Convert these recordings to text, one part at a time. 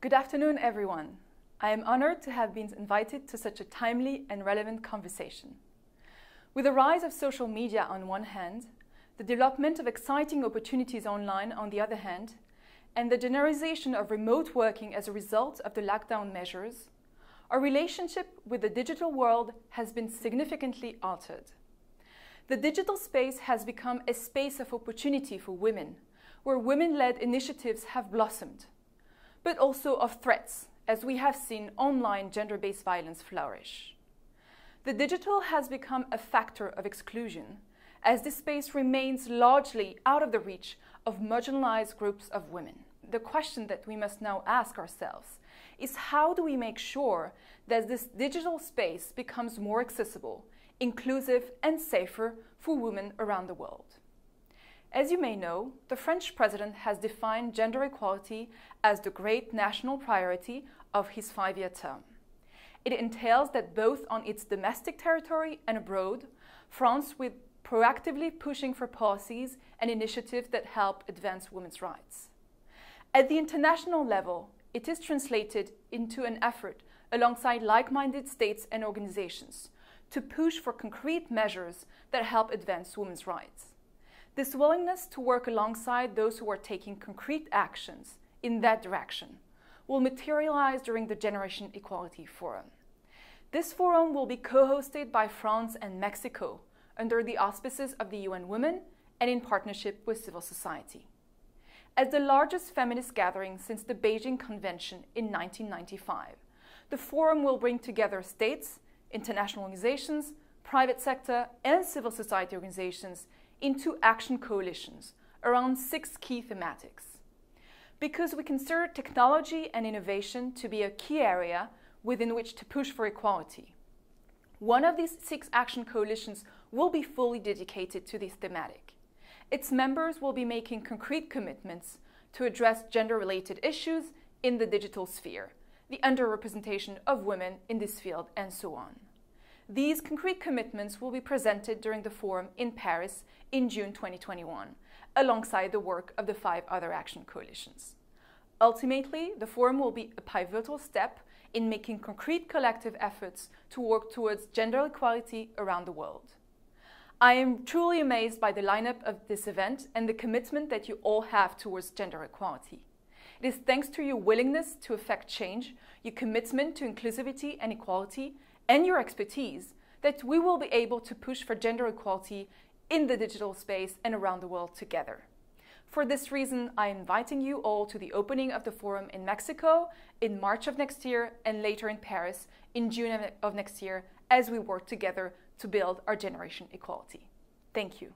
Good afternoon, everyone. I am honored to have been invited to such a timely and relevant conversation. With the rise of social media on one hand, the development of exciting opportunities online on the other hand, and the generalization of remote working as a result of the lockdown measures, our relationship with the digital world has been significantly altered. The digital space has become a space of opportunity for women, where women-led initiatives have blossomed, but also of threats, as we have seen online gender-based violence flourish. The digital has become a factor of exclusion, as this space remains largely out of the reach of marginalized groups of women. The question that we must now ask ourselves is, how do we make sure that this digital space becomes more accessible, inclusive and safer for women around the world? As you may know, the French president has defined gender equality as the great national priority of his 5-year term. It entails that both on its domestic territory and abroad, France will proactively pushing for policies and initiatives that help advance women's rights. At the international level, it is translated into an effort alongside like-minded states and organizations to push for concrete measures that help advance women's rights. This willingness to work alongside those who are taking concrete actions in that direction will materialize during the Generation Equality Forum. This forum will be co-hosted by France and Mexico under the auspices of the UN Women and in partnership with civil society. As the largest feminist gathering since the Beijing Convention in 1995, the forum will bring together states, international organizations, private sector, and civil society organizations into action coalitions around 6 key thematics. Because we consider technology and innovation to be a key area within which to push for equality, one of these 6 action coalitions will be fully dedicated to this thematic. Its members will be making concrete commitments to address gender-related issues in the digital sphere, the underrepresentation of women in this field, and so on. These concrete commitments will be presented during the forum in Paris in June 2021, alongside the work of the 5 other action coalitions. Ultimately, the forum will be a pivotal step in making concrete collective efforts to work towards gender equality around the world. I am truly amazed by the lineup of this event and the commitment that you all have towards gender equality. It is thanks to your willingness to effect change, your commitment to inclusivity and equality, and your expertise that we will be able to push for gender equality in the digital space and around the world together. For this reason, I am inviting you all to the opening of the forum in Mexico in March of next year and later in Paris in June of next year as we work together to build our generation equality. Thank you.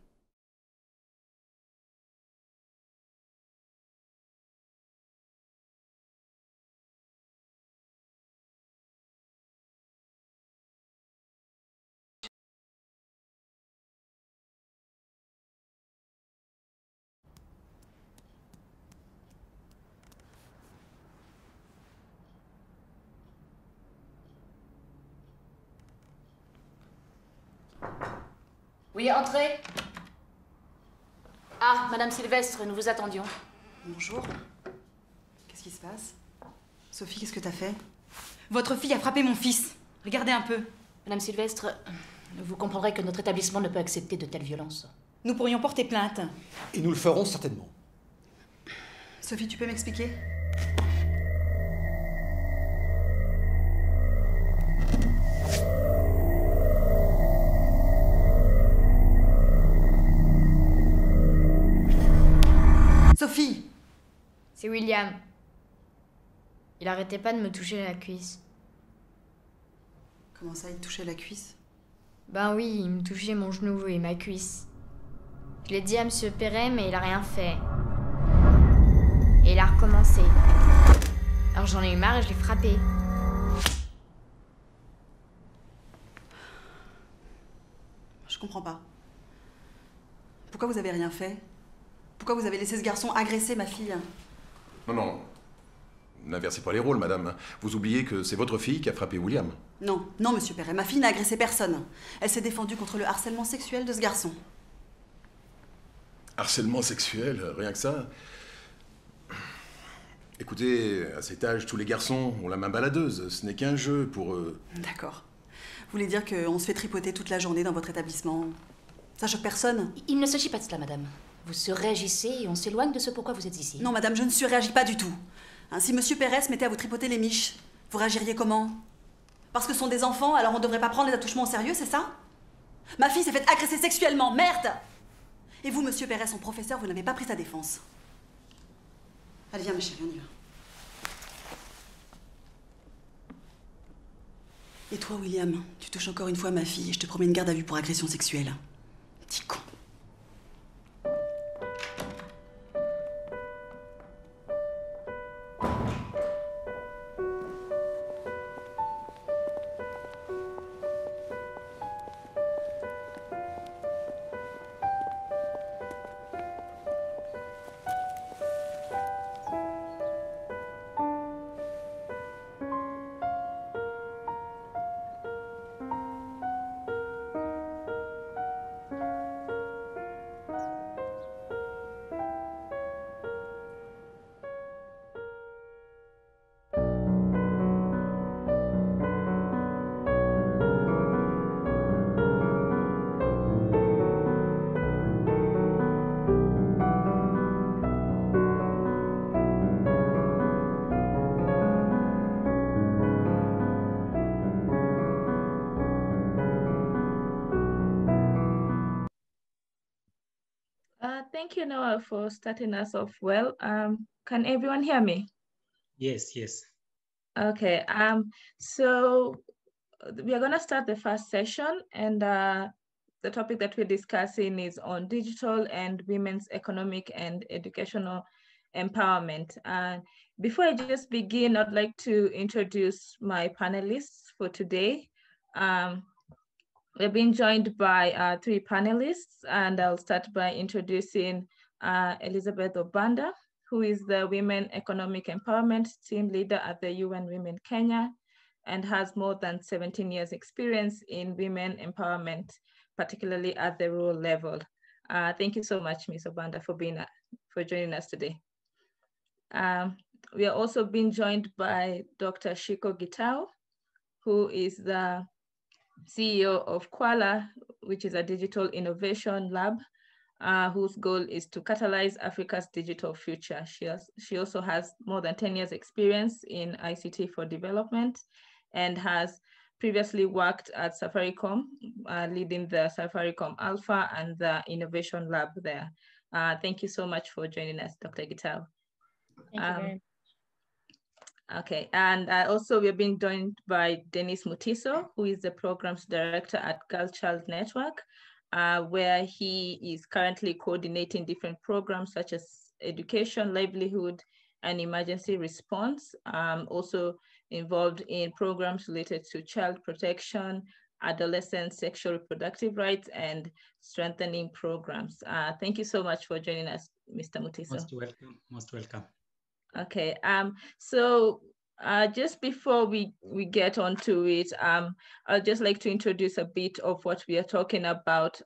Oui, entrez. Ah, Madame Sylvestre, nous vous attendions. Bonjour. Qu'est-ce qui se passe? Sophie, qu'est-ce que t'as fait? Votre fille a frappé mon fils. Regardez un peu. Madame Sylvestre, vous comprendrez que notre établissement ne peut accepter de telles violences. Nous pourrions porter plainte. Et nous le ferons certainement. Sophie, tu peux m'expliquer? Sophie! C'est William. Il arrêtait pas de me toucher la cuisse. Comment ça, il te touchait la cuisse? Ben oui, il me touchait mon genou et ma cuisse. Je l'ai dit à Monsieur Perret, mais il a rien fait. Et il a recommencé. Alors j'en ai eu marre et je l'ai frappé. Je comprends pas. Pourquoi vous avez rien fait? Pourquoi vous avez laissé ce garçon agresser ma fille? Non, non. N'inversez pas les rôles, madame. Vous oubliez que c'est votre fille qui a frappé William. Non, non, monsieur Perret, ma fille n'a agressé personne. Elle s'est défendue contre le harcèlement sexuel de ce garçon. Harcèlement sexuel, rien que ça. Écoutez, à cet âge, tous les garçons ont la main baladeuse. Ce n'est qu'un jeu pour eux. D'accord. Vous voulez dire qu'on se fait tripoter toute la journée dans votre établissement? Ça choque personne? Il ne s'agit pas de cela, madame. Vous surréagissez et on s'éloigne de ce pourquoi vous êtes ici. Non, madame, je ne surréagis pas du tout. Hein, si monsieur Pérez se mettait à vous tripoter les miches, vous réagiriez comment? Parce que ce sont des enfants, alors on ne devrait pas prendre les attouchements au sérieux, c'est ça? Ma fille s'est faite agresser sexuellement, merde! Et vous, monsieur Pérez, son professeur, vous n'avez pas pris sa défense. Allez, viens, ma chérie, on y va. Et toi, William, tu touches encore une fois ma fille et je te promets une garde à vue pour agression sexuelle. Petit con. Thank you, Noah, for starting us off well. Can everyone hear me? Yes, yes. Okay, so we are gonna start the first session, and the topic that we're discussing is on digital and women's economic and educational empowerment. Before I just begin, I'd like to introduce my panelists for today. We're being joined by 3 panelists, and I'll start by introducing Elizabeth Obanda, who is the Women Economic Empowerment Team Leader at the UN Women Kenya, and has more than 17 years experience in women empowerment, particularly at the rural level. Thank you so much, Ms. Obanda, for joining us today. We are also being joined by Dr. Shikoh Gitau, who is the CEO of Qhala, which is a digital innovation lab, whose goal is to catalyze Africa's digital future. She also has more than 10 years experience in ICT for development and has previously worked at Safaricom, leading the Safaricom Alpha and the innovation lab there. Thank you so much for joining us, Dr. Gitau. Thank you very much. Okay, and also we're being joined by Dennis Mutiso, who is the programs director at Girl Child Network, where he is currently coordinating different programs such as education, livelihood, and emergency response. Also involved in programs related to child protection, adolescent sexual reproductive rights, and strengthening programs. Thank you so much for joining us, Mr. Mutiso. Most welcome, most welcome. Okay, so just before we get onto it, I'd just like to introduce a bit of what we are talking about.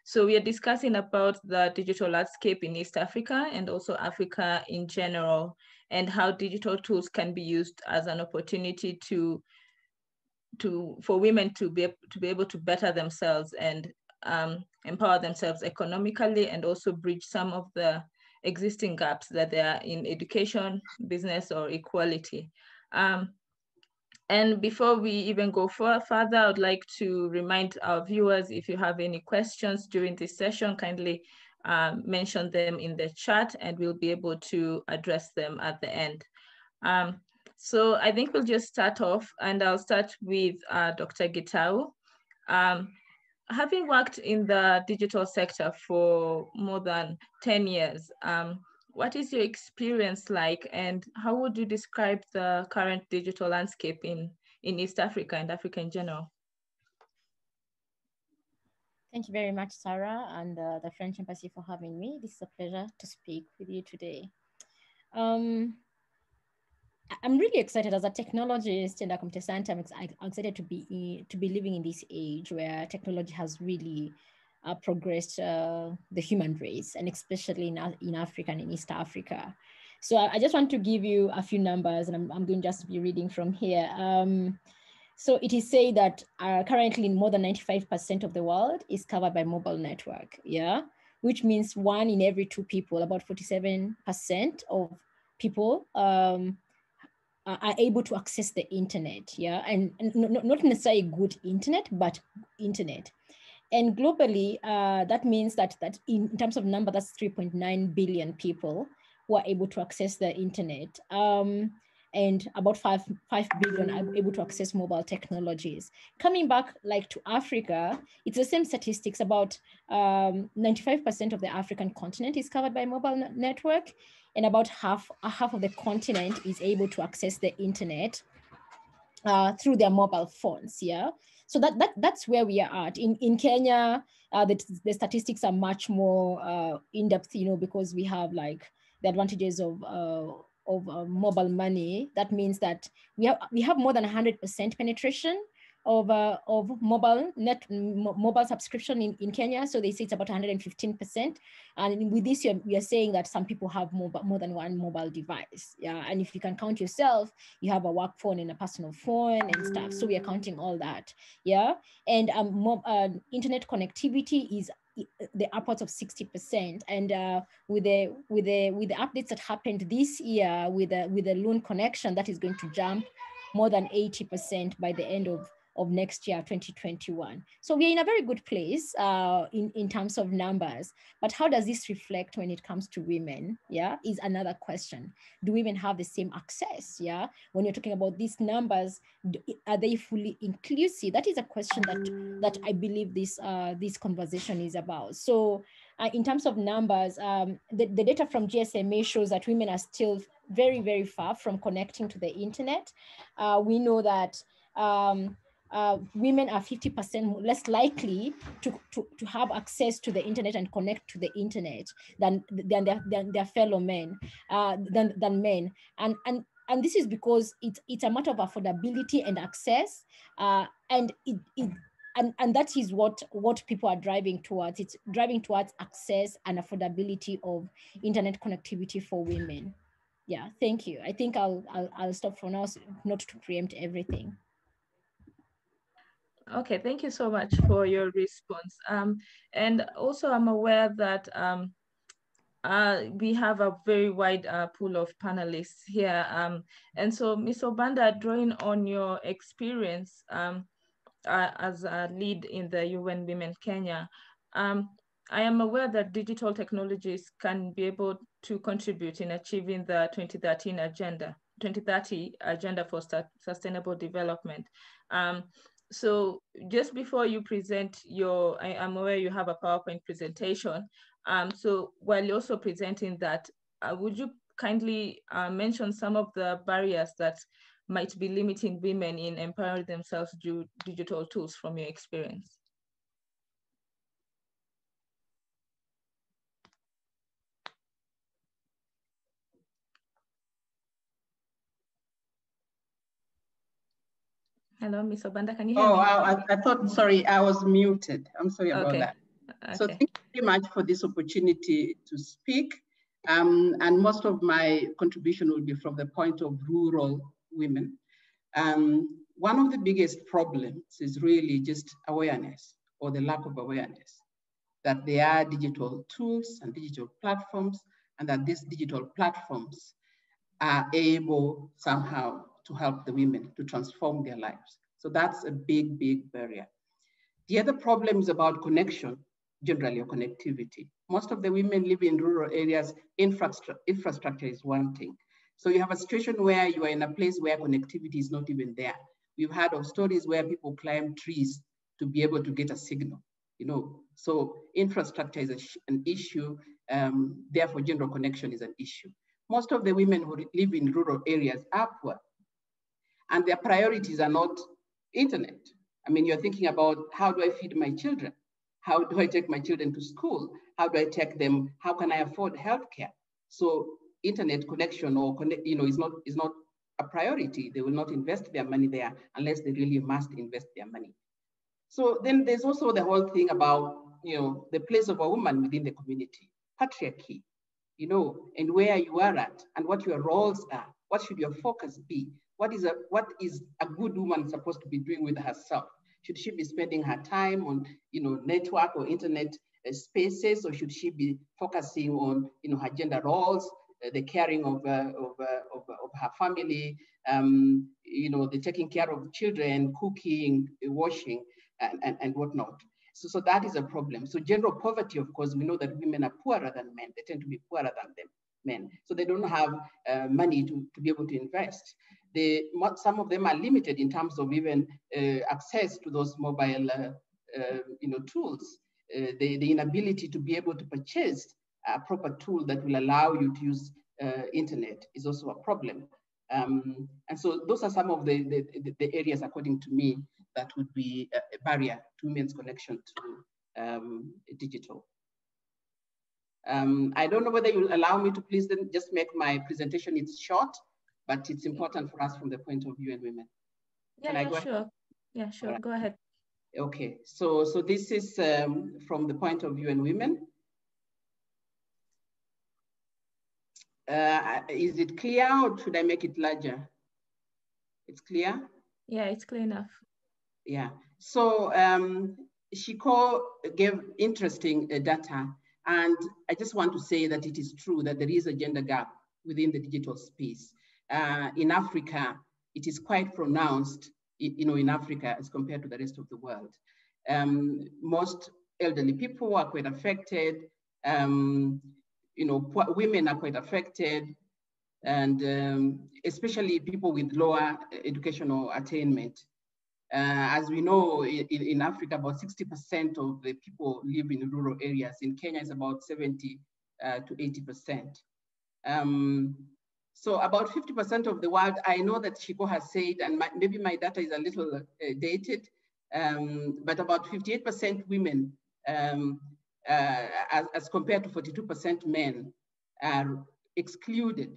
So we are discussing about the digital landscape in East Africa and also Africa in general, and how digital tools can be used as an opportunity for women to be able to better themselves and empower themselves economically, and also bridge some of the existing gaps that they are in education, business, or equality. And before we even go further, I would like to remind our viewers, if you have any questions during this session, kindly mention them in the chat and we'll be able to address them at the end. So I think we'll just start off, and I'll start with Dr. Gitau. Having worked in the digital sector for more than 10 years, what is your experience like, and how would you describe the current digital landscape in East Africa and Africa in general? Thank you very much, Sarah, and the French Embassy for having me. This is a pleasure to speak with you today. I'm really excited as a technologist and a computer scientist. I'm excited to be living in this age where technology has really progressed the human race, and especially in Africa and in East Africa. So I just want to give you a few numbers, and I'm going just to be reading from here. So it is said that currently more than 95% of the world is covered by mobile network, yeah? Which means 1 in every 2 people, about 47% of people are able to access the internet, yeah? And not necessarily good internet, but internet. And globally, that means that in terms of number, that's 3.9 billion people who are able to access the internet. And about 5 billion are able to access mobile technologies. Coming back like to Africa, it's the same statistics. About 95% of the African continent is covered by mobile network, and about half of the continent is able to access the internet through their mobile phones, yeah? So that's where we are at. In Kenya, the statistics are much more in-depth, you know, because we have like the advantages of mobile money. That means that we have more than 100% penetration of mobile subscription in Kenya. So they say it's about 115%. And with this, we are saying that some people have more than one mobile device. Yeah, and if you can count yourself, you have a work phone and a personal phone and stuff. So we are counting all that. Yeah, and internet connectivity is the upwards of 60%, and with the updates that happened this year with the loan connection, that is going to jump more than 80% by the end of next year, 2021. So we're in a very good place in terms of numbers, but how does this reflect when it comes to women? Yeah, is another question. Do women have the same access? Yeah, when you're talking about these numbers, are they fully inclusive? That is a question that I believe this conversation is about. So in terms of numbers, the data from GSMA shows that women are still very, very far from connecting to the internet. We know that women are 50% less likely to have access to the internet and connect to the internet than their fellow men, than men. And this is because it's a matter of affordability and access, and that is what people are driving towards. It's driving towards access and affordability of internet connectivity for women. Yeah, thank you. I think I'll stop for now, not to preempt everything. Okay, thank you so much for your response. And also I'm aware that we have a very wide pool of panelists here. And so Ms. Obanda, drawing on your experience as a lead in the UN Women Kenya, I am aware that digital technologies can be able to contribute in achieving the 2030 agenda for sustainable development. So just before you present I'm aware you have a PowerPoint presentation. So while you're also presenting that, would you kindly mention some of the barriers that might be limiting women in empowering themselves through digital tools from your experience? Hello, Ms. Obanda, can you hear me? I thought, sorry, I was muted. I'm sorry about that. Okay. So thank you very much for this opportunity to speak. And most of my contribution will be from the point of rural women. One of the biggest problems is really just awareness, or the lack of awareness, that there are digital tools and digital platforms, and that these digital platforms are able somehow to help the women to transform their lives. So that's a big, big barrier. The other problem is about connection, generally, or connectivity. Most of the women live in rural areas. Infrastructure is one thing. So you have a situation where you are in a place where connectivity is not even there. We've heard of stories where people climb trees to be able to get a signal, you know. So infrastructure is an issue, therefore general connection is an issue. Most of the women who live in rural areas are poor, and their priorities are not internet. I mean, you're thinking about, how do I feed my children? How do I take my children to school? How do I take them? How can I afford healthcare? So internet connection is not a priority. They will not invest their money there unless they really must invest their money. So then there's also the whole thing about, the place of a woman within the community, patriarchy. you know, and where you are at and what your roles are. What should your focus be? What is a good woman supposed to be doing with herself? Should she be spending her time on, you know, network or internet spaces, or should she be focusing on, you know, her gender roles, the caring of her family, you know, the taking care of children, cooking, washing, and whatnot. So that is a problem. So general poverty, of course, we know that women are poorer than men. They tend to be poorer than men. So they don't have money to be able to invest. Some of them are limited in terms of even access to those mobile you know, tools. The inability to be able to purchase a proper tool that will allow you to use internet is also a problem. And so those are some of the areas, according to me, that would be a barrier to women's connection to digital. I don't know whether you'll allow me to please then just make my presentation. It's short, but it's important for us from the point of view and women. Yeah, sure. Yeah, sure. Right. Go ahead. Okay, so this is from the point of view and women. Is it clear, or should I make it larger? It's clear? Yeah, it's clear enough. Yeah, so Shikoh gave interesting data, and I just want to say that it is true that there is a gender gap within the digital space. In Africa, it is quite pronounced, you know, in Africa as compared to the rest of the world. Most elderly people are quite affected. You know, women are quite affected, and especially people with lower educational attainment. As we know, in Africa, about 60% of the people live in rural areas. In Kenya, it's about 70 to 80%. So about 50% of the world, I know that Shikoh has said, and maybe my data is a little dated, but about 58% women, as compared to 42% men, are excluded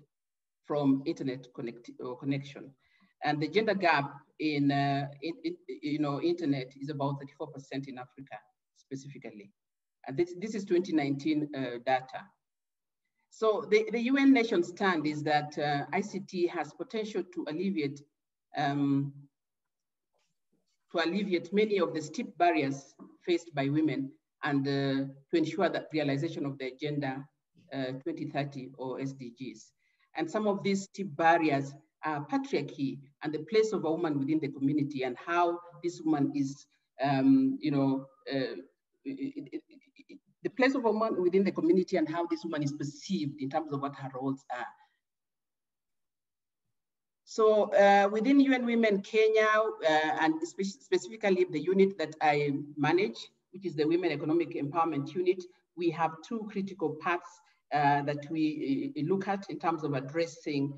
from internet connection. And the gender gap in you know, internet is about 34% in Africa specifically. And this is 2019 data. So the UN nation stand is that ICT has potential to alleviate many of the steep barriers faced by women, and to ensure that realization of the Agenda 2030 or SDGs. And some of these steep barriers are patriarchy and the place of a woman within the community, and how this woman is, you know, the place of a woman within the community and how this woman is perceived in terms of what her roles are. So within UN Women Kenya, and specifically the unit that I manage, which is the Women Economic Empowerment Unit, we have two critical parts that we look at in terms of addressing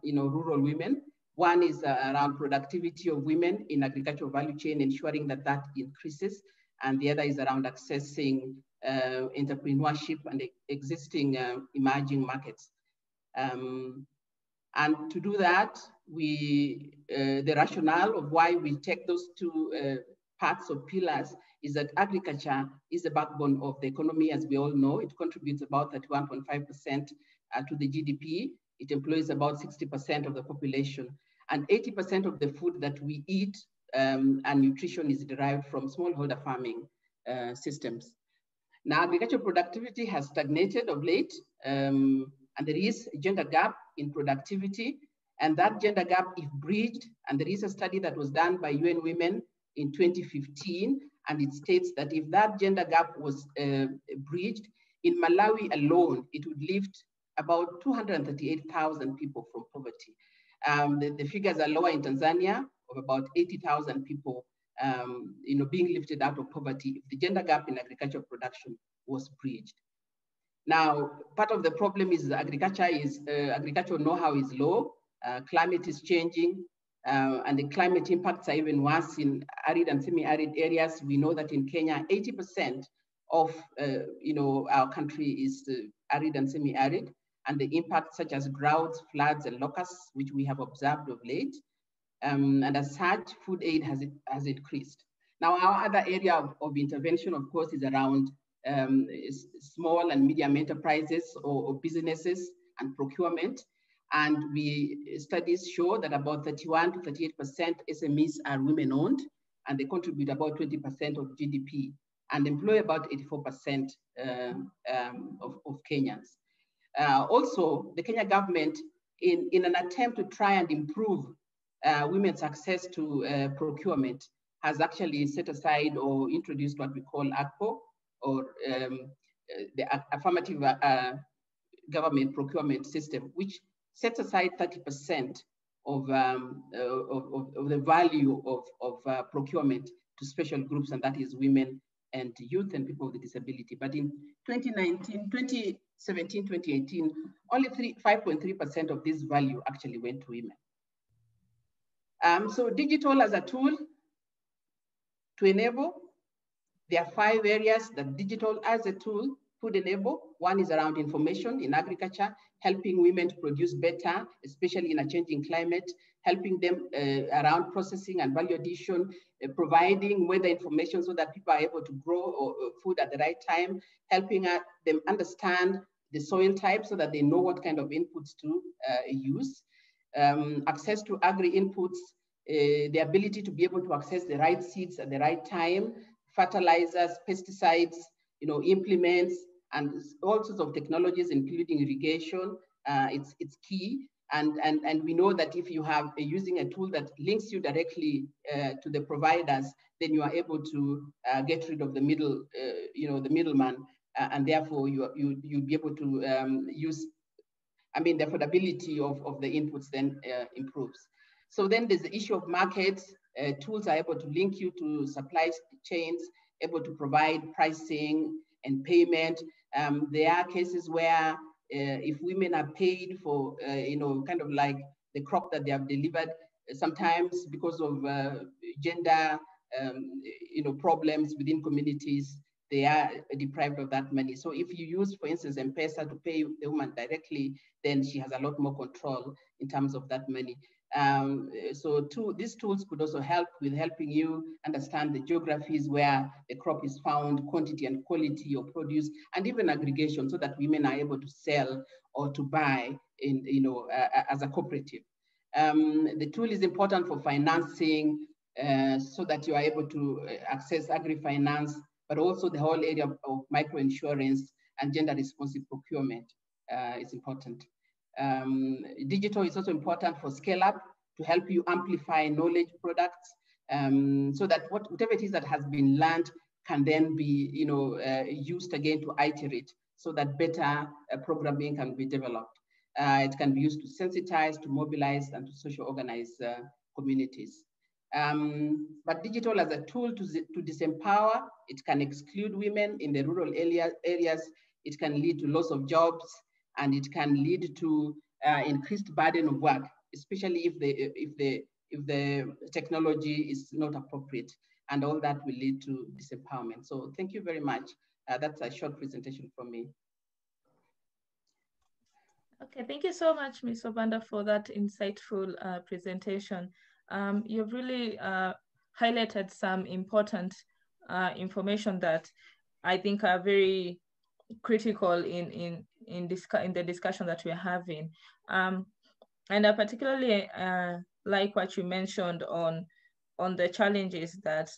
you know, rural women. One is around productivity of women in agricultural value chain, ensuring that that increases. And the other is around accessing entrepreneurship and existing emerging markets. And to do that, the rationale of why we take those two parts or pillars is that agriculture is the backbone of the economy, as we all know. It contributes about 31.5% to the GDP. It employs about 60% of the population. And 80% of the food that we eat and nutrition is derived from smallholder farming systems. Now, agricultural productivity has stagnated of late, and there is a gender gap in productivity, and that gender gap is bridged. And there is a study that was done by UN Women in 2015, and it states that if that gender gap was bridged, in Malawi alone, it would lift about 238,000 people from poverty. The figures are lower in Tanzania, of about 80,000 people you know, being lifted out of poverty if the gender gap in agricultural production was bridged. Now, part of the problem is agricultural know-how is low, climate is changing, and the climate impacts are even worse in arid and semi-arid areas. We know that in Kenya, 80% of you know, our country is arid and semi-arid, and the impacts such as droughts, floods, and locusts, which we have observed of late. And as such, food aid has increased. Now, our other area of intervention, of course, is around small and medium enterprises or businesses and procurement. And studies show that about 31 to 38% SMEs are women-owned, and they contribute about 20% of GDP and employ about 84% of Kenyans. Also, the Kenya government, in an attempt to try and improve women's access to procurement, has actually set aside or introduced what we call ACPO, or the Affirmative Government Procurement System, which sets aside 30% of the value of procurement to special groups, and that is women and youth and people with disability. But in 2017, 2018, only 5.3% of this value actually went to women. So digital as a tool to enable, there are 5 areas that digital as a tool could enable. One is around information in agriculture, helping women to produce better, especially in a changing climate, helping them around processing and value addition, providing weather information so that people are able to grow food at the right time, helping them understand the soil type so that they know what kind of inputs to use, access to agri inputs, the ability to be able to access the right seeds at the right time, fertilizers, pesticides, implements, and all sorts of technologies, including irrigation. It's key. And we know that if you have using a tool that links you directly to the providers, then you are able to get rid of the the middleman, and therefore you'll be able to use, the affordability of the inputs then improves. So then there's the issue of markets. Tools are able to link you to supply chains, able to provide pricing and payment. There are cases where if women are paid for, kind of like the crop that they have delivered, sometimes because of gender, problems within communities, they are deprived of that money. So if you use, for instance, M-Pesa to pay the woman directly, then she has a lot more control in terms of that money. So these tools could also help with helping you understand the geographies where the crop is found, quantity and quality of produce, and even aggregation, so that women are able to sell or to buy in, as a cooperative. The tool is important for financing, so that you are able to access agri-finance, but also the whole area of microinsurance and gender-responsive procurement is important. Digital is also important for scale up, to help you amplify knowledge products, so that whatever it is that has been learned can then be used again to iterate, so that better programming can be developed. It can be used to sensitize, to mobilize, and to social organize communities. But digital as a tool to disempower, it can exclude women in the rural areas. It can lead to loss of jobs, and it can lead to increased burden of work, especially if the technology is not appropriate, and all that will lead to disempowerment. So thank you very much. That's a short presentation from me. Okay, thank you so much, Ms. Obanda, for that insightful presentation. You've really highlighted some important information that I think are very critical in the discussion that we're having. And I particularly like what you mentioned on the challenges that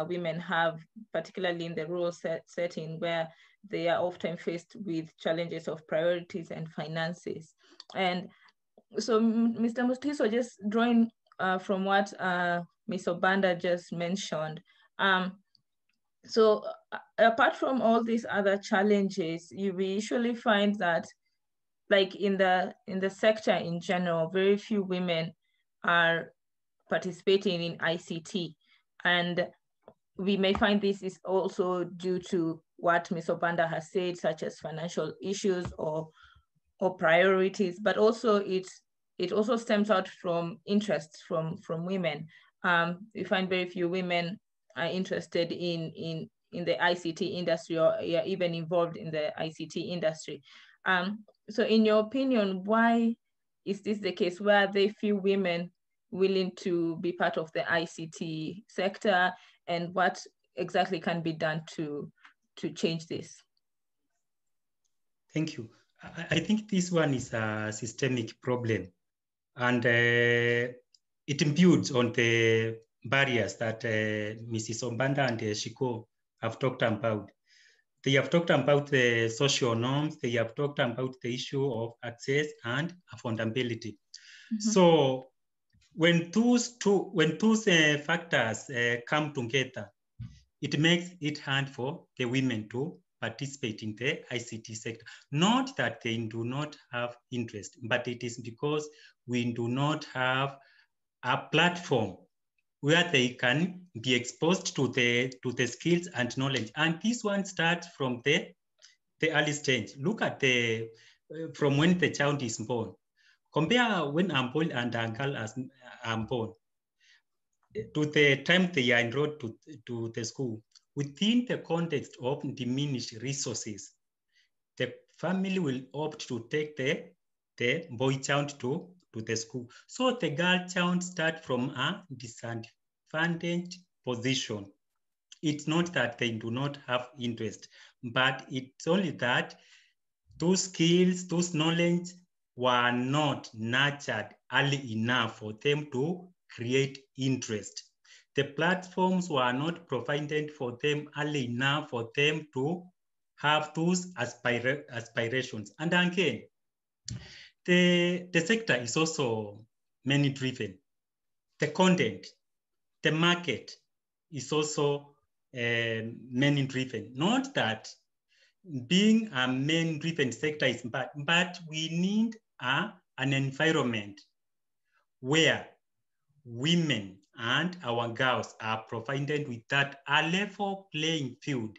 women have, particularly in the rural setting, where they are often faced with challenges of priorities and finances. And so, Mr. Mutiso, just drawing from what Ms. Obanda just mentioned, so apart from all these other challenges, we usually find that, like in the sector in general, very few women are participating in ICT. And we may find this is also due to what Ms. Obanda has said, such as financial issues or priorities, but also it also stems out from interests from women. We find very few women are interested in the ICT industry, or even involved in the ICT industry. So in your opinion, why is this the case? Why are there few women willing to be part of the ICT sector, and what exactly can be done to change this? Thank you. I think this one is a systemic problem, and it builds on the barriers that Mrs. Obanda and Shikoh have talked about. They have talked about the social norms. They have talked about the issue of access and affordability. So when those factors come together, it makes it hard for the women to participate in the ICT sector. Not that they do not have interest, but it is because we do not have a platform where they can be exposed to the skills and knowledge. And this one starts from the early stage. Look at from when the child is born. Compare when a boy and a girl are born to the time they are enrolled to the school. Within the context of diminished resources, the family will opt to take the boy child to the school. So the girl child starts from a disadvantaged position. It's not that they do not have interest, but it's only that those skills, those knowledge were not nurtured early enough for them to create interest. The platforms were not provided for them early enough for them to have those aspirations. And again, the sector is also many driven. The content, the market is also many driven. Not that being a men driven sector is bad, but we need an environment where women and our girls are provided with that a level playing field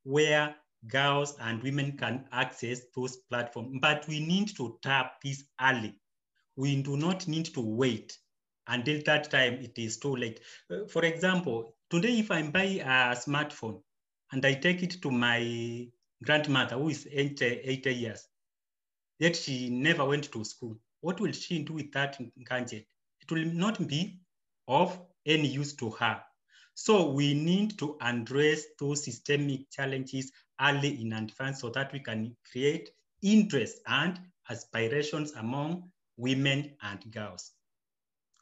where girls and women can access those platforms. But we need to tap this early. We do not need to wait until that time it is too late. For example, today if I buy a smartphone and I take it to my grandmother who is 80 years, yet she never went to school, what will she do with that gadget? It will not be of any use to her. So we need to address those systemic challenges early in advance so that we can create interest and aspirations among women and girls.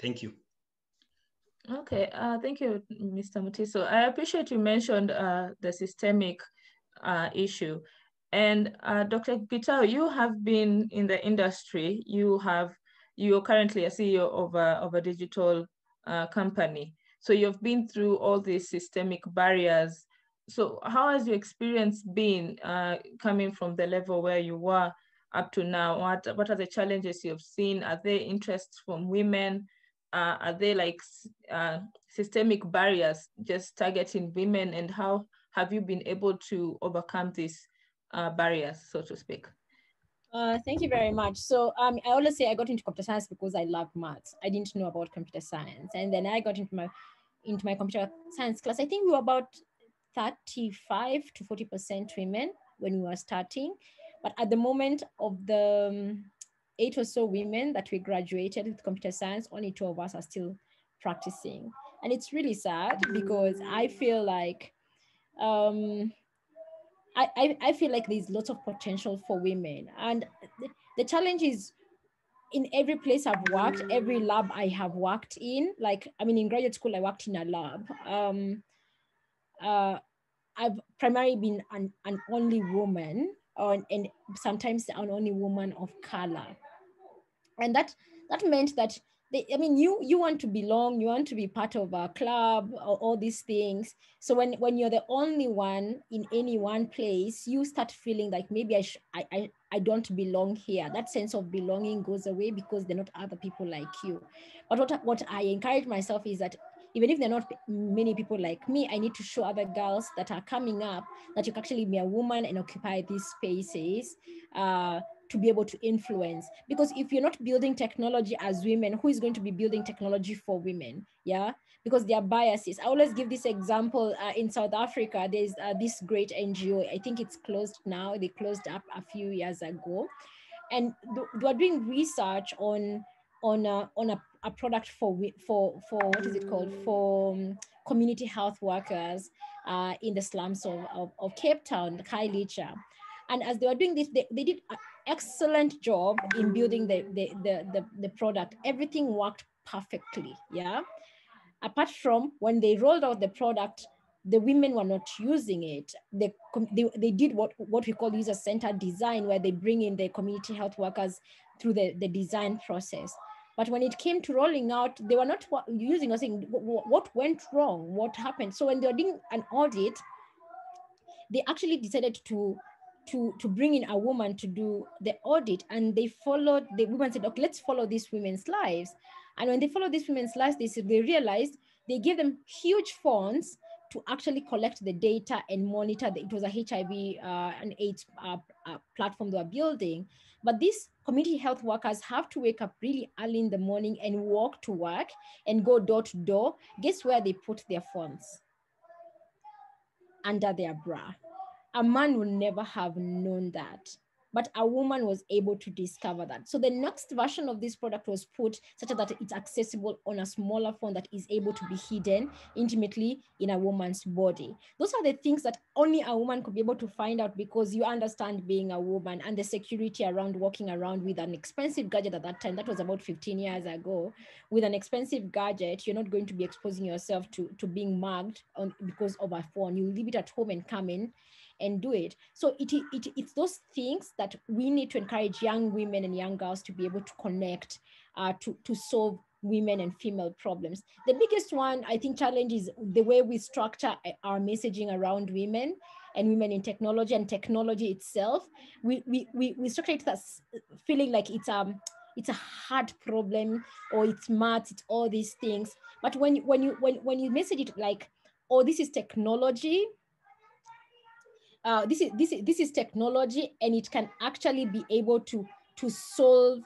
Thank you. Okay, thank you, Mr. Mutiso. I appreciate you mentioned the systemic issue. And Dr. Gitau, you have been in the industry. You're currently a CEO of a digital company. So you've been through all these systemic barriers. So how has your experience been coming from the level where you were up to now? What are the challenges you've seen? Are there interests from women? Are they like systemic barriers just targeting women, and how have you been able to overcome these barriers, so to speak? Thank you very much. So I always say I got into computer science because I love maths. I didn't know about computer science, and then I got into my computer science class. I think we were about 35 to 40% women when we were starting, but at the moment of the 8 or so women that we graduated with computer science, only 2 of us are still practicing. And it's really sad because I feel like I feel like there's lots of potential for women. And the challenge is in every place I've worked, every lab I have worked in, in graduate school, I worked in a lab. I've primarily been an only woman, and sometimes an only woman of color. And that meant that you want to belong, you want to be part of a club, or all these things. So when you're the only one in any one place, you start feeling like maybe I don't belong here. That sense of belonging goes away because they're not other people like you. But what I encourage myself is that even if there are not many people like me, I need to show other girls that are coming up that you can actually be a woman and occupy these spaces to be able to influence. Because if you're not building technology as women, who is going to be building technology for women? Yeah, because there are biases. I always give this example. In South Africa, there's this great NGO. I think it's closed now. They closed up a few years ago. And they are doing research on a product for what is it called, for community health workers in the slums of Cape Town, Khayelitsha. And as they were doing this, they did an excellent job in building the product. Everything worked perfectly, yeah? Apart from when they rolled out the product, the women were not using it. They did what we call user-centered design, where they bring in the community health workers through the design process. But when it came to rolling out, they were not using or saying what went wrong, what happened. So when they were doing an audit, they actually decided to bring in a woman to do the audit, and the woman said, okay, let's follow these women's lives. And when they followed these women's lives, they realized they gave them huge funds to actually collect the data and monitor. It was a HIV and AIDS platform they were building. But these community health workers have to wake up really early in the morning and walk to work and go door to door. Guess where they put their funds? Under their bra. A man would never have known that, but a woman was able to discover that. So the next version of this product was put such that it's accessible on a smaller phone that is able to be hidden intimately in a woman's body. Those are the things that only a woman could be able to find out, because you understand being a woman and the security around walking around with an expensive gadget at that time. That was about 15 years ago. With an expensive gadget, you're not going to be exposing yourself to being mugged because of a phone. You leave it at home and come in and do it. So it's those things that we need to encourage young women and young girls to be able to connect to solve women and female problems. The biggest one, I think, challenge is the way we structure our messaging around women and women in technology and technology itself. We structure it as feeling like it's a hard problem, or it's maths, it's all these things. But when you message it like, oh, this is technology, this is technology, and it can actually be able to solve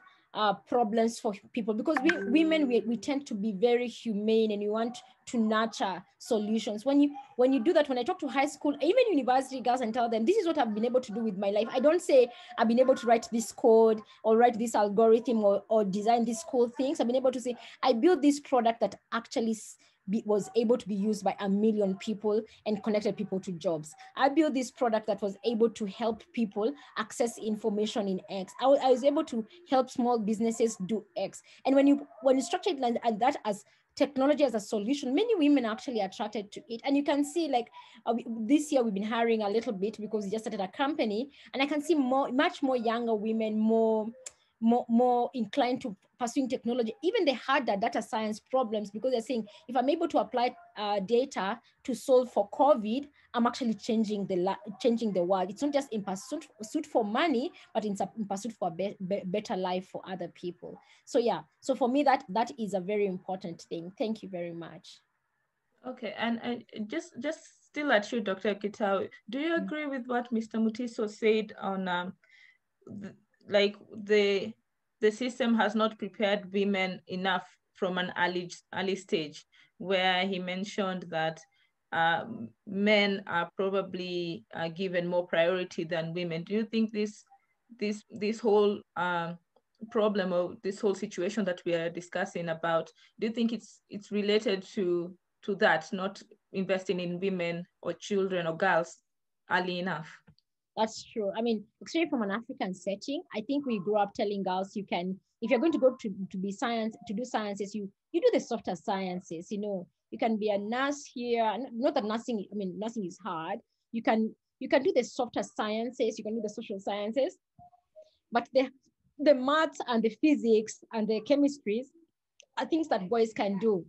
problems for people, because women tend to be very humane, and we want to nurture solutions. When you do that, when I talk to high school, even university girls, and tell them, this is what I've been able to do with my life. I don't say I've been able to write this code or write this algorithm or design these cool things. I've been able to say, I built this product that actually was able to be used by 1 million people and connected people to jobs. I built this product that was able to help people access information in X. I was able to help small businesses do X. And when you structure it like that as technology as a solution, many women are actually attracted to it. And you can see, like, this year we've been hiring a little bit because we just started a company, and I can see much more younger women, more inclined to pursuing technology, even the harder data science problems, because they're saying, if I'm able to apply data to solve for COVID, I'm actually changing the world. It's not just in pursuit for money, but in pursuit for a better life for other people. So yeah, so for me, that is a very important thing. Thank you very much. Okay, and just still at you, Dr. Gitau, do you agree with what Mr. Mutiso said on the system has not prepared women enough from an early stage, where he mentioned that men are probably given more priority than women? Do you think this whole problem, or this whole situation that we are discussing about, do you think it's related to that, not investing in women or children or girls early enough? That's true. I mean, especially from an African setting, I think we grew up telling girls, you can, if you're going to go to do sciences, you do the softer sciences. You can be a nurse here. Not that nursing, I mean, nursing is hard. You can do the softer sciences. You can do the social sciences, but the maths and the physics and the chemistries are things that boys can do.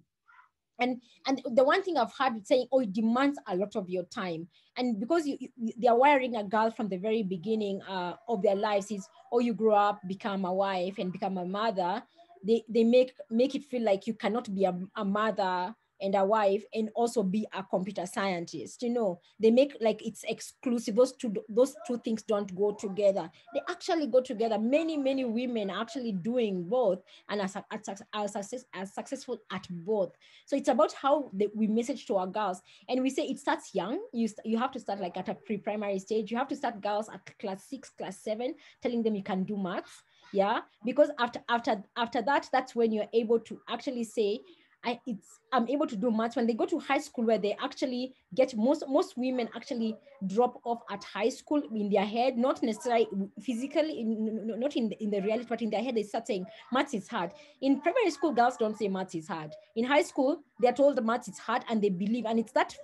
And the one thing I've heard saying, oh, it demands a lot of your time. And because they are wiring a girl from the very beginning of their lives is, oh, you grow up, become a wife and become a mother. They make it feel like you cannot be a mother and a wife and also be a computer scientist. They make like it's exclusive. Those two things don't go together. They actually go together. Many women are actually doing both and are successful at both. So it's about how we message to our girls, and we say it starts young. You have to start like at a pre-primary stage. You have to start girls at class 6, class 7, telling them you can do maths. Yeah, because after that, that's when you're able to actually say, I'm able to do maths. When they go to high school, where they actually get, most women actually drop off at high school in their head, not necessarily physically, not in the reality, but in their head they start saying maths is hard. In primary school, girls don't say maths is hard. In high school, they're told the maths is hard, and they believe, and it's that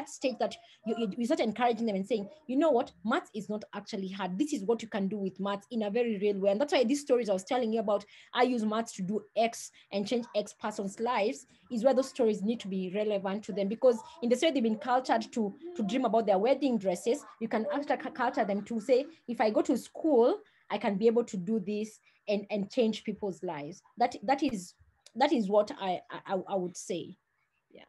stage that you start encouraging them and saying, you know what, maths is not actually hard. This is what you can do with maths in a very real way. And that's why these stories I was telling you about, I use maths to do X and change X person's lives, is where those stories need to be relevant to them. Because in the way they've been cultured to dream about their wedding dresses, you can actually culture them to say, if I go to school, I can be able to do this and change people's lives. That is what I would say. Yeah.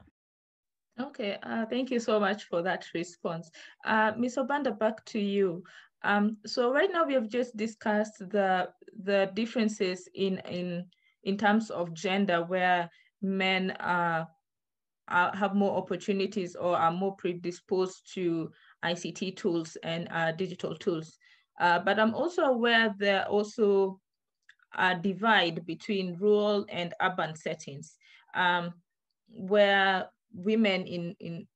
Okay, thank you so much for that response. Ms. Obanda, back to you. So right now we have just discussed the differences in terms of gender, where men have more opportunities or are more predisposed to ICT tools and digital tools. But I'm also aware there also a divide between rural and urban settings, where women in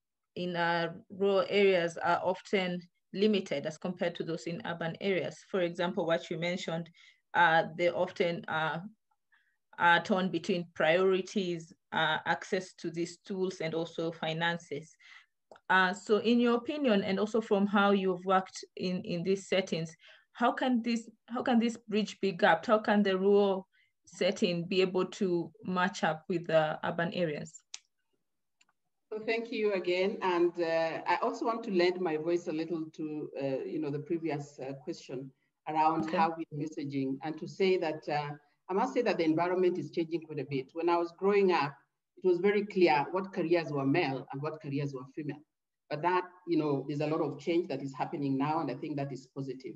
rural areas are often limited as compared to those in urban areas. For example, what you mentioned, they often are torn between priorities, access to these tools, and also finances. So in your opinion, and also from how you've worked in these settings, how can this bridge be gapped? How can the rural setting be able to match up with the urban areas? So thank you again. And I also want to lend my voice a little to the previous question around how we're messaging, and to say that I must say that the environment is changing quite a bit. When I was growing up, it was very clear what careers were male and what careers were female. But that, there's a lot of change that is happening now, and I think that is positive.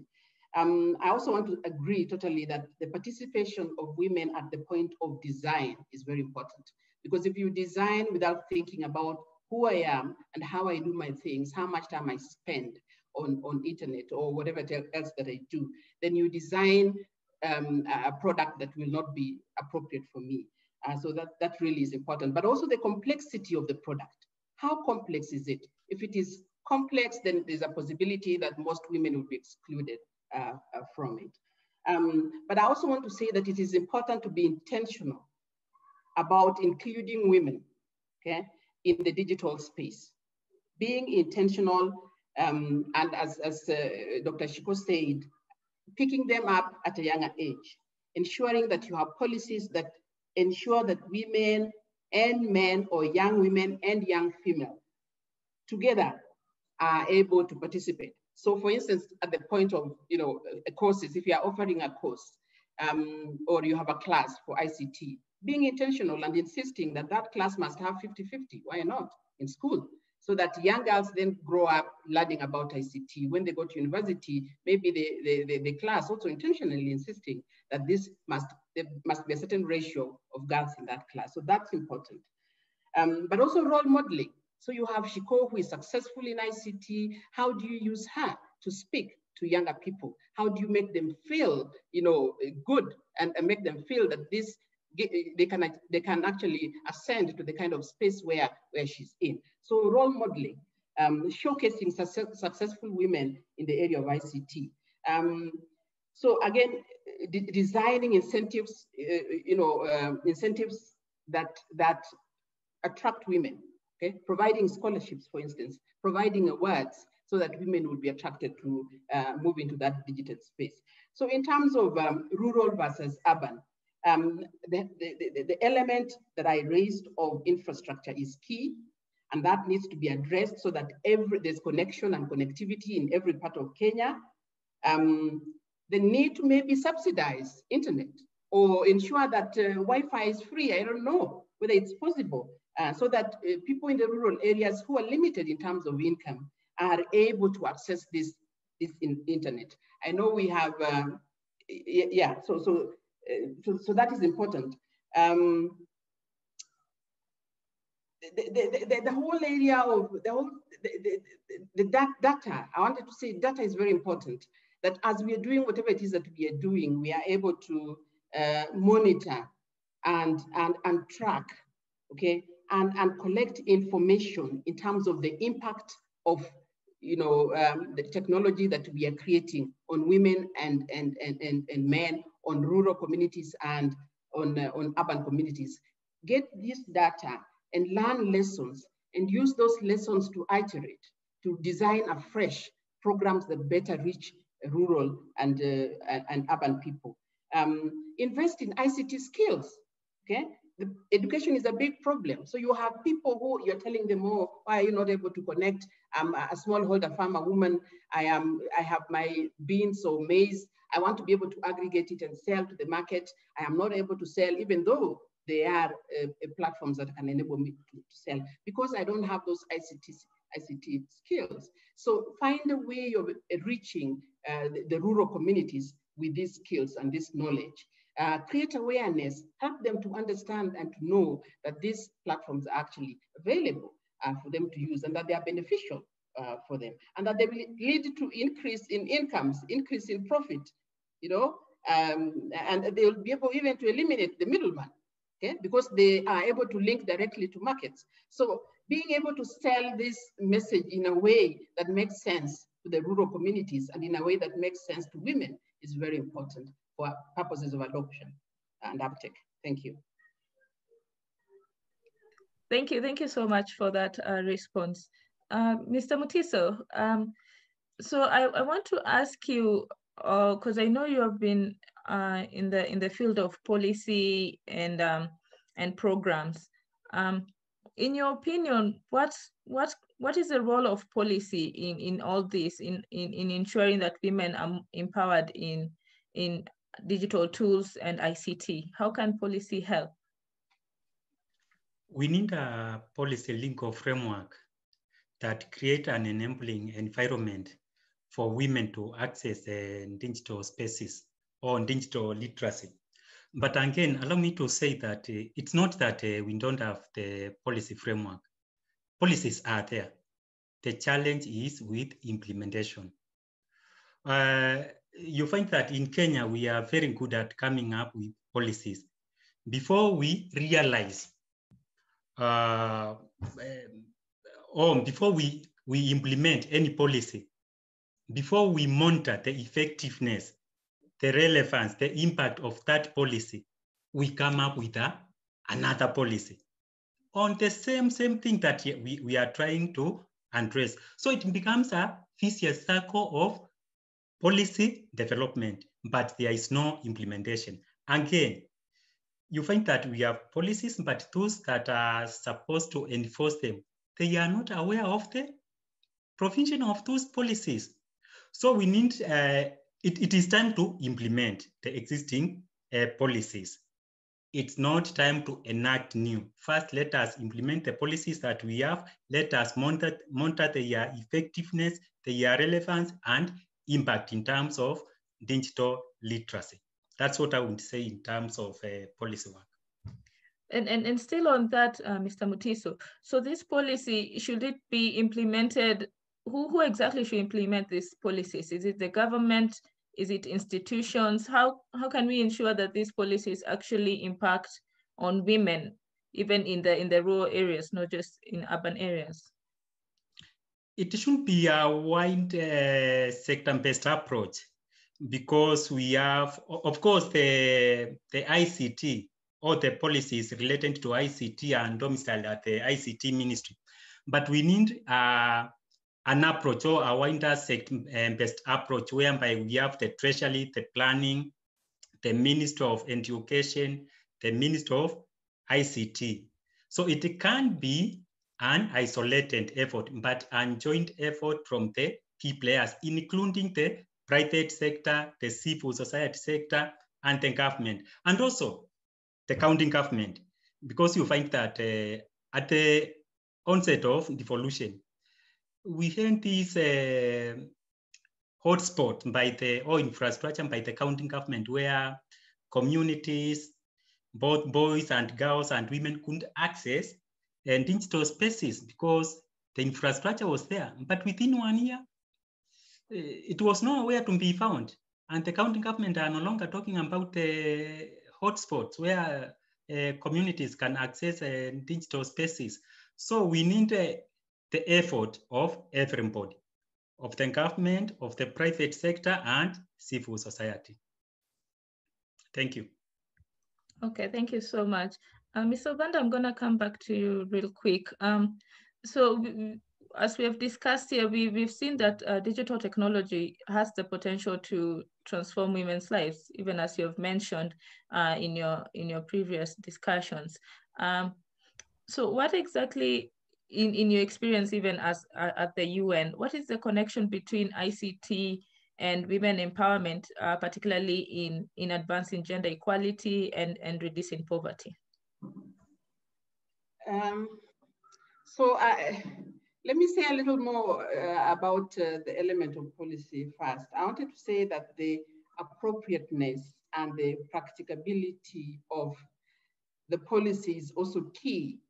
I also want to agree totally that the participation of women at the point of design is very important. Because if you design without thinking about who I am and how I do my things, how much time I spend on internet or whatever else that I do, then you design a product that will not be appropriate for me. So that really is important. But also the complexity of the product. How complex is it? If it is complex, then there's a possibility that most women will be excluded from it. But I also want to say that it is important to be intentional about including women, okay, in the digital space. Being intentional, and as Dr. Shikoh said, picking them up at a younger age, ensuring that you have policies that ensure that women and men, or young women and young female, together are able to participate. So for instance, at the point of courses, if you are offering a course or you have a class for ICT, being intentional and insisting that that class must have 50-50, why not, in school? So that young girls then grow up learning about ICT. When they go to university, maybe the class also intentionally insisting that there must be a certain ratio of girls in that class. So that's important. But also role modeling. So you have Shikoh, who is successful in ICT. How do you use her to speak to younger people? How do you make them feel, good, and make them feel that they can actually ascend to the kind of space where she's in? So role modeling, showcasing successful women in the area of ICT. So again, designing incentives, incentives that attract women. Okay, providing scholarships, for instance, providing awards so that women will be attracted to move into that digital space. So in terms of rural versus urban, the element that I raised of infrastructure is key, and that needs to be addressed so that there's connection and connectivity in every part of Kenya. The need to maybe subsidize internet or ensure that Wi-Fi is free. I don't know whether it's possible. So that people in the rural areas who are limited in terms of income are able to access this internet. I know we have, so that is important. The whole area of the data, I wanted to say data is very important. that as we are doing whatever it is that we are doing, we are able to monitor and track, okay, and collect information in terms of the impact of the technology that we are creating on women and men, on rural communities and on urban communities. Get this data and learn lessons and use those lessons to iterate, to design afresh programs that better reach rural and urban people. Invest in ICT skills, okay? The education is a big problem. So you have people who you're telling them, oh, why are you not able to connect? I'm a smallholder farmer woman. I have my beans or maize. I want to be able to aggregate it and sell to the market. I am not able to sell, even though there are platforms that can enable me to sell, because I don't have those ICT skills. So find a way of reaching the rural communities with these skills and this knowledge. Create awareness, help them to understand and to know that these platforms are actually available for them to use and that they are beneficial for them, and that they will lead to increase in incomes, increase in profit, and they will be able even to eliminate the middleman, okay? Because they are able to link directly to markets. So being able to sell this message in a way that makes sense to the rural communities and in a way that makes sense to women is very important for purposes of adoption and uptake. Thank you. Thank you so much for that response. Mr. Mutiso, so I want to ask you, because I know you have been in the field of policy and programs. In your opinion, what is the role of policy in all this, in ensuring that women are empowered in digital tools and ICT? How can policy help? We need a policy link or framework that create an enabling environment for women to access digital spaces or digital literacy. But again, allow me to say that it's not that we don't have the policy framework. Policies are there. The challenge is with implementation. You find that in Kenya, we are very good at coming up with policies. Before we realize, or before we implement any policy, before we monitor the effectiveness, the relevance, the impact of that policy, we come up with another policy on the same thing that we are trying to address. So it becomes a vicious circle of policy development, but there is no implementation. Again, you find that we have policies, but those that are supposed to enforce them, they are not aware of the provision of those policies. So we need, it is time to implement the existing policies. It's not time to enact new. First, let us implement the policies that we have. Let us monitor their effectiveness, their relevance, and impact in terms of digital literacy. That's what I would say in terms of policy work. And still on that, Mr. Mutiso, so this policy, should it be implemented? Who exactly should implement these policies? Is it the government? Is it institutions? How can we ensure that these policies actually impact on women, even in the rural areas, not just in urban areas? It should be a wide sector-based approach, because we have, of course, the ICT or the policies related to ICT and domiciled at the ICT ministry. But we need an approach or a wider sector-based approach whereby we have the Treasury, the Planning, the Ministry of Education, the Ministry of ICT. So it can be an isolated effort, but a joint effort from the key players, including the private sector, the civil society sector, and the government, and also the county government, because you find that at the onset of devolution, we had this hotspot by or infrastructure by the county government, where communities, both boys and girls and women, couldn't access digital spaces because the infrastructure was there. But within 1 year, it was nowhere to be found. And the county government are no longer talking about the hotspots where communities can access digital spaces. So we need the effort of everybody, of the government, of the private sector, and civil society. Thank you. Okay, thank you so much. Ms. Obanda, I'm going to come back to you real quick. As we have discussed here, we've seen that digital technology has the potential to transform women's lives, even as you have mentioned in your previous discussions. So what exactly, in your experience, even as at the UN, what is the connection between ICT and women empowerment, particularly in advancing gender equality and reducing poverty? Let me say a little more about the element of policy first. I wanted to say that the appropriateness and the practicability of the policy is also key.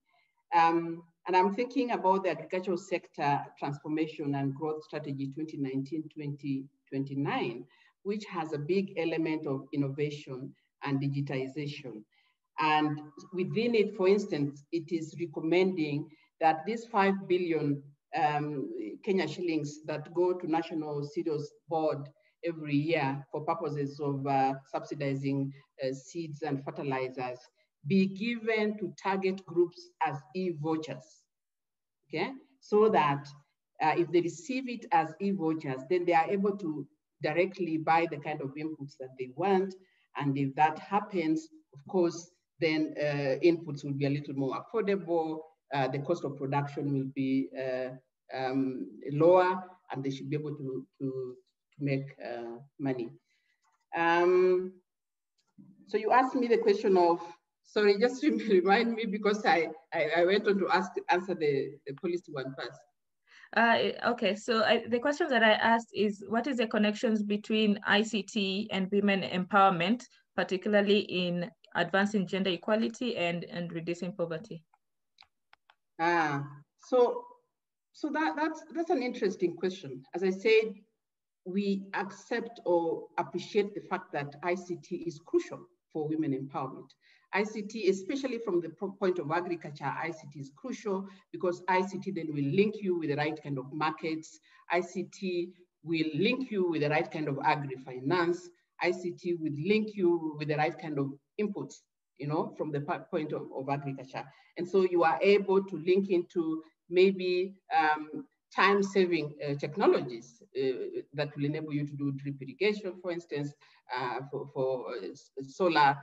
And I'm thinking about the agricultural sector transformation and growth strategy 2019-2029, which has a big element of innovation and digitization. And within it, for instance, it is recommending that these 5 billion Kenya shillings that go to National Cereals Board every year for purposes of subsidizing seeds and fertilizers be given to target groups as e-vouchers, okay? So that if they receive it as e-vouchers, then they are able to directly buy the kind of inputs that they want. And if that happens, of course, then inputs will be a little more affordable, the cost of production will be lower, and they should be able to make money. So you asked me the question of, sorry, just remind me, because I went on to answer the policy one first. Okay, so the question that I asked is, what is the connections between ICT and women empowerment, particularly in advancing gender equality and reducing poverty? So that's an interesting question. As I said, we accept or appreciate the fact that ICT is crucial for women empowerment. ICT, especially from the point of agriculture, ICT is crucial because ICT then will link you with the right kind of markets. ICT will link you with the right kind of agri-finance. ICT will link you with the right kind of inputs, you know, from the point of agriculture. And so you are able to link into maybe time-saving technologies that will enable you to do drip irrigation, for instance, for solar,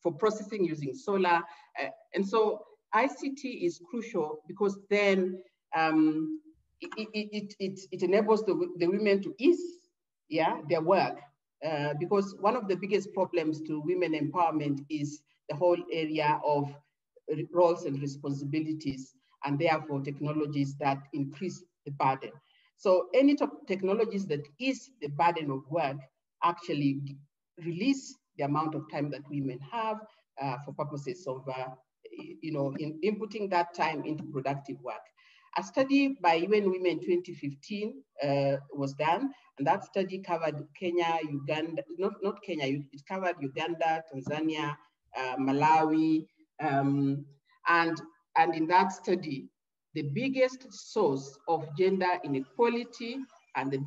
for processing using solar. And so ICT is crucial because then it enables the women to ease their work. Because one of the biggest problems to women empowerment is the whole area of roles and responsibilities, and therefore technologies that increase the burden. So any technologies that ease the burden of work actually release the amount of time that women have for purposes of in inputting that time into productive work. A study by UN Women 2015 was done, and that study covered Kenya, Uganda, not Kenya, it covered Uganda, Tanzania, Malawi, and in that study, the biggest source of gender inequality and the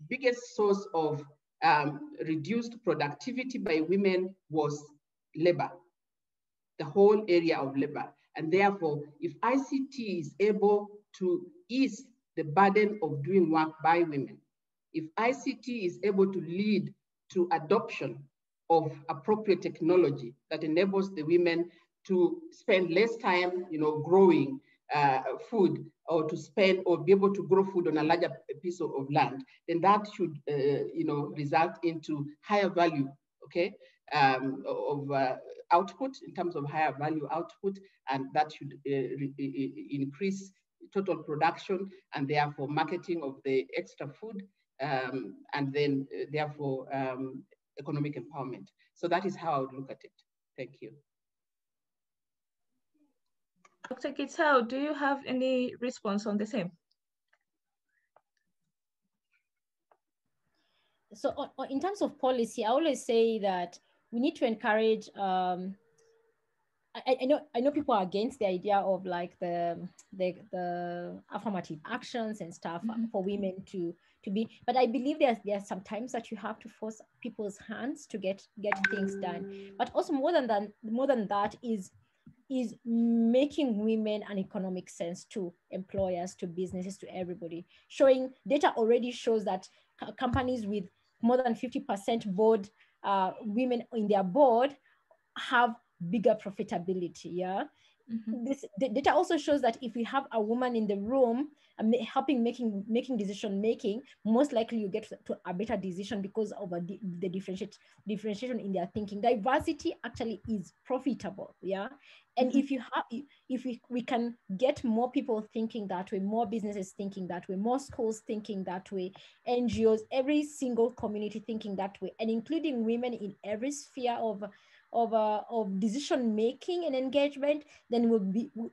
biggest source of reduced productivity by women was labor, the whole area of labor. And therefore, if ICT is able to ease the burden of doing work by women, if ICT is able to lead to adoption of appropriate technology that enables the women to spend less time, growing food, or to spend or be able to grow food on a larger piece of land, then that should, result into higher value, okay, of output in terms of higher value output, and that should increase total production and therefore marketing of the extra food, and then therefore economic empowerment. So that is how I would look at it. Thank you. Dr. Gitau, do you have any response on the same? so in terms of policy, I always say that we need to encourage. I know people are against the idea of like the affirmative actions and stuff for women to be, but I believe there are some times that you have to force people's hands to get things done. But also more than that is making women an economic sense to employers, to businesses, to everybody. Showing data already shows that companies with more than 50% board women in their board have bigger profitability. Yeah. The data also shows that if we have a woman in the room helping making decision making, most likely you get to a better decision because of the differentiation in their thinking. Diversity actually is profitable. Yeah. And if we can get more people thinking that way, more businesses thinking that way, more schools thinking that way, NGOs, every single community thinking that way, and including women in every sphere of decision making and engagement, then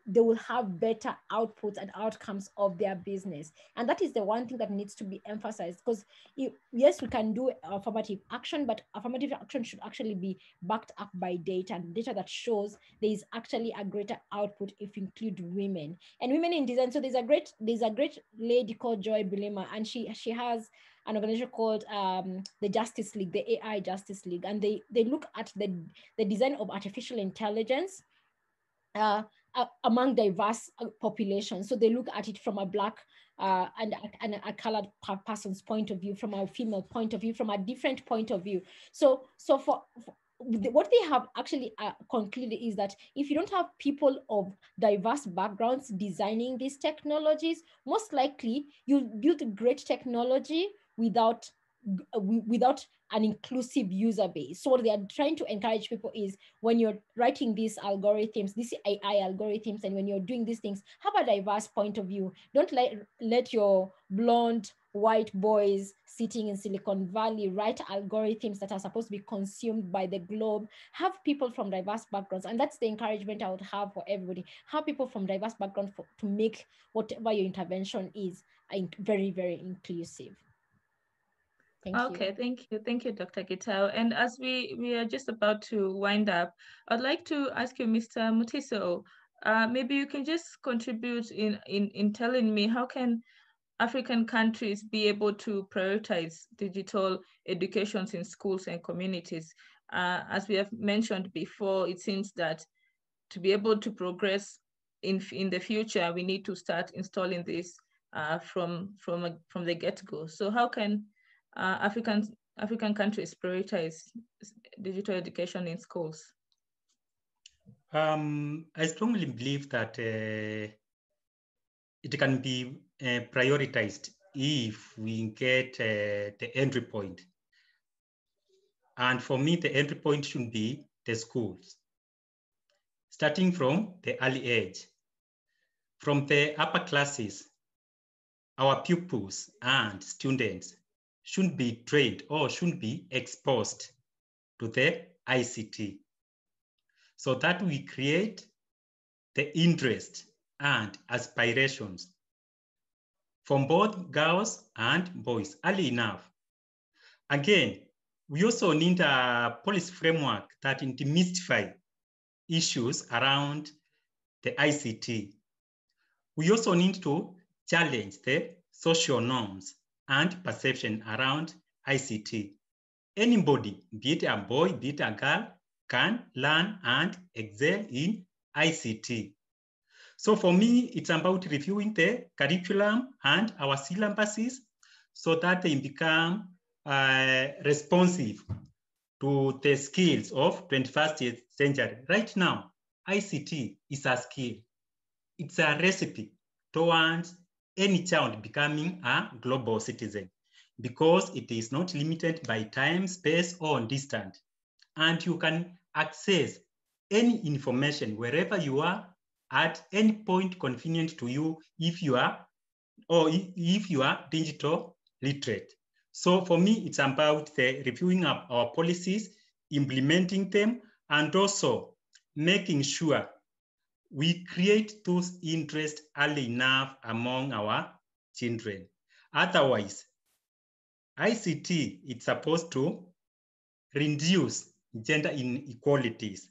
they will have better outputs and outcomes of their business. And that is the one thing that needs to be emphasized, because yes, we can do affirmative action, but affirmative action should actually be backed up by data, and data that shows there is actually a greater output if you include women and women in design. So there's a great lady called Joy Bilema, and she has an organization called the Justice League, the AI Justice League, and they look at the design of artificial intelligence among diverse populations. So they look at it from a Black and a colored person's point of view, from a female point of view, from a different point of view. So for what they have actually concluded is that if you don't have people of diverse backgrounds designing these technologies, most likely you'll build great technology without an inclusive user base. So what they are trying to encourage people is, when you're writing these algorithms, these AI algorithms, and when you're doing these things, have a diverse point of view. Don't let your blonde white boys sitting in Silicon Valley write algorithms that are supposed to be consumed by the globe. Have people from diverse backgrounds, and that's the encouragement I would have for everybody. Have people from diverse backgrounds to make whatever your intervention is very, very inclusive. Thank you. Thank you, Dr. Gitau. And as we are just about to wind up, I'd like to ask you, Mr. Mutiso, maybe you can just contribute in telling me, how can African countries be able to prioritize digital educations in schools and communities? As we have mentioned before, it seems that to be able to progress in the future, we need to start installing this from the get-go. So how can African countries prioritize digital education in schools? I strongly believe that it can be prioritized if we get the entry point. And for me, the entry point should be the schools, starting from the early age. From the upper classes, our pupils and students should be trained or should be exposed to the ICT, so that we create the interest and aspirations from both girls and boys early enough. Again, we also need a policy framework that demystifies issues around the ICT. We also need to challenge the social norms and perception around ICT. Anybody, be it a boy, be it a girl, can learn and excel in ICT. So for me, it's about reviewing the curriculum and our syllabuses so that they become responsive to the skills of 21st century. Right now, ICT is a skill. It's a recipe towards any child becoming a global citizen, because it is not limited by time, space, or distance. And you can access any information wherever you are at any point convenient to you if you are digital literate. So for me, it's about the reviewing of our policies, implementing them, and also making sure we create those interests early enough among our children. Otherwise, ICT, it's supposed to reduce gender inequalities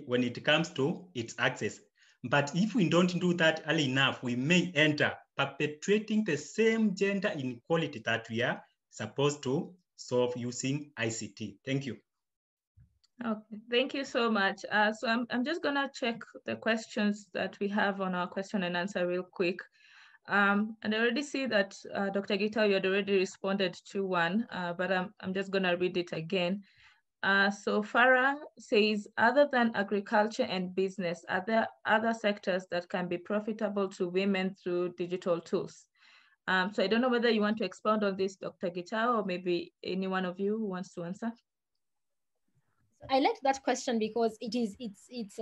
when it comes to its access. But if we don't do that early enough, we may enter perpetuating the same gender inequality that we are supposed to solve using ICT. Thank you. Okay, thank you so much. So I'm just gonna check the questions that we have on our question and answer real quick. And I already see that Dr. Gitau, you had already responded to one, but I'm just gonna read it again. So Farah says, other than agriculture and business, are there other sectors that can be profitable to women through digital tools? So I don't know whether you want to expound on this, Dr. Gitau, or maybe any one of you who wants to answer. I like that question because it's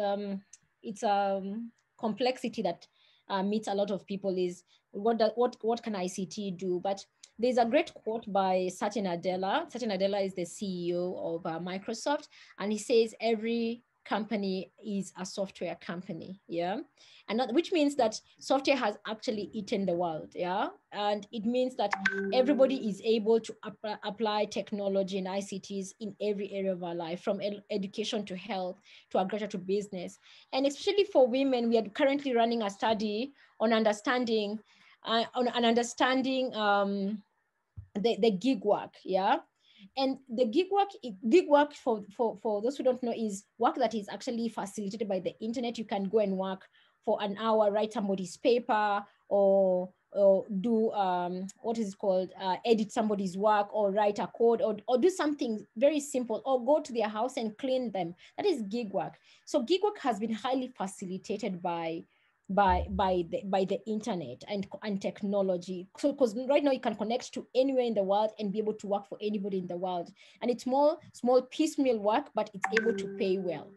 complexity that meets a lot of people. Is what can ICT do? But there's a great quote by Satya Nadella. Satya Nadella is the CEO of Microsoft, and he says every company is a software company, yeah, and that, which means that software has actually eaten the world, yeah, and it means that everybody is able to apply technology and ICTs in every area of our life, from education to health to agriculture to business. And especially for women, we are currently running a study on understanding the gig work, yeah. And the gig work for those who don't know is work that is actually facilitated by the internet. You can go and work for an hour, write somebody's paper, or do what is it called, edit somebody's work, or write a code, or do something very simple, or go to their house and clean them. That is gig work. So gig work has been highly facilitated by the internet and technology. So because right now you can connect to anywhere in the world and be able to work for anybody in the world, and it's small piecemeal work, but it's able to pay well.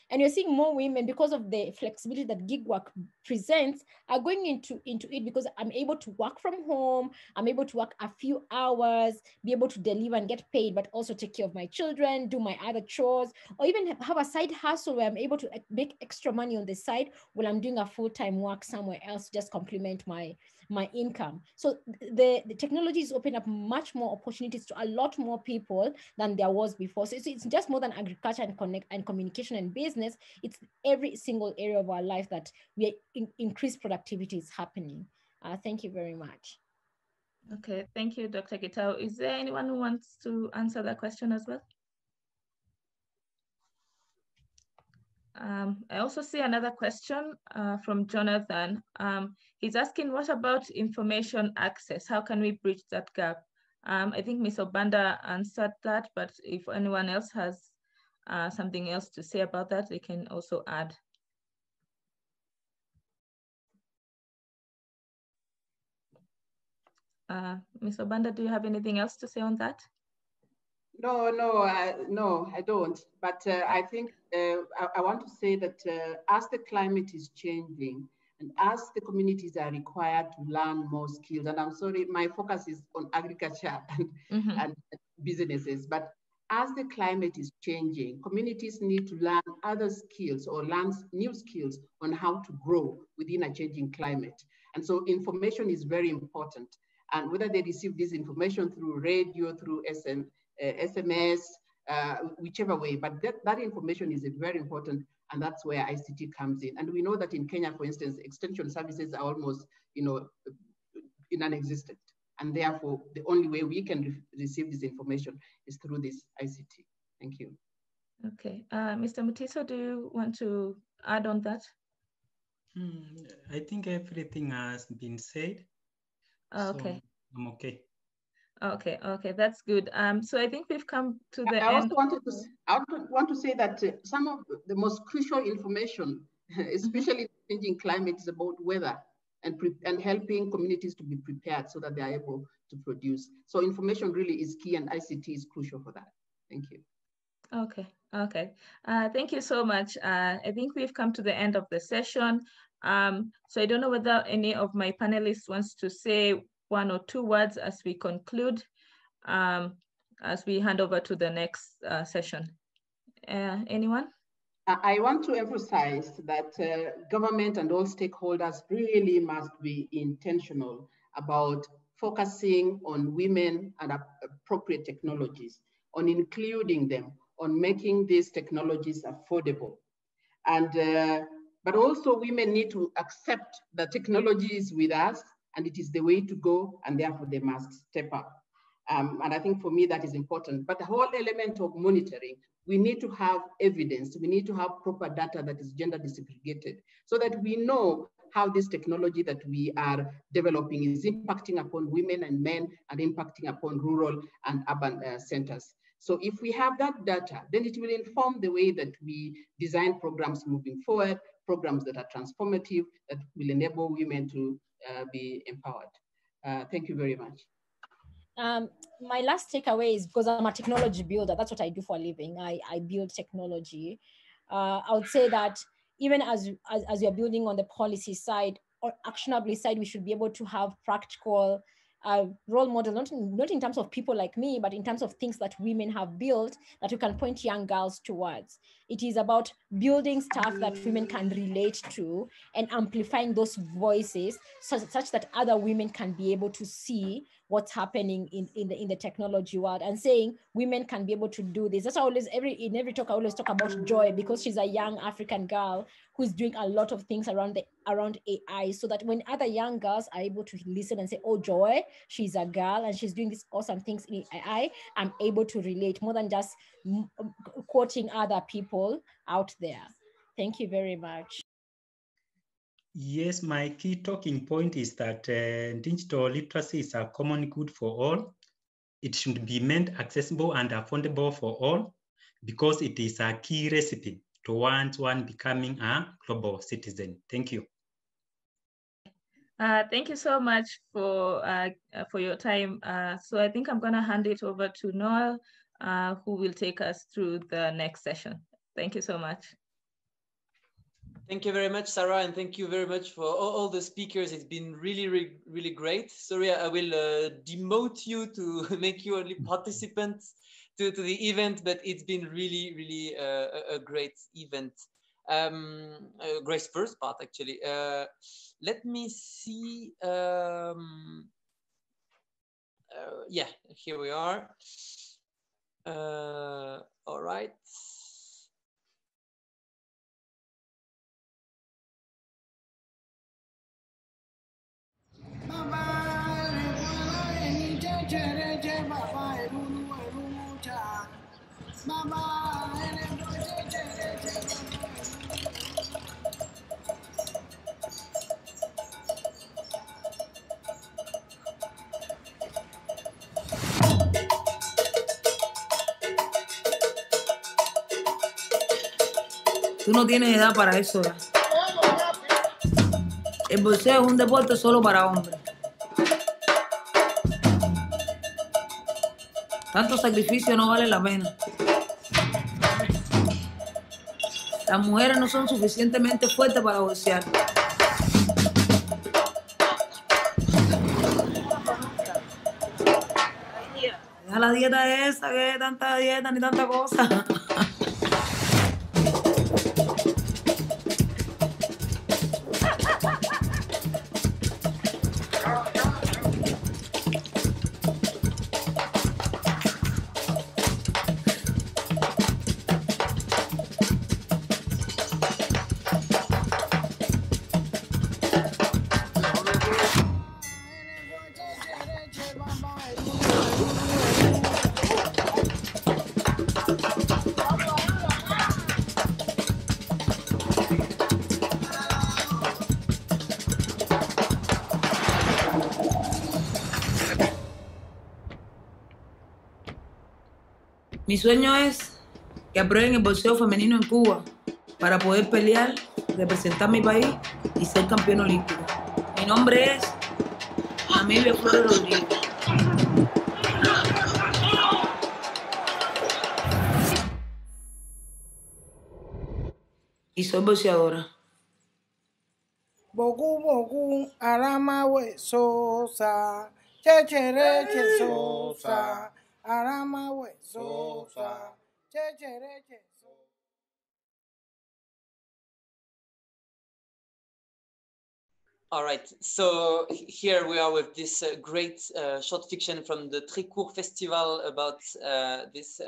And you're seeing more women, because of the flexibility that gig work presents, are going into it, because I'm able to work from home, I'm able to work a few hours, be able to deliver and get paid, but also take care of my children, do my other chores, or even have a side hustle where I'm able to make extra money on the side while I'm doing a full-time work somewhere else to just complement my income. So the technology is opening up much more opportunities to a lot more people than there was before. So it's just more than agriculture and communication and business. It's every single area of our life that we increased productivity is happening. Thank you very much. Okay, thank you, Dr. Gitau. Is there anyone who wants to answer that question as well? I also see another question from Jonathan. He's asking, what about information access? How can we bridge that gap? I think Ms. Obanda answered that, but if anyone else has something else to say about that, they can also add. Ms. Obanda, do you have anything else to say on that? No, I don't. But I think I want to say that as the climate is changing, and as the communities are required to learn more skills, and I'm sorry, my focus is on agriculture and businesses, but as the climate is changing, communities need to learn other skills or learn new skills on how to grow within a changing climate. And so information is very important. And whether they receive this information through radio, through SMS, whichever way, but that information is very important, and that's where ICT comes in. And we know that in Kenya, for instance, extension services are almost, non-existent, and therefore the only way we can receive this information is through this ICT. Thank you. Okay, Mr. Mutiso, do you want to add on that? I think everything has been said. Okay. So I'm okay. Okay, that's good. So I think we've come to the I end. I want to say that some of the most crucial information, especially in changing climate, is about weather and helping communities to be prepared so that they are able to produce. So information really is key, and ICT is crucial for that. Thank you. Okay. Thank you so much. I think we've come to the end of the session. So I don't know whether any of my panelists wants to say one or two words as we conclude, as we hand over to the next session. Anyone? I want to emphasize that government and all stakeholders really must be intentional about focusing on women and appropriate technologies, on including them, on making these technologies affordable. And, but also women need to accept that technology is with us and it is the way to go, and therefore they must step up. And I think for me that is important. But the whole element of monitoring, we need to have evidence, we need to have proper data that is gender disaggregated so that we know how this technology that we are developing is impacting upon women and men and impacting upon rural and urban centers. So if we have that data, then it will inform the way that we design programs moving forward, programs that are transformative, that will enable women to be empowered. Thank you very much. My last takeaway is, because I'm a technology builder, that's what I do for a living. I build technology. I would say that even as you're building on the policy side or actionable side, we should be able to have practical role model, not in terms of people like me, but in terms of things that women have built that we can point young girls towards. It is about building stuff that women can relate to and amplifying those voices such that other women can be able to see what's happening in the technology world, and saying women can be able to do this. That's why in every talk I always talk about Joy, because she's a young African girl who's doing a lot of things around AI, so that when other young girls are able to listen and say, oh, Joy, she's a girl and she's doing these awesome things in AI, I'm able to relate more than just quoting other people out there. Thank you very much. Yes, my key talking point is that digital literacy is a common good for all. It should be made accessible and affordable for all, because it is a key recipe towards one becoming a global citizen. Thank you. Thank you so much for your time. So I think I'm going to hand it over to Noel, who will take us through the next session. Thank you so much. Thank you very much, Sarah, and thank you very much for all the speakers. It's been really, really great. Sorry, I will demote you to make you only participants to the event, but it's been really, really a great event. Grace's first part, actually. Let me see. Yeah, here we are. All right. Tú no tienes edad para eso ya. El boxeo es un deporte solo para hombres. Tanto sacrificio no vale la pena. Las mujeres no son suficientemente fuertes para boxear. Deja la dieta esa, que tanta dieta ni tanta cosa. Mi sueño es que aprueben el boxeo femenino en Cuba para poder pelear, representar mi país y ser campeón olímpico. Mi nombre es Amelia Flores Rodríguez. Y soy boxeadora. Bogu bogu aramawe sosa, chechereche sosa. Aramawe sosa, chechereche sosa. All right, so here we are with this great short fiction from the Très Court Festival about this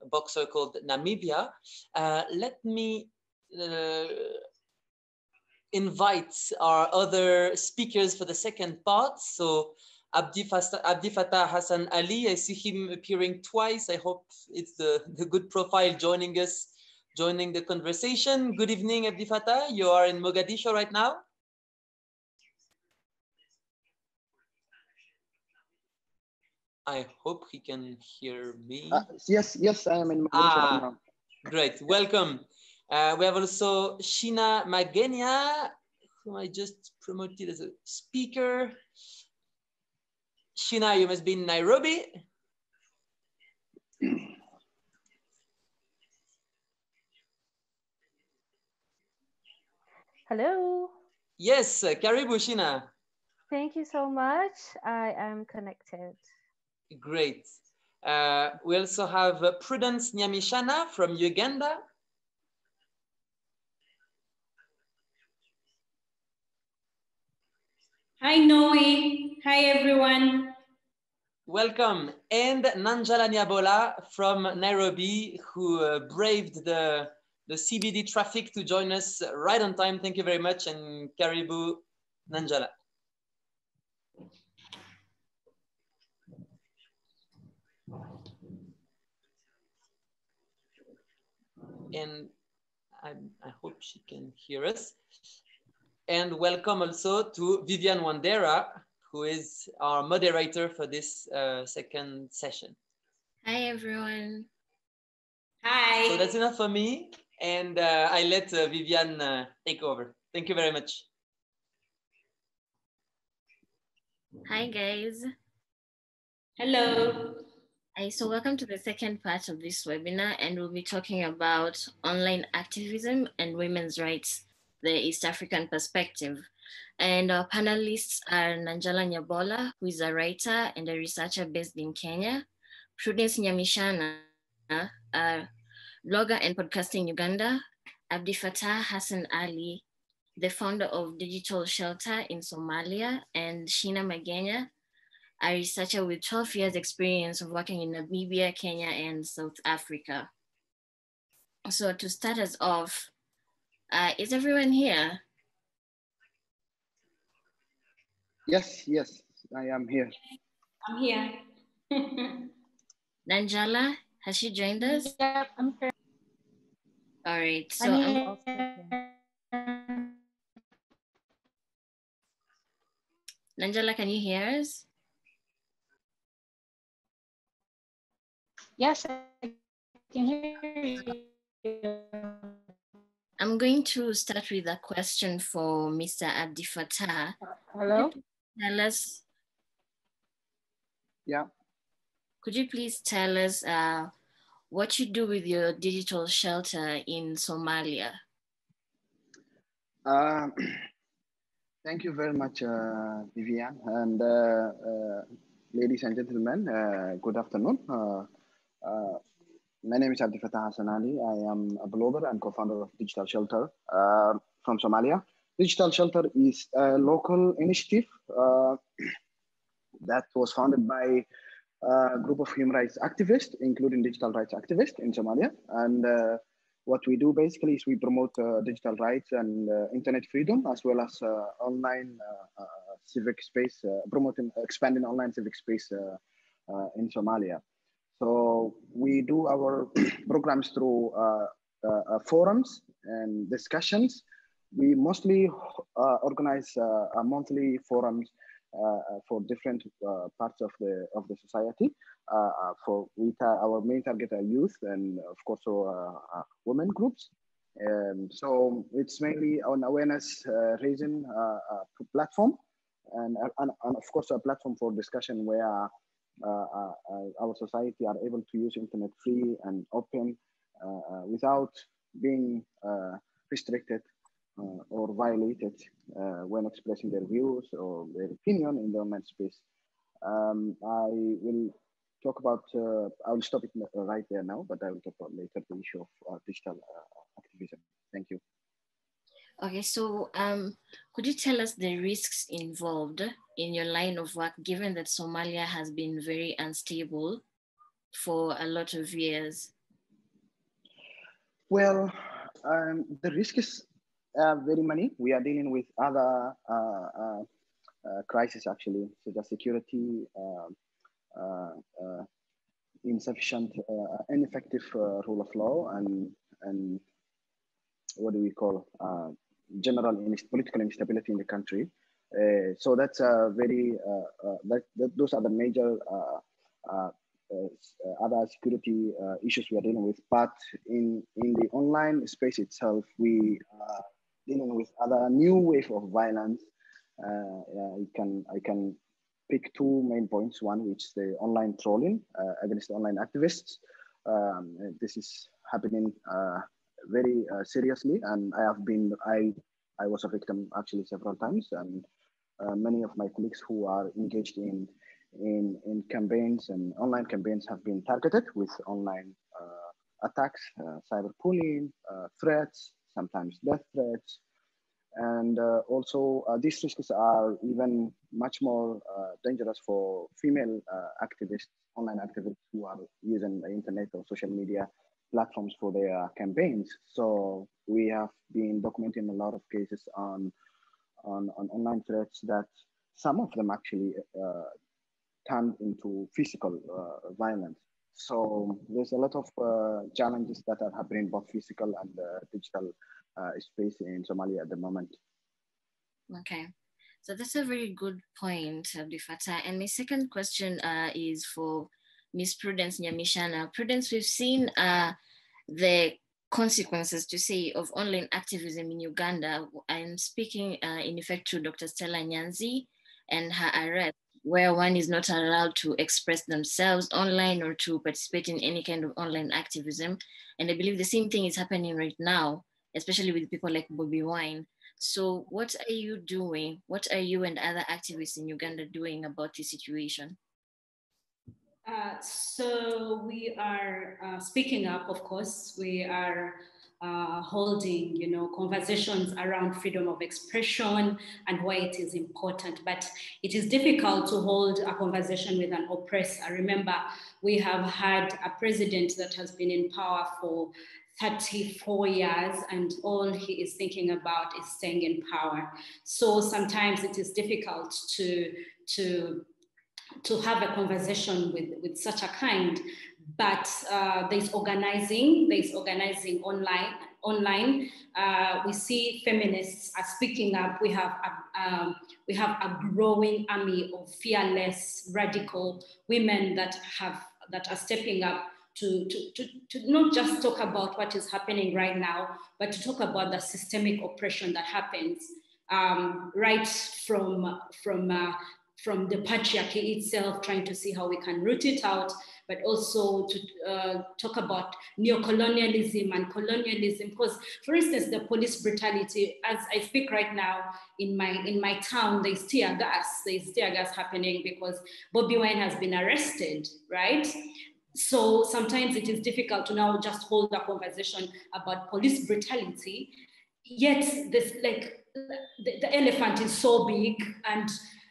boxer called Namibia. Let me invite our other speakers for the second part. So Abdi Fattah Hassan Ali, I see him appearing twice. I hope it's the good profile joining us, joining the conversation. Good evening, Abdi Fattah. You are in Mogadishu right now. I hope he can hear me. Yes, I am in Mogadishu right now. Great, welcome. We have also Sheena Magenia, whom I just promoted as a speaker. Sheena, you must be in Nairobi. Hello. Yes, Karibu, Sheena. Thank you so much. I am connected. Great. We also have Prudence Nyamishana from Uganda. Hi, Noe. Hi, everyone. Welcome. And Nanjala Nyabola from Nairobi, who braved the CBD traffic to join us right on time. Thank you very much. And Karibu, Nanjala. And I hope she can hear us. And welcome also to Vivian Wandera, who is our moderator for this second session. Hi, everyone. Hi. So that's enough for me. And I let Vivian take over. Thank you very much. Hi, guys. Hello. So welcome to the second part of this webinar, and we'll be talking about online activism and women's rights, the East African perspective. And our panelists are Nanjala Nyabola, who is a writer and a researcher based in Kenya, Prudence Nyamishana, a blogger and podcaster in Uganda, Abdi Fattah Hassan Ali, the founder of Digital Shelter in Somalia, and Sheena Magenia, a researcher with 12 years experience of working in Namibia, Kenya, and South Africa. So to start us off, is everyone here? Yes, I am here. I'm here. Nanjala, has she joined us? Yeah, I'm here. All right, so Nanjala, can you hear us? Yes, I can hear you. I'm going to start with a question for Mr. Abdi Fattah. Hello? Tell us. Yeah. Could you please tell us what you do with your digital shelter in Somalia? Thank you very much, Vivian, and ladies and gentlemen, good afternoon. My name is Abdi Fattah Hassan Ali. I am a blogger and co-founder of Digital Shelter from Somalia. Digital Shelter is a local initiative that was founded by a group of human rights activists, including digital rights activists in Somalia. And what we do basically is we promote digital rights and internet freedom, as well as online civic space, expanding online civic space in Somalia. So we do our programs through forums and discussions. We mostly organize monthly forums for different parts of the society. Our main target are youth and of course women groups. So it's mainly an awareness raising platform, and of course a platform for discussion where our society are able to use internet free and open without being restricted or violated when expressing their views or their opinion in the online space. I will talk about, I will stop it right there now, but I will talk about later the issue of digital activism. Thank you. Okay, so could you tell us the risks involved in your line of work, given that Somalia has been very unstable for a lot of years? Well, the risk is very many. We are dealing with other crises actually, such as security, insufficient, ineffective rule of law, and what do we call general political instability in the country. So that's a very those are the major other security issues we are dealing with. But in the online space itself, we are dealing with other new wave of violence. I can pick two main points. One, which is the online trolling against online activists. This is happening very seriously, and I was a victim actually several times, and many of my colleagues who are engaged in campaigns and online campaigns have been targeted with online attacks, cyberbullying, threats, sometimes death threats. And also these risks are even much more dangerous for female activists, online activists who are using the internet or social media platforms for their campaigns. So we have been documenting a lot of cases on online threats that some of them actually turned into physical violence. So there's a lot of challenges that are happening both physical and digital space in Somalia at the moment. Okay, so that's a very good point, Abdi Fattah. And my second question is for Ms. Prudence Nyamishana. Prudence, we've seen the consequences, to say, of online activism in Uganda. I'm speaking in effect to Dr. Stella Nyanzi and her arrest, where one is not allowed to express themselves online or to participate in any kind of online activism. And I believe the same thing is happening right now, especially with people like Bobi Wine. So what are you doing? What are you and other activists in Uganda doing about this situation? So we are speaking up, of course. We are holding, conversations around freedom of expression and why it is important. But it is difficult to hold a conversation with an oppressor. Remember, we have had a president that has been in power for 34 years, and all he is thinking about is staying in power. So sometimes it is difficult to have a conversation with such a kind, but there's organizing online. We see feminists are speaking up. We have a growing army of fearless, radical women that are stepping up to not just talk about what is happening right now, but to talk about the systemic oppression that happens right from the patriarchy itself, trying to see how we can root it out, but also to talk about neocolonialism and colonialism. Because, for instance, the police brutality, as I speak right now, in my town, there's tear gas happening because Bobi Wine has been arrested, right? So sometimes it is difficult to now just hold a conversation about police brutality, yet this, like, the elephant is so big, and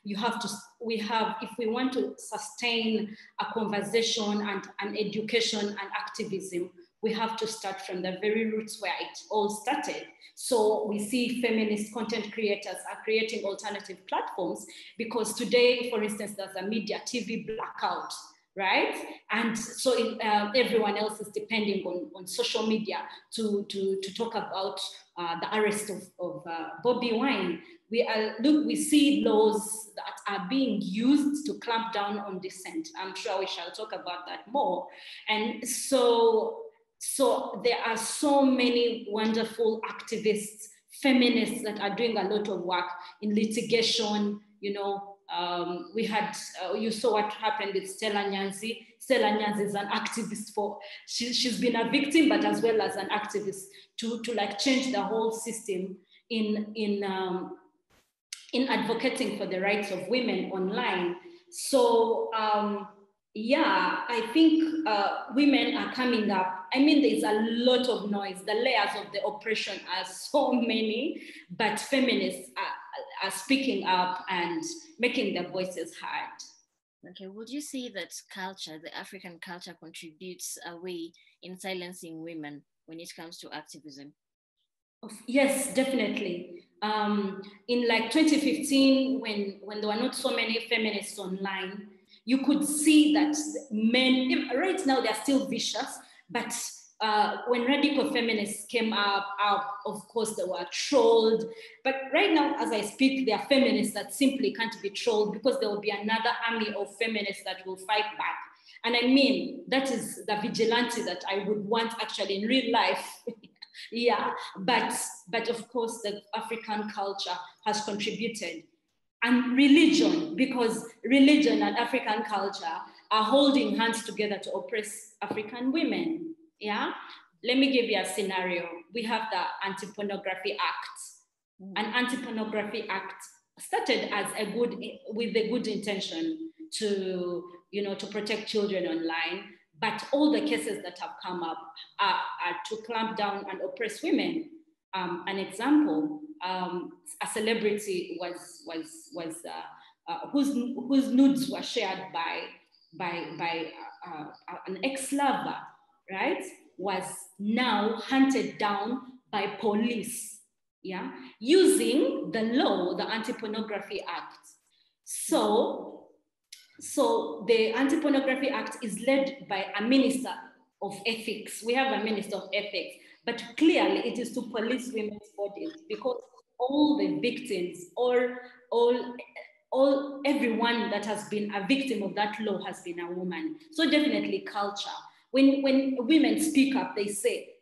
if we want to sustain a conversation and an education and activism, we have to start from the very roots where it all started. So we see feminist content creators are creating alternative platforms, because today, for instance, there's a media TV blackout, right? And so everyone else is depending on social media to talk about the arrest of Bobi Wine. We see laws that are being used to clamp down on dissent. I'm sure we shall talk about that more. And so there are so many wonderful activists, feminists that are doing a lot of work in litigation. We had, you saw what happened with Stella Nyanzi. Stella Nyanzi is an activist she's been a victim, but as well as an activist to like change the whole system in advocating for the rights of women online. So yeah, I think women are coming up I mean, there's a lot of noise. The layers of the oppression are so many, but feminists are speaking up and making their voices heard. Okay, would you say that culture, the African culture, contributes a way in silencing women when it comes to activism? Yes, definitely. In like 2015, when there were not so many feminists online, you could see that men, right now they're still vicious, but when radical feminists came up, of course they were trolled. But right now, as I speak, there are feminists that simply can't be trolled because there will be another army of feminists that will fight back. And I mean, that is the vigilante that I would want actually in real life. Yeah, but of course the African culture has contributed. And religion, because religion and African culture are holding hands together to oppress African women. Yeah, let me give you a scenario. We have the Anti-Pornography Act. An Anti-Pornography Act started as with a good intention to, to protect children online, but all the cases that have come up are to clamp down and oppress women. An example, a celebrity whose nudes were shared by an ex-lover, right, was now hunted down by police, yeah, using the law, the Anti-Pornography Act. So the Anti-Pornography Act is led by a minister of ethics. We have a minister of ethics, but clearly it is to police women's bodies because all the victims, everyone that has been a victim of that law has been a woman. So definitely culture. When women speak up, they say,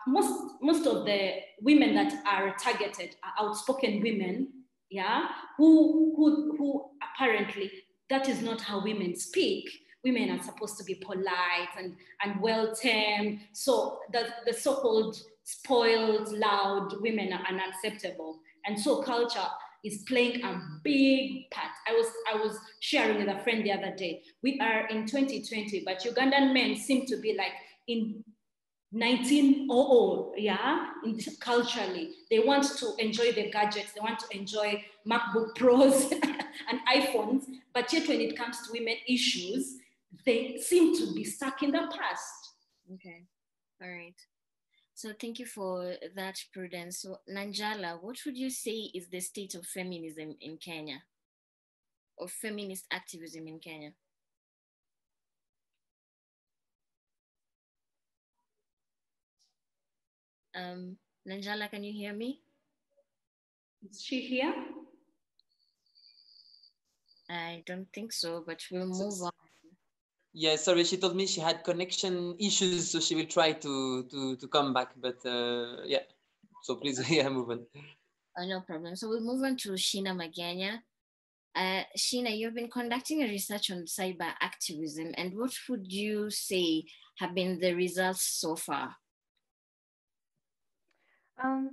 most of the women that are targeted are outspoken women, yeah, who apparently that is not how women speak. Women are supposed to be polite and well-tamed. So the so-called spoiled, loud women are unacceptable. And so culture is playing a big part. I was sharing with a friend the other day. We are in 2020, but Ugandan men seem to be like in 1900, yeah, culturally. They want to enjoy their gadgets. They want to enjoy MacBook Pros and iPhones. But yet when it comes to women issues, they seem to be stuck in the past. Okay, all right. So thank you for that, Prudence. So Nanjala, what would you say is the state of feminism in Kenya, or feminist activism in Kenya? Nanjala, can you hear me? Is she here? I don't think so, but we'll move on. Yeah, sorry, she told me she had connection issues, so she will try to come back. But yeah, so please, yeah, move on. No problem. So we'll move on to Sheena Maganya. Sheena, you've been conducting a research on cyber activism, and what would you say have been the results so far?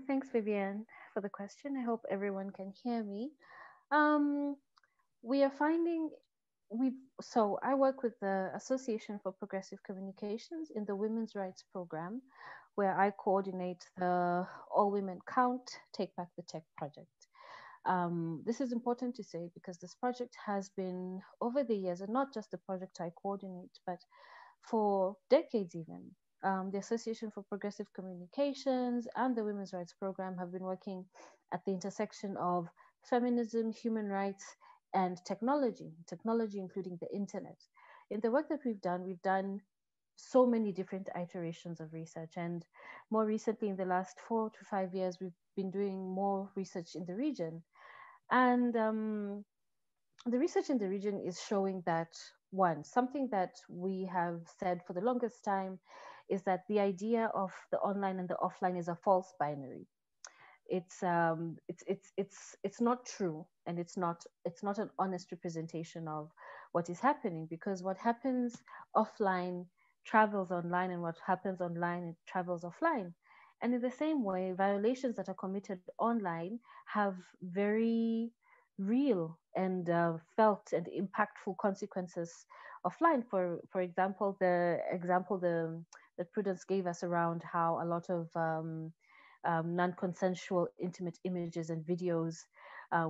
Thanks, Vivian, for the question. I hope everyone can hear me. We are finding so I work with the Association for Progressive Communications in the Women's Rights Program, where I coordinate the All Women Count, Take Back the Tech project. This is important to say because this project has been over the years, and not just the project I coordinate, but for decades even. The Association for Progressive Communications and the Women's Rights Program have been working at the intersection of feminism, human rights, and technology including the internet. In the work that we've done so many different iterations of research, and more recently in the last 4 to 5 years, we've been doing more research in the region. And the research in the region is showing that, one, something that we have said for the longest time is that the idea of the online and the offline is a false binary. It's not true, and it's not an honest representation of what is happening, because what happens offline travels online, and what happens online it travels offline. And in the same way, violations that are committed online have very real and felt and impactful consequences offline. For example, the that Prudence gave us around how a lot of non-consensual intimate images and videos,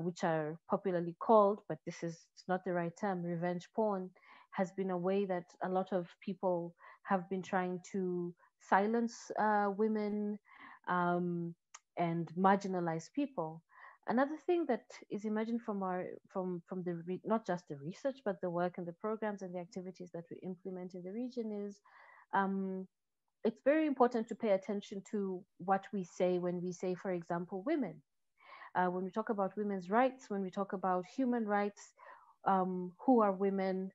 which are popularly called, but this is not the right term, revenge porn, has been a way that a lot of people have been trying to silence women and marginalize people. Another thing that is emerging from not just the research, but the work and the programs and the activities that we implement in the region is it's very important to pay attention to what we say when we say, for example, women. When we talk about women's rights, when we talk about human rights, who are women,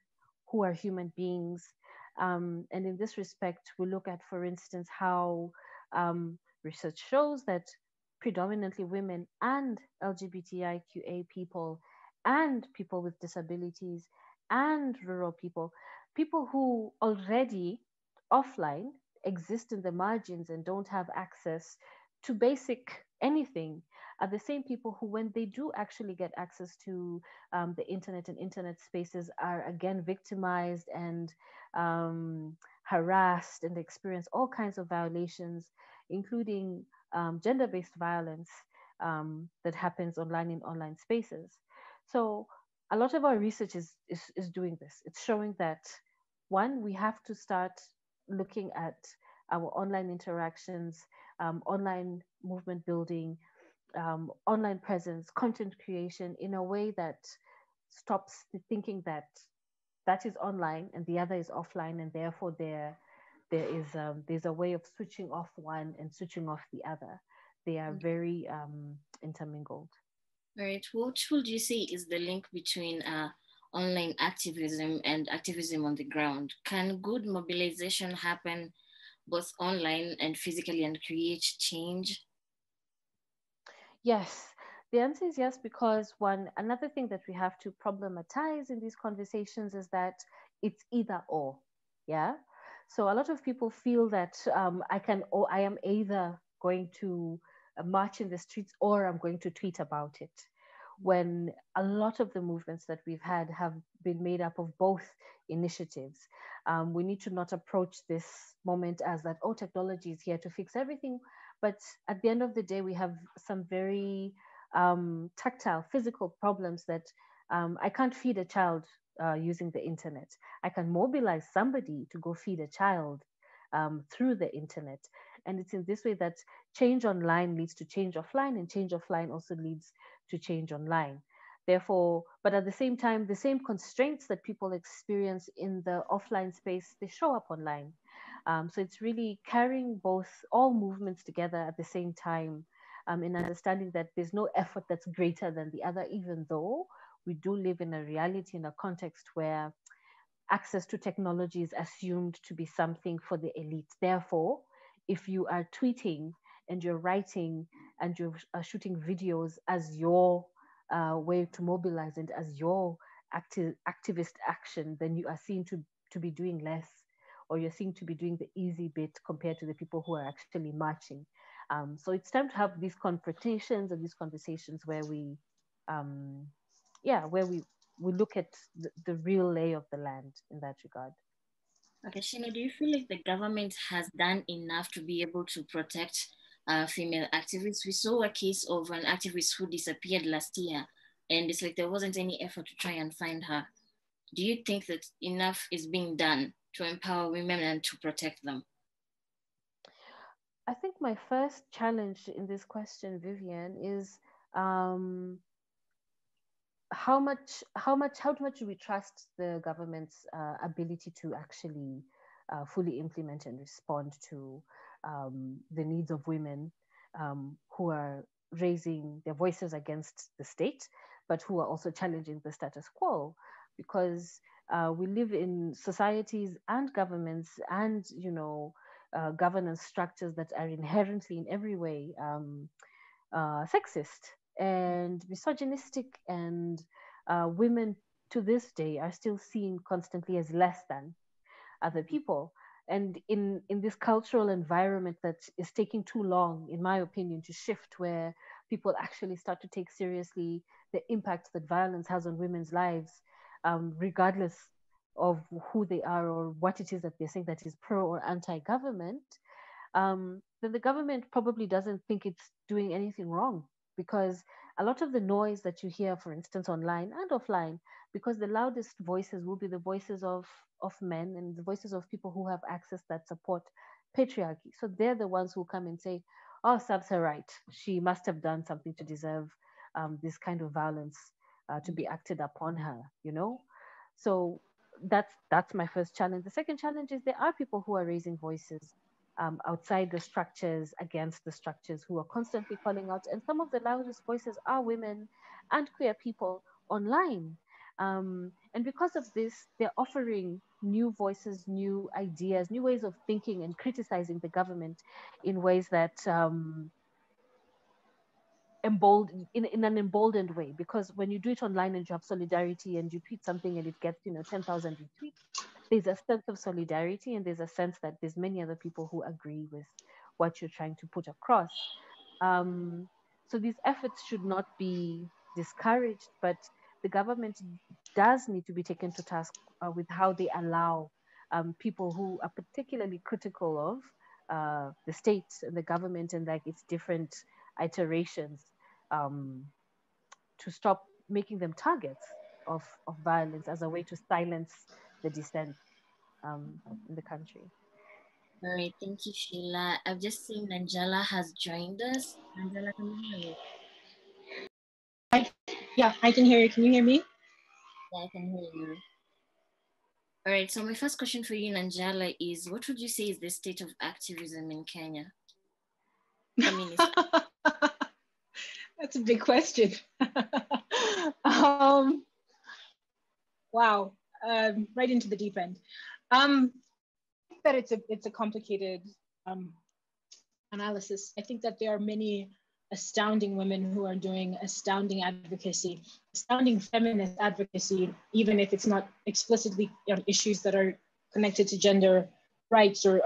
who are human beings? And in this respect, we look at, for instance, how research shows that predominantly women and LGBTIQA people and people with disabilities and rural people, people who already offline exist in the margins and don't have access to basic anything, are the same people who, when they do actually get access to the internet and internet spaces, are again victimized and harassed and experience all kinds of violations, including gender-based violence that happens online in online spaces. So a lot of our research is doing this. It's showing that, one, we have to start looking at our online interactions, online movement building, online presence, content creation in a way that stops thinking that that is online and the other is offline, and therefore there's a way of switching off one and switching off the other. They are very intermingled. Right. What would you say is the link between online activism and activism on the ground? Can good mobilization happen both online and physically and create change? Yes, the answer is yes, because another thing that we have to problematize in these conversations is that it's either or. Yeah. So a lot of people feel that I am either going to march in the streets or I'm going to tweet about it, when a lot of the movements that we've had have been made up of both initiatives. We need to not approach this moment as that, oh, technology is here to fix everything. But at the end of the day, we have some very tactile, physical problems that I can't feed a child using the internet. I can mobilize somebody to go feed a child through the internet. And it's in this way that change online leads to change offline, and change offline also leads to change online. Therefore, but at the same time, the same constraints that people experience in the offline space, they show up online. So it's really carrying all movements together at the same time, in understanding that there's no effort that's greater than the other, even though we do live in a reality, in a context where access to technology is assumed to be something for the elite. Therefore, if you are tweeting and you're writing and you're shooting videos as your way to mobilize and as your activist action, then you are seen to be doing less, or you're seen to be doing the easy bit compared to the people who are actually marching. So it's time to have these confrontations and these conversations where we look at the real lay of the land in that regard. Okay, Shina, do you feel like the government has done enough to be able to protect female activists? We saw a case of an activist who disappeared last year, and it's like there wasn't any effort to try and find her. Do you think that enough is being done to empower women and to protect them? I think my first challenge in this question, Vivian, is how much do we trust the government's ability to actually fully implement and respond to the needs of women who are raising their voices against the state, but who are also challenging the status quo? Because we live in societies and governments and governance structures that are inherently in every way sexist and misogynistic, and women to this day are still seen constantly as less than other people. And in this cultural environment that is taking too long, in my opinion, to shift, where people actually start to take seriously the impact that violence has on women's lives, regardless of who they are or what it is that they're saying that is pro or anti-government, then the government probably doesn't think it's doing anything wrong, because a lot of the noise that you hear, for instance, online and offline, because the loudest voices will be the voices of men and the voices of people who have access that support patriarchy. So they're the ones who come and say, oh, Sab's her right. She must have done something to deserve this kind of violence to be acted upon her, you know? So that's my first challenge. The second challenge is there are people who are raising voices outside the structures, against the structures, who are constantly calling out. And some of the loudest voices are women and queer people online. And because of this, they're offering new voices, new ideas, new ways of thinking and criticizing the government in ways that in an emboldened way. Because when you do it online and you have solidarity and you tweet something and it gets 10,000 retweets, there's a sense of solidarity and there's a sense that there's many other people who agree with what you're trying to put across. So these efforts should not be discouraged, but the government does need to be taken to task with how they allow people who are particularly critical of the state and the government and like its different iterations to stop making them targets of violence as a way to silence the dissent in the country. All right, thank you, Sheila. I've just seen Nanjala has joined us. Nanjala, can you hear me? Yeah, I can hear you. Can you hear me? Yeah, I can hear you. All right, so my first question for you, Nanjala, is what would you say is the state of activism in Kenya? That's a big question. Wow, right into the deep end. That it's a complicated analysis. I think that there are many astounding women who are doing astounding advocacy, astounding feminist advocacy, even if it's not explicitly issues that are connected to gender rights or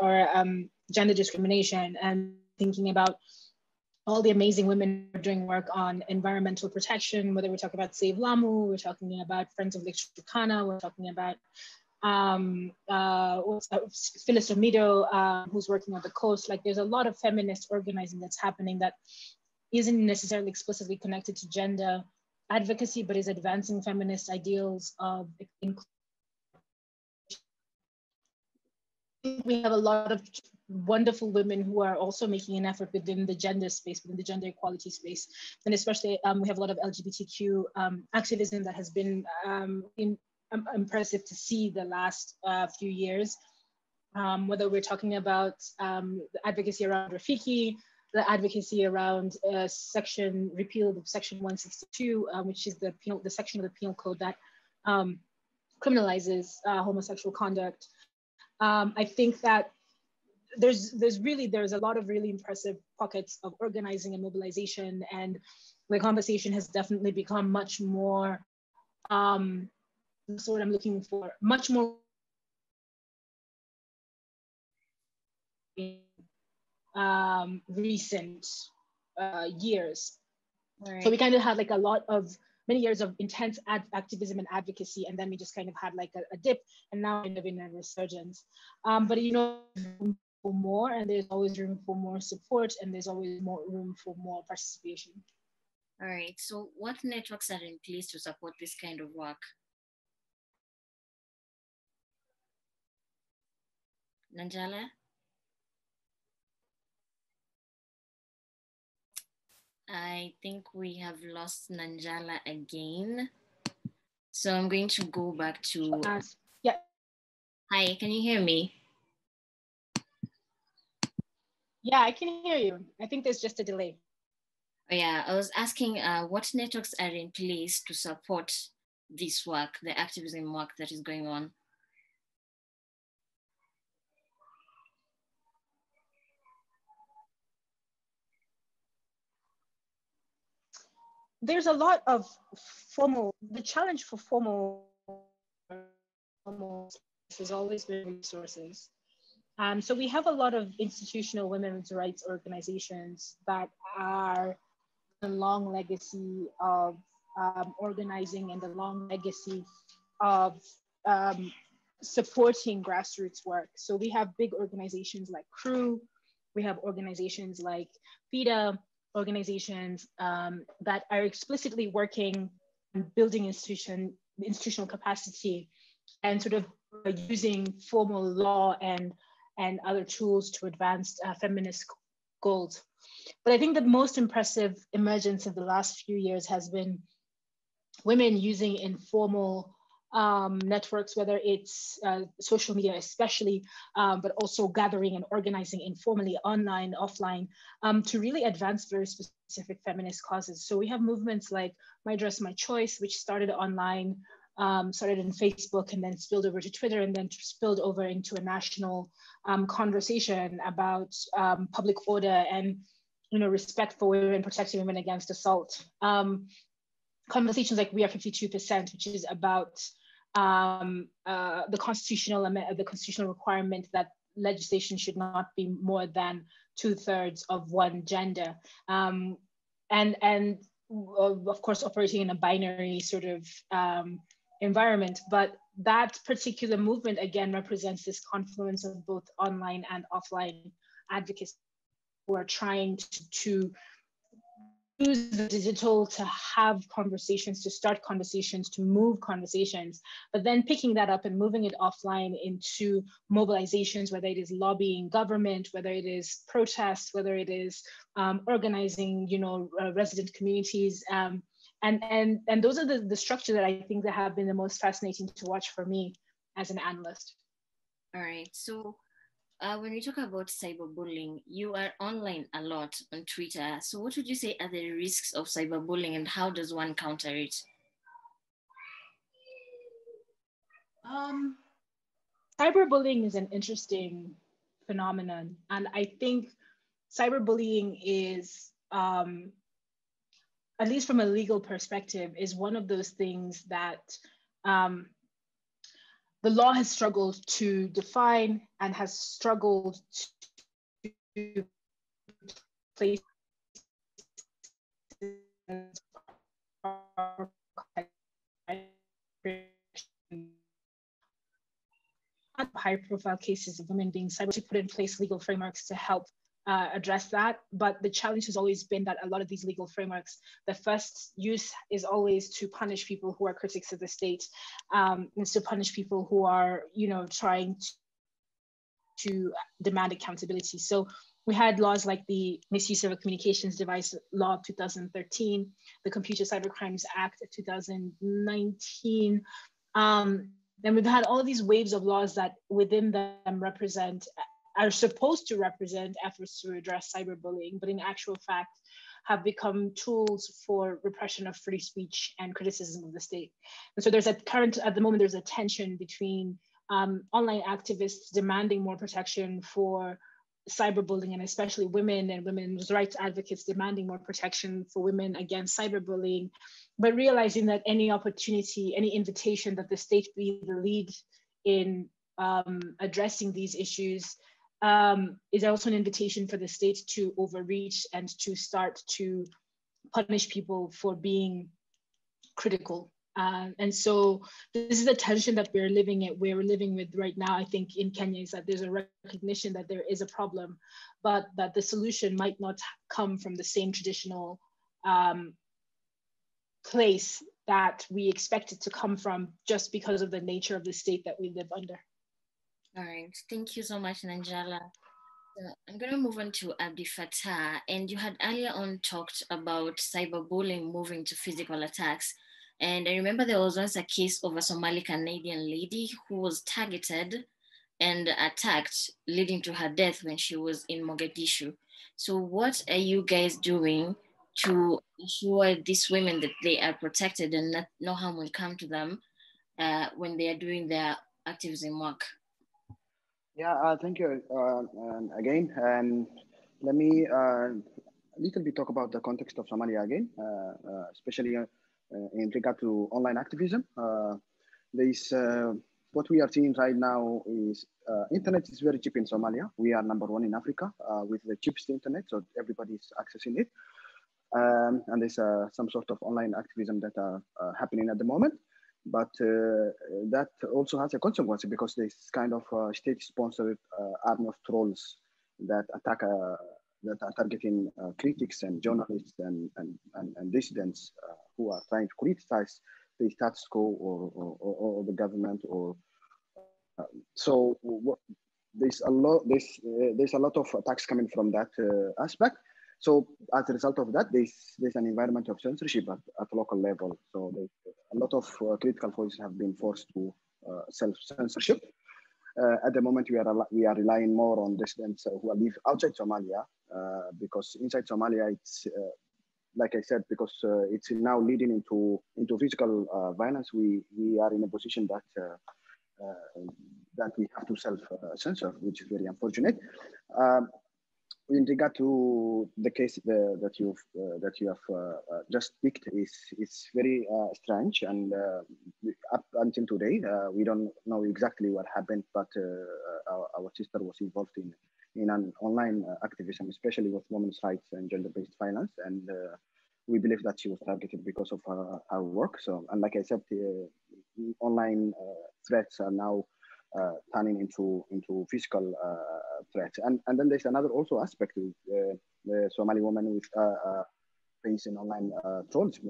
gender discrimination, and thinking about all the amazing women who are doing work on environmental protection, whether we're talking about Save Lamu, we're talking about Friends of Lake Turkana, we're talking about Phyllis Omido, who's working on the coast. Like there's a lot of feminist organizing that's happening that isn't necessarily explicitly connected to gender advocacy, but is advancing feminist ideals of inclusion. We have a lot of wonderful women who are also making an effort within the gender space, within the gender equality space. And especially we have a lot of LGBTQ activism that has been impressive to see the last few years, whether we're talking about the advocacy around Rafiki, the advocacy around repeal of Section 162, which is the section of the penal code that criminalizes homosexual conduct. I think that there's a lot of really impressive pockets of organizing and mobilization, and the conversation has definitely become much more, that's what I'm looking for, much more recent years. Right. So we kind of had like many years of intense activism and advocacy, and then we just kind of had like a dip, and now we're in a resurgence. But room for more, and there's always room for more support, and there's always more room for more participation. All right, so what networks are in place to support this kind of work? Nanjala? I think we have lost Nanjala again. So I'm going to go back to... yeah. Hi, can you hear me? Yeah, I can hear you. I think there's just a delay. Oh, yeah, I was asking what networks are in place to support this work, the activism work that is going on? There's a lot of the challenge for formal has always been resources. So we have a lot of institutional women's rights organizations that are a long legacy of organizing and a long legacy of supporting grassroots work. So we have big organizations like CREW, we have organizations like FIDA, organizations that are explicitly working on building institutional capacity and sort of using formal law and other tools to advance feminist goals. But I think the most impressive emergence of the last few years has been women using informal networks, whether it's social media especially, but also gathering and organizing informally, online, offline, to really advance very specific feminist causes. So we have movements like My Dress, My Choice, which started online, started in Facebook and then spilled over to Twitter and then spilled over into a national conversation about public order and respect for women, protecting women against assault. Conversations like We Are 52%, which is about the constitutional requirement that legislation should not be more than 2/3 of one gender, and of course operating in a binary sort of environment. But that particular movement again represents this confluence of both online and offline advocates who are trying to use the digital to have conversations, to start conversations, to move conversations, but then picking that up and moving it offline into mobilizations, whether it is lobbying government, whether it is protests, whether it is organizing, resident communities. And those are the structure that I think that have been the most fascinating to watch for me as an analyst. All right, so when we talk about cyberbullying, you are online a lot on Twitter. So what would you say are the risks of cyberbullying and how does one counter it? Cyberbullying is an interesting phenomenon. And I think cyberbullying is, at least from a legal perspective, is one of those things that the law has struggled to define and has struggled to place high-profile cases of women being cyberbullied, to put in place legal frameworks to help address that. But the challenge has always been that a lot of these legal frameworks, the first use is always to punish people who are critics of the state, and to punish people who are, trying to demand accountability. So we had laws like the Misuse of a Communications Device Law of 2013, the Computer Cybercrimes Act of 2019. And we've had all of these waves of laws that within them are supposed to represent efforts to address cyberbullying, but in actual fact have become tools for repression of free speech and criticism of the state. And so at the moment, there's a tension between online activists demanding more protection for cyberbullying, and especially women and women's rights advocates demanding more protection for women against cyberbullying, but realizing that any opportunity, any invitation that the state be the lead in addressing these issues is also an invitation for the state to overreach and to start to punish people for being critical. And so this is a tension that we're living with right now, I think, in Kenya, is that there's a recognition that there is a problem, but that the solution might not come from the same traditional place that we expect it to come from, just because of the nature of the state that we live under. All right, thank you so much, Nanjala. I'm going to move on to Abdi Fattah, and you had earlier on talked about cyberbullying moving to physical attacks. And I remember there was once a case of a Somali Canadian lady who was targeted and attacked, leading to her death when she was in Mogadishu. So what are you guys doing to ensure these women that they are protected and that no harm will come to them when they are doing their activism work? Yeah, thank you again. And let me a little bit talk about the context of Somalia again, especially in regard to online activism. What we are seeing right now is internet is very cheap in Somalia. We are #1 in Africa with the cheapest internet, so everybody's accessing it. And there's some sort of online activism that are happening at the moment. But that also has a consequence because this kind of state-sponsored army of trolls that attack, that are targeting critics and journalists and dissidents who are trying to criticize the status quo or the government. Or so there's a lot of attacks coming from that aspect. So as a result of that, there's an environment of censorship at local level. So a lot of critical voices have been forced to self-censorship. At the moment, we are relying more on dissidents who live outside Somalia because inside Somalia, it's like I said, because it's now leading into physical violence. We are in a position that we have to self-censor, which is very unfortunate. In regard to the case that you have just picked, is very strange, and up until today, we don't know exactly what happened. But our sister was involved in an online activism, especially with women's rights and gender-based violence, and we believe that she was targeted because of her work. So, and like I said, online threats are now turning into physical threats. And then there's another also aspect to the Somali woman with facing online trolls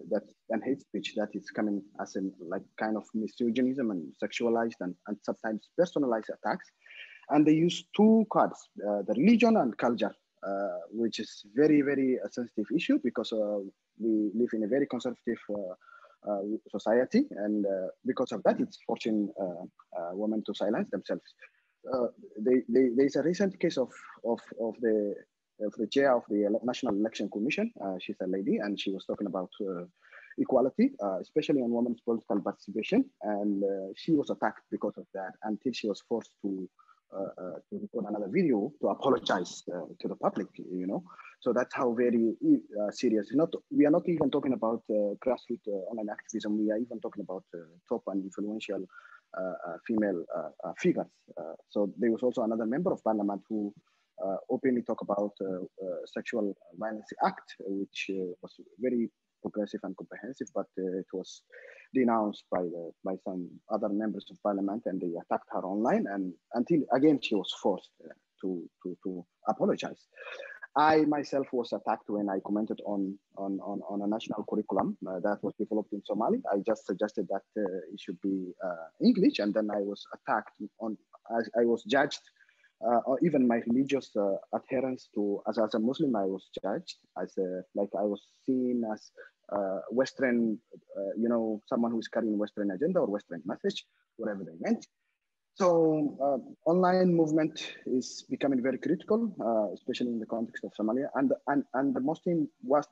and hate speech that is coming as in like kind of misogynism and sexualized and sometimes personalized attacks. And they use two cards, the religion and culture, which is very, very sensitive issue because we live in a very conservative society, and because of that, it's forcing women to silence themselves. There's a recent case of the chair of the National Election Commission. She's a lady, and she was talking about equality, especially on women's political participation, and she was attacked because of that until she was forced to record another video to apologize to the public, you know. So that's how very serious. We are not even talking about grassroots online activism. We are even talking about top and influential female figures. So there was also another member of parliament who openly talked about sexual violence act, which was very progressive and comprehensive, but it was denounced by some other members of parliament, and they attacked her online, and until again she was forced to apologize. I myself was attacked when I commented on a national curriculum that was developed in Somali. I just suggested that it should be English, and then I was attacked I was judged. Or even my religious adherence to, as a Muslim, I was judged as like I was seen as Western, someone who is carrying Western agenda or Western message, whatever they meant. So online movement is becoming very critical, especially in the context of Somalia. And the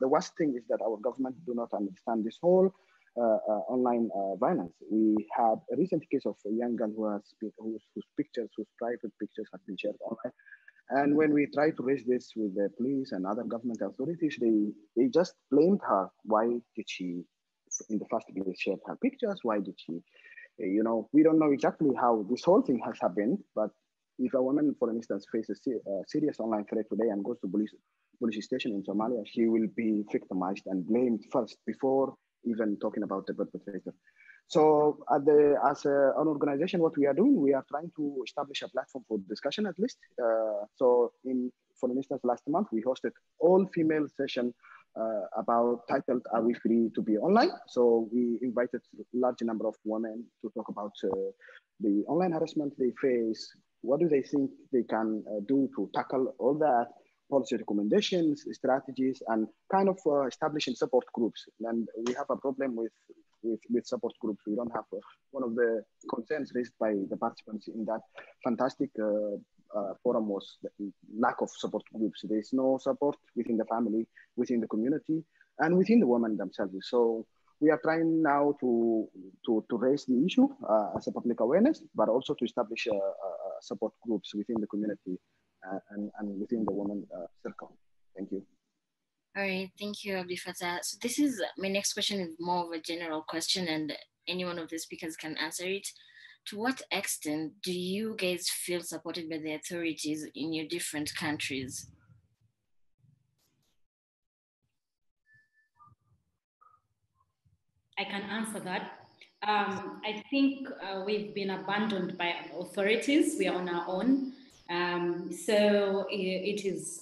worst thing is that our government do not understand this whole online violence. We had a recent case of a young girl whose private pictures have been shared online. And when we try to raise this with the police and other government authorities, they just blamed her. Why did she, in the first place, share her pictures? Why did she, we don't know exactly how this whole thing has happened. But if a woman, for instance, faces a serious online threat today and goes to police station in Somalia, she will be victimized and blamed first before even talking about the perpetrator. So as an organization, what we are doing, we are trying to establish a platform for discussion at least. For instance, last month, we hosted all-female session titled, Are We Free to Be Online? So we invited a large number of women to talk about the online harassment they face. What do they think they can do to tackle all that? Policy recommendations, strategies, and kind of establishing support groups. And we have a problem with support groups. We don't have one of the concerns raised by the participants in that fantastic forum was the lack of support groups. There is no support within the family, within the community, and within the women themselves. So we are trying now to raise the issue as a public awareness, but also to establish support groups within the community and within the women circle. Thank you. All right, thank you, Abdi Fattah. So this is, my next question is more of a general question, and any one of the speakers can answer it. To what extent do you guys feel supported by the authorities in your different countries? I can answer that. I think we've been abandoned by authorities. We are on our own. So it is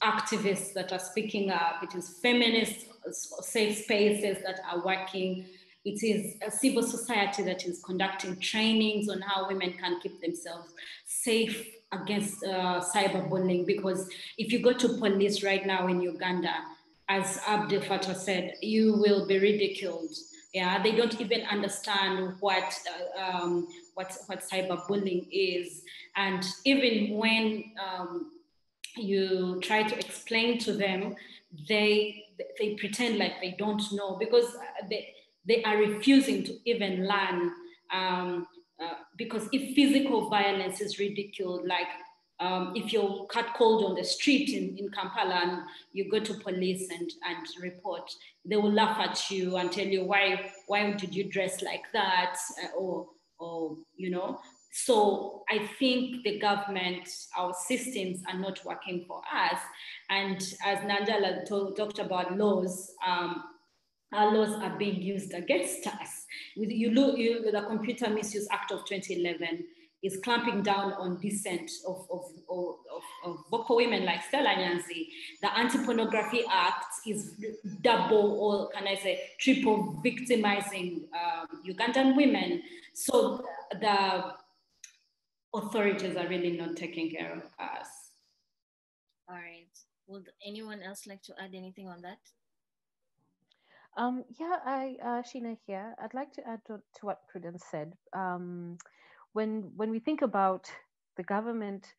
activists that are speaking up. It is feminist safe spaces that are working. It is a civil society that is conducting trainings on how women can keep themselves safe against cyberbullying. Because if you go to police right now in Uganda, as Abdel Fattah said, you will be ridiculed. Yeah, they don't even understand what cyberbullying is, and even when you try to explain to them, they pretend like they don't know, because they are refusing to even learn. Because if physical violence is ridiculed, like if you're catcalled on the street in Kampala and you go to police and report, they will laugh at you and tell you, why did you dress like that? Or you know. So I think the government, our systems are not working for us. And as Nanjala talked about laws, our laws are being used against us. The Computer Misuse Act of 2011 is clamping down on dissent of vocal women like Stella Nyanzi. The Anti-Pornography Act is double, or can I say triple, victimizing Ugandan women. So the authorities are really not taking care of us. All right. Would anyone else like to add anything on that? Sheena here. I'd like to add to what Prudence said. When we think about the government,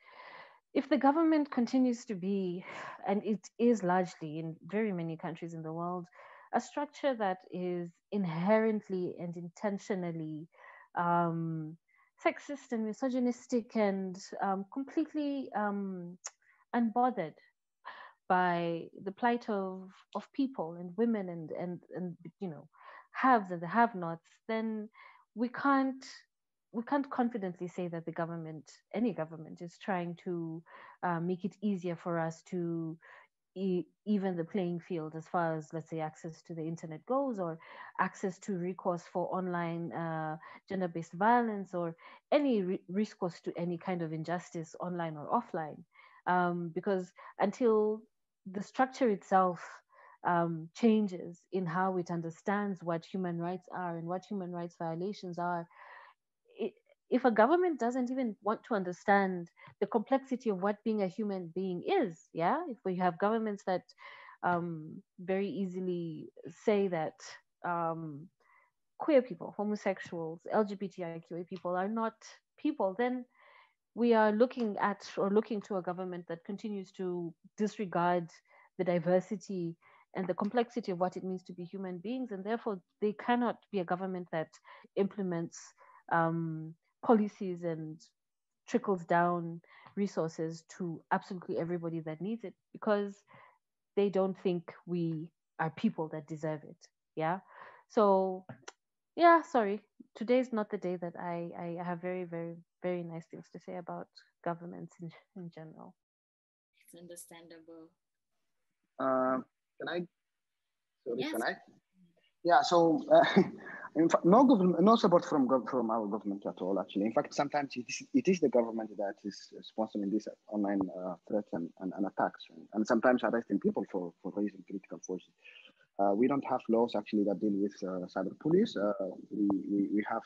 if the government continues to be, and it is largely in very many countries in the world, a structure that is inherently and intentionally sexist and misogynistic and completely unbothered by the plight of people and women and you know, haves and the have-nots, then we can't confidently say that the government, any government, is trying to make it easier for us to even the playing field as far as, let's say, access to the internet goes, or access to recourse for online gender-based violence, or any recourse to any kind of injustice online or offline. Because until the structure itself changes in how it understands what human rights are and what human rights violations are, if a government doesn't even want to understand the complexity of what being a human being is, yeah, if we have governments that very easily say that queer people, homosexuals, LGBTIQA people are not people, then we are looking to a government that continues to disregard the diversity and the complexity of what it means to be human beings, and therefore they cannot be a government that implements policies and trickles down resources to absolutely everybody that needs it, because they don't think we are people that deserve it. Yeah. So yeah, sorry, today's not the day that I have very, very, very nice things to say about governments in general. It's understandable. Can I? Sorry, yes. Can I? Yeah. So, in fact, no support from our government at all. Actually, in fact, sometimes it is the government that is sponsoring these online threats and attacks, and sometimes arresting people for raising critical voices. We don't have laws actually that deal with cyber police. We have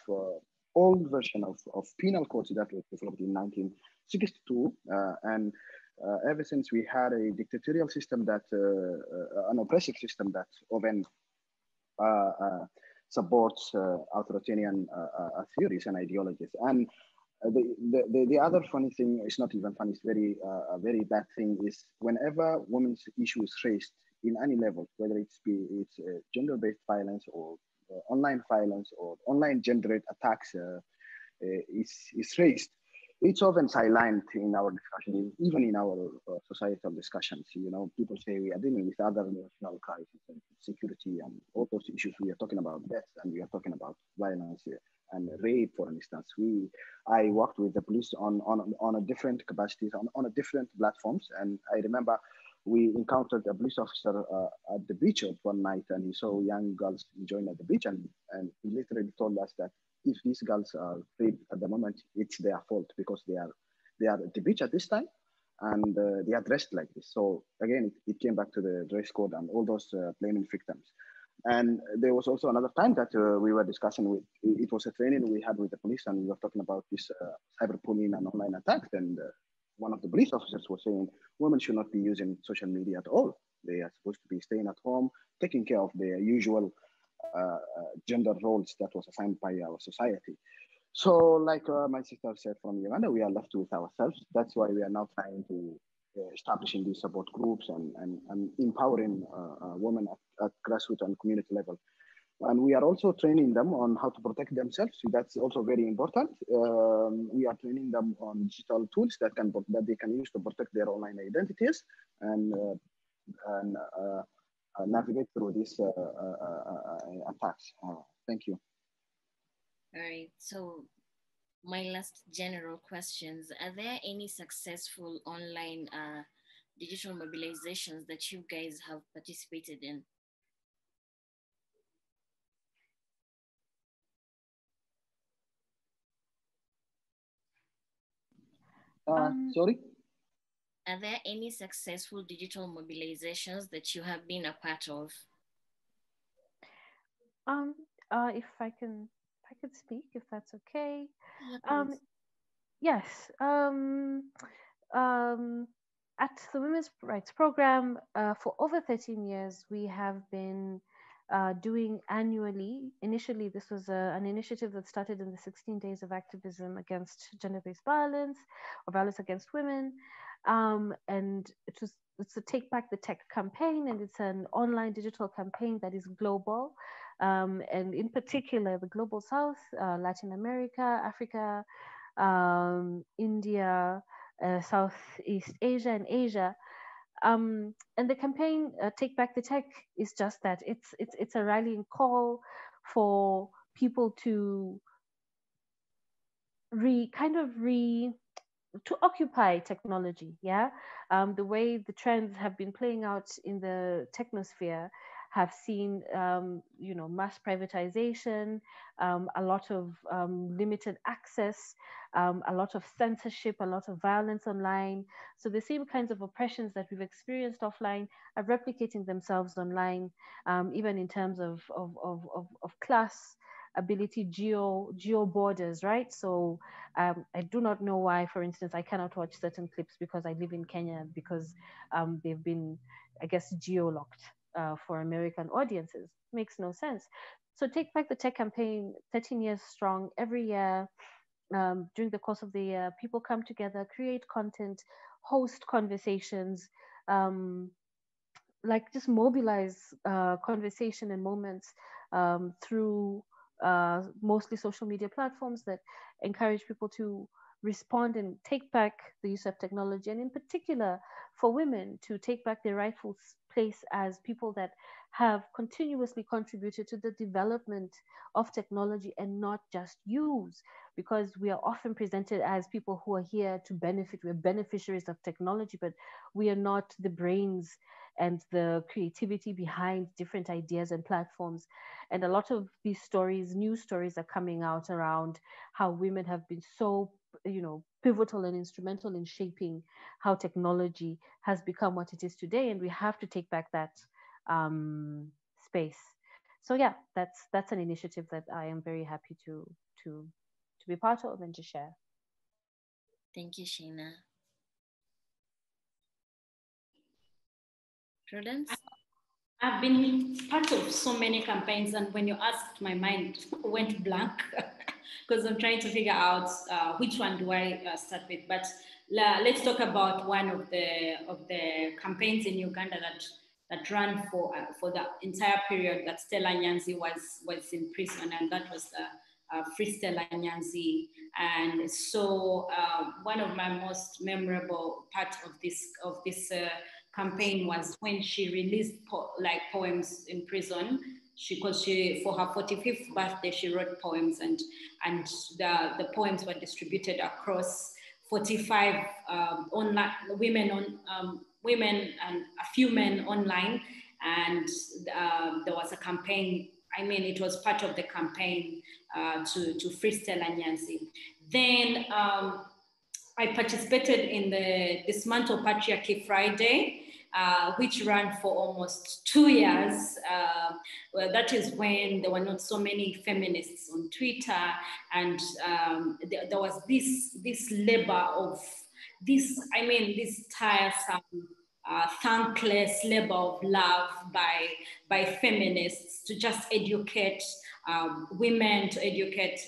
old version of penal codes that was developed in 1962, and ever since we had a dictatorial system that an oppressive system that often supports authoritarian theories and ideologies. And the other funny thing, it's not even funny, it's very bad thing, is whenever women's issue is raised in any level, whether it's gender-based violence or online violence or online gendered attacks is raised, it's often silent in our discussion, even in our societal discussions. You know, people say we are dealing with other national crises and security and all those issues. We are talking about death and we are talking about violence and rape, for instance. I worked with the police on a different capacities, on a different platforms. And I remember we encountered a police officer at the beach one night, and he saw young girls enjoying at the beach, and he literally told us that if these girls are freed at the moment, it's their fault because they are at the beach at this time, and they are dressed like this. So again, it came back to the dress code and all those blaming victims. And there was also another time that we were discussing with, it was a training we had with the police, and we were talking about this cyberbullying and online attacks. And one of the police officers was saying women should not be using social media at all. They are supposed to be staying at home, taking care of their usual gender roles that was assigned by our society. So like my sister said from Uganda, we are left with ourselves. That's why we are now trying to establishing these support groups and empowering women at grassroots and community level. And we are also training them on how to protect themselves. So that's also very important. We are training them on digital tools that they can use to protect their online identities and navigate through these attacks. Thank you. All right. So my last general questions, are there any successful online digital mobilizations that you guys have participated in? Sorry? Are there any successful digital mobilizations that you have been a part of? If I can speak, if that's okay. Yes. At the Women's Rights Program, for over 13 years, we have been doing annually. Initially, this was an initiative that started in the 16 days of activism against gender-based violence or violence against women. And it's a Take Back the Tech campaign, and it's an online digital campaign that is global. And in particular, the Global South, Latin America, Africa, India, Southeast Asia, and Asia. And the campaign Take Back the Tech is just that. It's a rallying call for people to to occupy technology. Yeah, the way the trends have been playing out in the technosphere have seen, mass privatization, a lot of limited access, a lot of censorship, a lot of violence online. So the same kinds of oppressions that we've experienced offline are replicating themselves online, even in terms of class, ability, geo borders, right? So I do not know why, for instance, I cannot watch certain clips because I live in Kenya, because they've been, I guess, geo-locked for American audiences. Makes no sense. So Take Back the Tech campaign, 13 years strong, every year, during the course of the year, people come together, create content, host conversations, like just mobilize conversation and moments through mostly social media platforms that encourage people to respond and take back the use of technology, and in particular for women to take back their rightful place as people that have continuously contributed to the development of technology and not just use, because we are often presented as people who are here to benefit. We're beneficiaries of technology, but we are not the brains and the creativity behind different ideas and platforms. And a lot of these stories, news stories, are coming out around how women have been so, pivotal and instrumental in shaping how technology has become what it is today. And we have to take back that space. So yeah, that's an initiative that I am very happy to be part of and to share. Thank you, Sheena. Prudence? I've been part of so many campaigns, and when you asked, my mind went blank because I'm trying to figure out which one do I start with. But let's talk about one of the campaigns in Uganda that ran for the entire period that Stella Nyanzi was in prison, and that was the Free Stella Nyanzi. And so one of my most memorable parts of this campaign was when she released poems in prison. Because for her 45th birthday, she wrote poems, and the poems were distributed across 45 online women women and a few men online, and there was a campaign. I mean, it was part of the campaign to free Stella Nyanzi. Then I participated in the Dismantle Patriarchy Friday, which ran for almost 2 years. Well, that is when there were not so many feminists on Twitter, and there was this labor of this tiresome, thankless labor of love by feminists to just educate women, to educate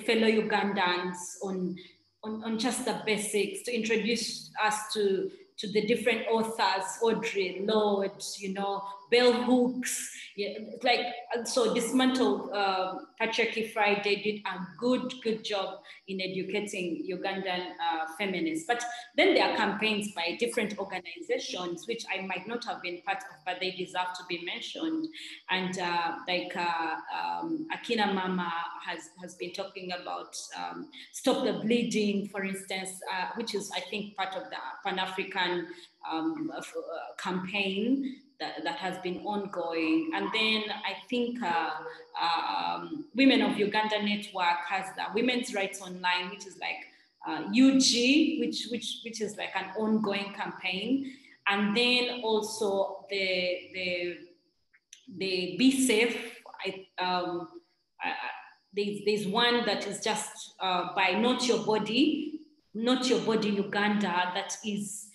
fellow Ugandans on just the basics, to introduce us to the different authors, Audre Lorde, you know, bell hooks, yeah, like, so Dismantle Patriarchy Friday did a good job in educating Ugandan feminists. But then there are campaigns by different organizations, which I might not have been part of, but they deserve to be mentioned. And Akina Mama has been talking about Stop the Bleeding, for instance, which is, I think, part of the Pan-African campaign that has been ongoing. And then I think Women of Uganda Network has the Women's Rights Online, which is like UG, which is like an ongoing campaign. And then also the Be Safe. There's one that is just by Not Your Body Uganda, that is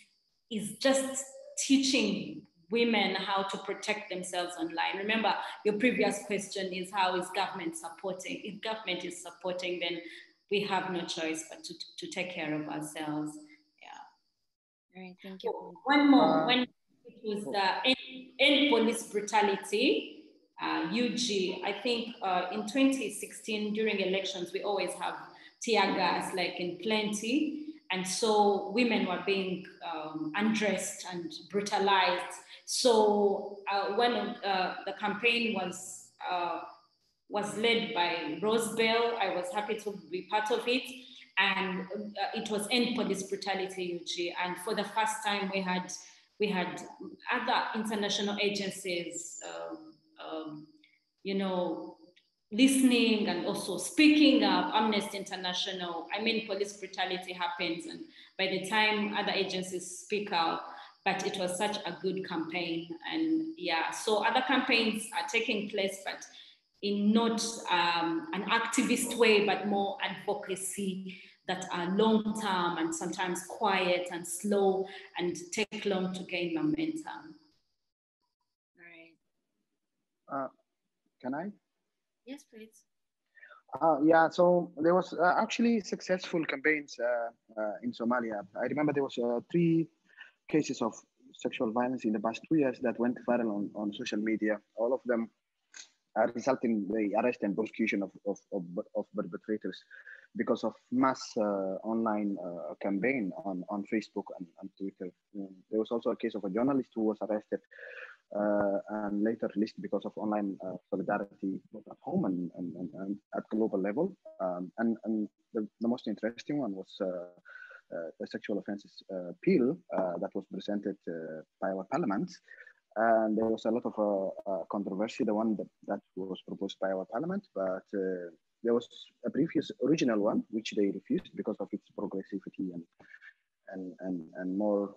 just teaching women how to protect themselves online. Remember, your previous question is, how is government supporting? If government is supporting, then we have no choice but to take care of ourselves. Yeah. All right, thank you. One more. When it was the End Police Brutality, UG, I think in 2016, during elections, we always have tear gas, like in plenty. And so women were being undressed and brutalized. So when the campaign was led by Rose Bell, I was happy to be part of it. And it was End Police Brutality, UG. And for the first time, we had other international agencies, you know, listening and also speaking up. Amnesty International, I mean, police brutality happens, and by the time other agencies speak out, but it was such a good campaign. And yeah, so other campaigns are taking place, but in not an activist way, but more advocacy, that are long-term and sometimes quiet and slow and take long to gain momentum. All right. Can I? Yes, please. Yeah, so there was actually successful campaigns in Somalia. I remember there was 3 cases of sexual violence in the past 2 years that went viral on social media. All of them result in the arrest and prosecution of perpetrators because of mass online campaign on Facebook and Twitter. There was also a case of a journalist who was arrested and later released because of online solidarity both at home and at global level. And the most interesting one was the sexual offences bill that was presented by our parliament. And there was a lot of controversy, the one that was proposed by our parliament, but there was a previous original one, which they refused because of its progressivity and more,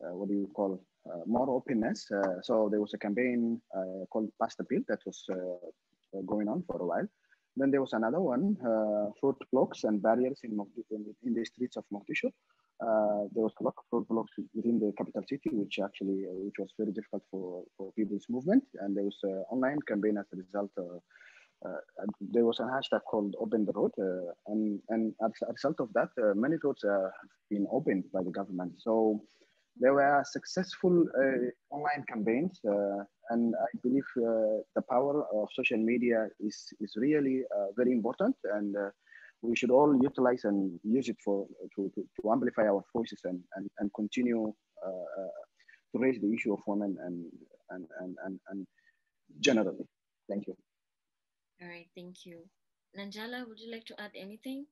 what do you call, more openness. So there was a campaign called Pass the Bill that was going on for a while. Then there was another one, roadblocks and barriers in the streets of Mogadishu. There was a lot of roadblocks within the capital city, which was very difficult for people's movement. And there was an online campaign as a result. There was a hashtag called Open the Road. And as a result of that, many roads have been opened by the government. So there were successful online campaigns. And I believe the power of social media is really very important. And we should all utilize and use it to amplify our voices and continue to raise the issue of women and generally. Thank you. All right, thank you. Nanjala, would you like to add anything?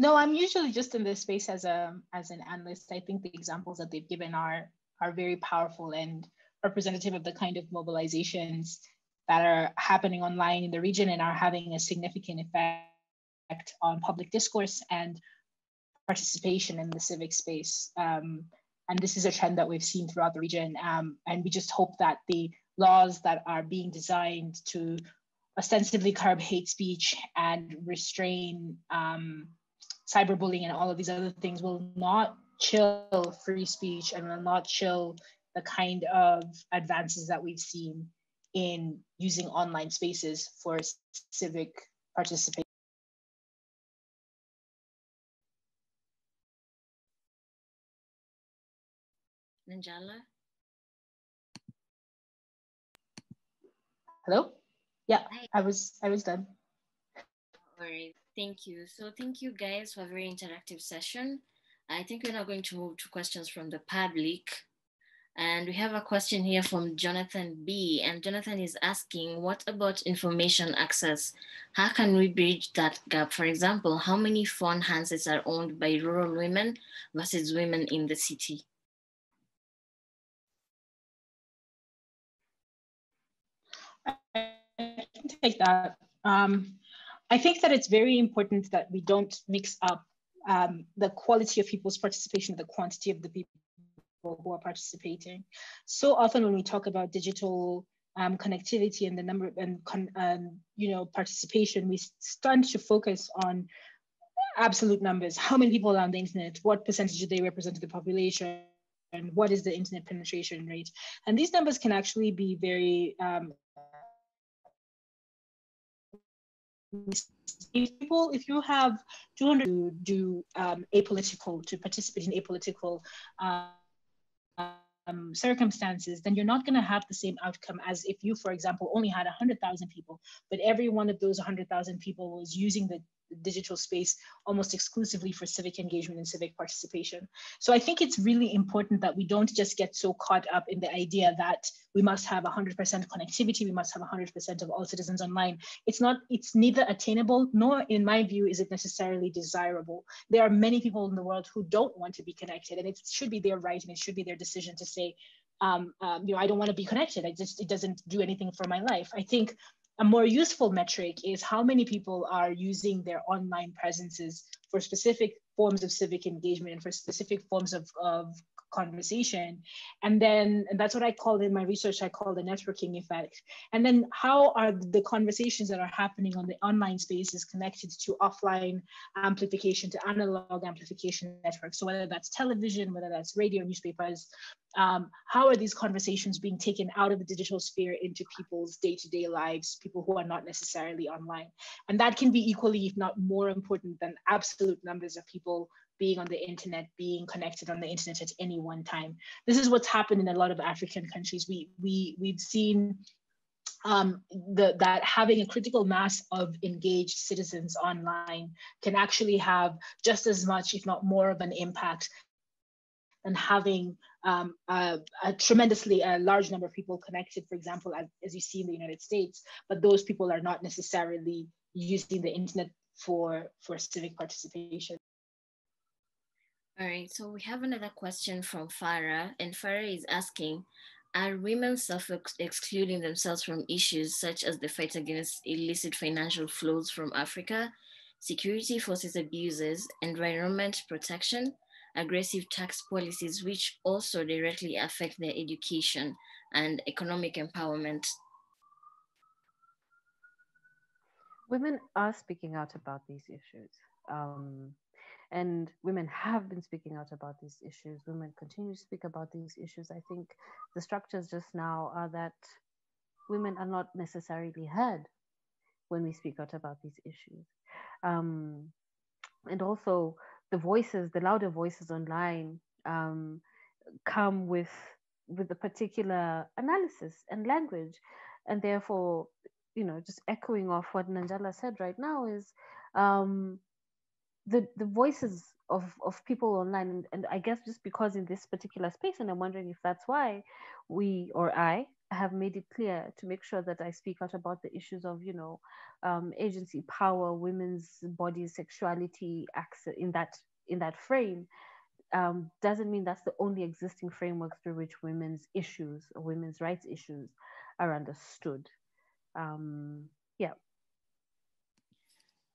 No, I'm usually just in this space as an analyst. I think the examples that they've given are very powerful and representative of the kind of mobilizations that are happening online in the region and are having a significant effect on public discourse and participation in the civic space. And this is a trend that we've seen throughout the region. And we just hope that the laws that are being designed to ostensibly curb hate speech and restrain cyberbullying and all of these other things will not chill free speech and will not chill the kind of advances that we've seen in using online spaces for civic participation. Nanjala? Hello? Yeah, I was done. All right, thank you. So thank you guys for a very interactive session. I think we're now going to move to questions from the public. And we have a question here from Jonathan B. And Jonathan is asking, what about information access? How can we bridge that gap? For example, how many phone handsets are owned by rural women versus women in the city? I can take that. I think that it's very important that we don't mix up the quality of people's participation with the quantity of the people who are participating. So often when we talk about digital connectivity and the number and participation, we tend to focus on absolute numbers. How many people are on the internet? What percentage do they represent of the population? And what is the internet penetration rate? And these numbers can actually be very if you have 200 to do to participate in apolitical circumstances, then you're not going to have the same outcome as if you, for example, only had 100,000 people, but every one of those 100,000 people was using the digital space almost exclusively for civic engagement and civic participation. So I think it's really important that we don't just get so caught up in the idea that we must have 100% connectivity, we must have 100% of all citizens online. It's neither attainable, nor in my view, is it necessarily desirable. There are many people in the world who don't want to be connected, and it should be their right and it should be their decision to say, I don't want to be connected. It doesn't do anything for my life. I think a more useful metric is how many people are using their online presences for specific forms of civic engagement and for specific forms of conversation. And that's what I call in my research, I call the networking effect. And then how are the conversations that are happening on the online spaces connected to offline amplification, to analog amplification networks? So whether that's television, whether that's radio, newspapers, how are these conversations being taken out of the digital sphere into people's day-to-day lives, people who are not necessarily online? And that can be equally, if not more important than absolute numbers of people being on the internet, being connected on the internet at any one time. This is what's happened in a lot of African countries. We've seen that having a critical mass of engaged citizens online can actually have just as much, if not more, of an impact than having a tremendously large number of people connected, for example, as you see in the United States, but those people are not necessarily using the internet for civic participation. All right, so we have another question from Farah, and Farah is asking, are women self-excluding themselves from issues such as the fight against illicit financial flows from Africa, security forces abuses, environment protection, aggressive tax policies, which also directly affect their education and economic empowerment? Women are speaking out about these issues. And women have been speaking out about these issues. Women continue to speak about these issues. I think the structures just now are that women are not necessarily heard when we speak out about these issues. And also the louder voices online come with a particular analysis and language. And therefore, just echoing off what Nanjala said right now is, the voices of people online, and I guess just because in this particular space, and I'm wondering if that's why we, or I, have made it clear to make sure that I speak out about the issues of, you know, agency, power, women's bodies, sexuality, access in that frame, doesn't mean that's the only existing framework through which women's issues or women's rights issues are understood. Yeah.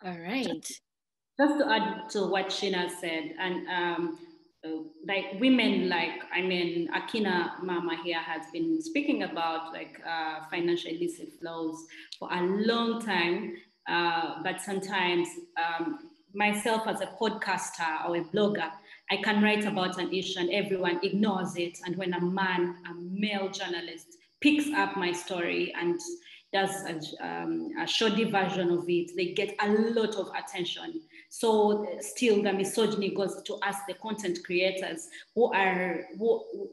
All right. Just to add to what Sheena said, and like women, like, I mean, Akina Mama here has been speaking about like financial illicit flows for a long time, but sometimes myself as a podcaster or a blogger, I can write about an issue and everyone ignores it. And when a male journalist picks up my story and does a shoddy version of it, they get a lot of attention. So still the misogyny goes to us, the content creators, who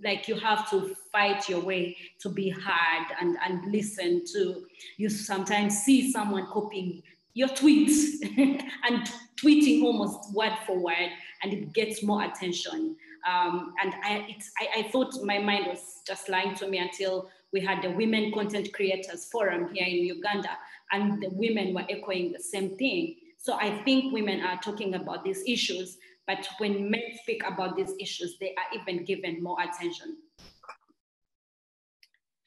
like, you have to fight your way to be heard and listen to. You sometimes see someone copying your tweets and tweeting almost word for word, and it gets more attention. And I thought my mind was just lying to me until we had the Women Content Creators Forum here in Uganda, and the women were echoing the same thing. So I think women are talking about these issues, but when men speak about these issues, they are even given more attention.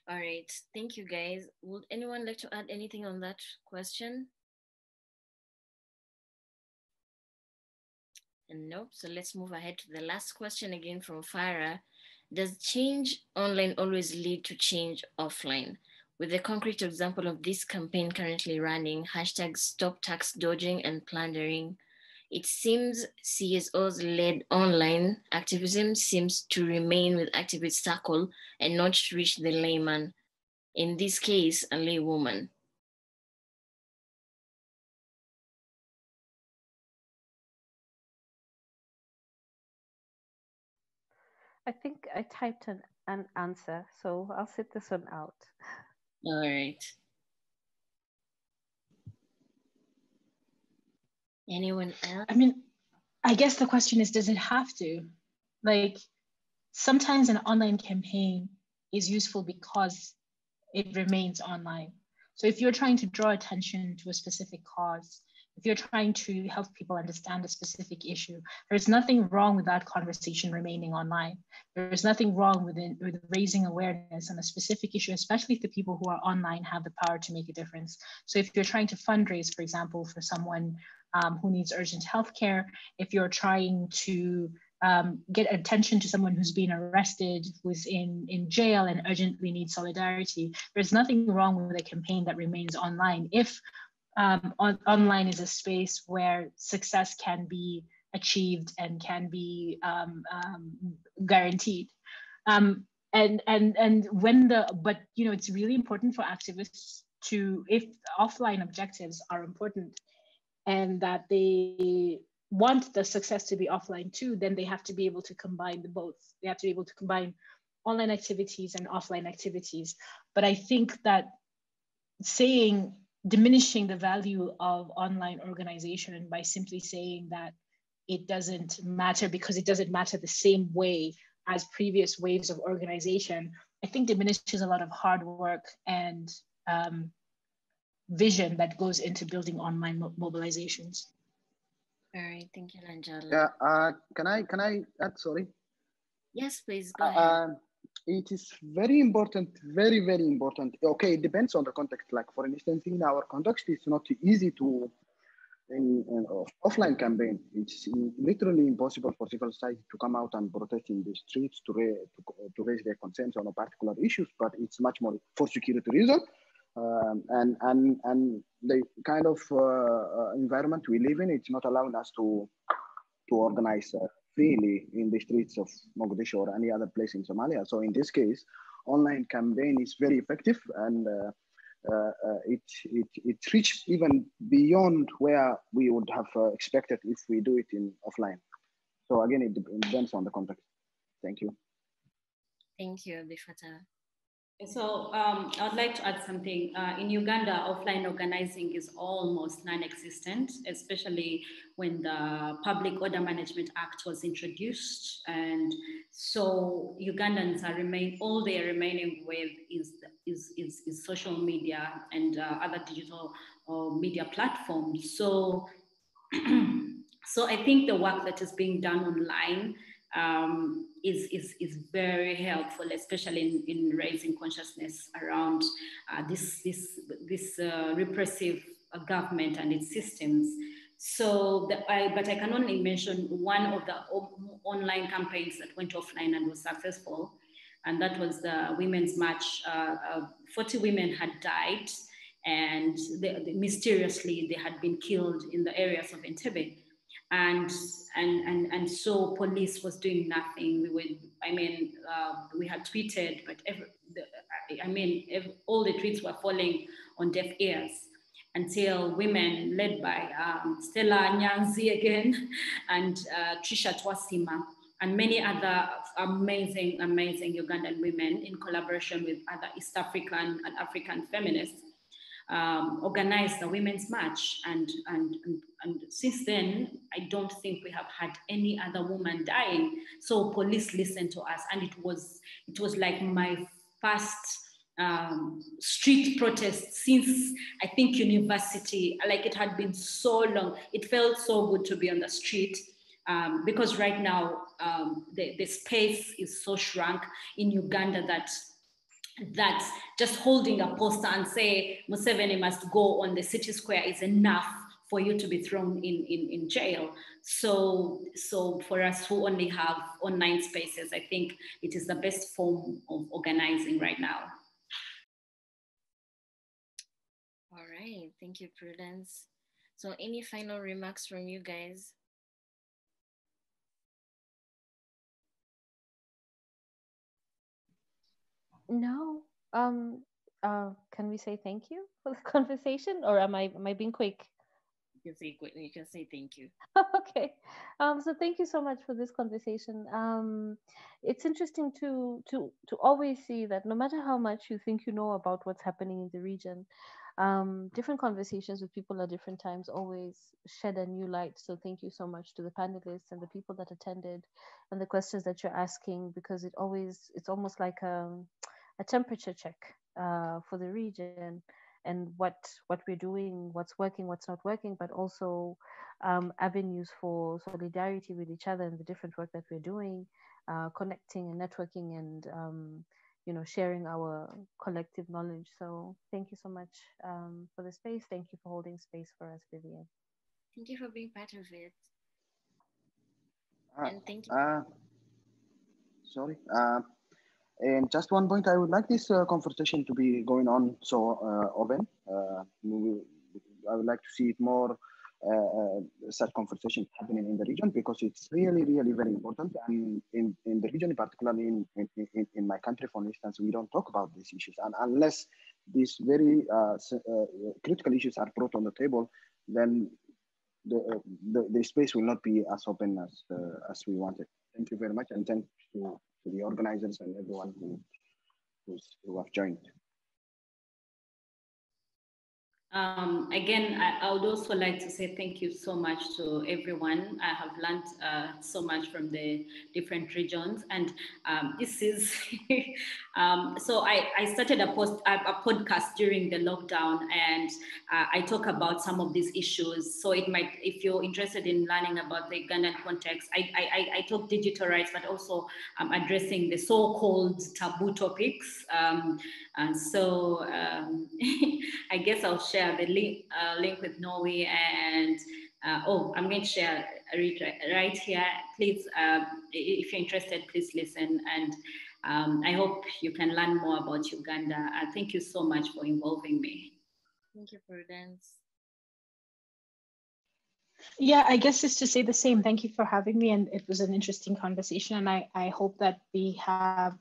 All right, thank you guys. Would anyone like to add anything on that question? And nope, so let's move ahead to the last question again from Farah. Does change online always lead to change offline? With the concrete example of this campaign currently running, #StopTaxDodging and Plundering, it seems CSOs led online activism seems to remain with activist Cercle and not reach the layman, in this case, a laywoman. I think I typed an answer, so I'll sit this one out. All right. Anyone else? I mean, I guess the question is, does it have to? Like, sometimes an online campaign is useful because it remains online. So if you're trying to draw attention to a specific cause, if you're trying to help people understand a specific issue, there's nothing wrong with that conversation remaining online. There's nothing wrong with raising awareness on a specific issue, especially if the people who are online have the power to make a difference. So if you're trying to fundraise, for example, for someone who needs urgent healthcare, if you're trying to get attention to someone who's been arrested, who's in jail and urgently needs solidarity, there's nothing wrong with a campaign that remains online if online is a space where success can be achieved and can be guaranteed. But you know, it's really important for activists to, if offline objectives are important and that they want the success to be offline too, then they have to be able to combine the both. They have to be able to combine online activities and offline activities. But I think that diminishing the value of online organization by simply saying that it doesn't matter because it doesn't matter the same way as previous waves of organization, I think diminishes a lot of hard work and vision that goes into building online mobilizations. All right, thank you, Nanjala. Yeah, can I add, sorry? Yes, please, go ahead. It is very important, very, very important. Okay, it depends on the context. Like, for instance, in our context, it's not easy to, in offline campaign, it's literally impossible for civil society to come out and protest in the streets to raise their concerns on a particular issues, but it's much more for security reasons. And the kind of environment we live in, it's not allowing us to organize freely in the streets of Mogadishu or any other place in Somalia. So in this case, online campaign is very effective, and it reached even beyond where we would have expected if we do it in offline. So again, it depends on the context. Thank you. Thank you, Abifata. So I would like to add something. In Uganda, offline organizing is almost non-existent, especially when the Public Order Management Act was introduced. And so Ugandans are all they are remaining with is social media and other digital media platforms. So, so I think the work that is being done online is very helpful, especially in raising consciousness around this repressive government and its systems. So, but I can only mention one of the online campaigns that went offline and was successful, and that was the Women's March. 40 women had died, and mysteriously they had been killed in the areas of Entebbe. And so police was doing nothing. We had tweeted, but all the tweets were falling on deaf ears until women led by Stella Nyanzi again and Trisha Twasima and many other amazing Ugandan women in collaboration with other East African and African feminists organized the Women's March, and since then I don't think we have had any other woman dying. So police listened to us, and it was like my first street protest since I think university. Like, it had been so long. It felt so good to be on the street. Because right now the space is so shrunk in Uganda that just holding a poster and say Museveni must go on the city square is enough for you to be thrown in jail. So for us who only have online spaces, I think it is the best form of organizing right now. All right, thank you, Prudence. So any final remarks from you guys? No. Can we say thank you for the conversation, or am I being quick? You can say thank you. Okay. So thank you so much for this conversation. It's interesting to always see that no matter how much you think you know about what's happening in the region, different conversations with people at different times always shed a new light. So thank you so much to the panelists and the people that attended and the questions that you're asking, because it's almost like a temperature check for the region and what we're doing, what's working, what's not working, but also avenues for solidarity with each other and the different work that we're doing, connecting and networking and sharing our collective knowledge. So thank you so much for the space. Thank you for holding space for us, Vivian. Thank you for being part of it. And thank you. Sorry. And just one point, I would like this conversation to be going on so open. I would like to see it more, such conversation happening in the region, because it's really, really very important. And in the region, particularly in my country, for instance, we don't talk about these issues. And unless these very critical issues are brought on the table, then the space will not be as open as we wanted. Thank you very much, and thank you to the organizers and everyone who have joined. Again, I would also like to say thank you so much to everyone. I have learned so much from the different regions, and this is so I started a podcast during the lockdown, and I talk about some of these issues. So it might, if you're interested in learning about the Ugandan context, I talk digital rights, but also addressing the so-called taboo topics. And so I guess I'll share the link with Noe, and I'm going to share right here. Please, if you're interested, please listen. And I hope you can learn more about Uganda. Thank you so much for involving me. Thank you, Prudence. Yeah, I guess just to say the same. Thank you for having me, and it was an interesting conversation. And I hope that we have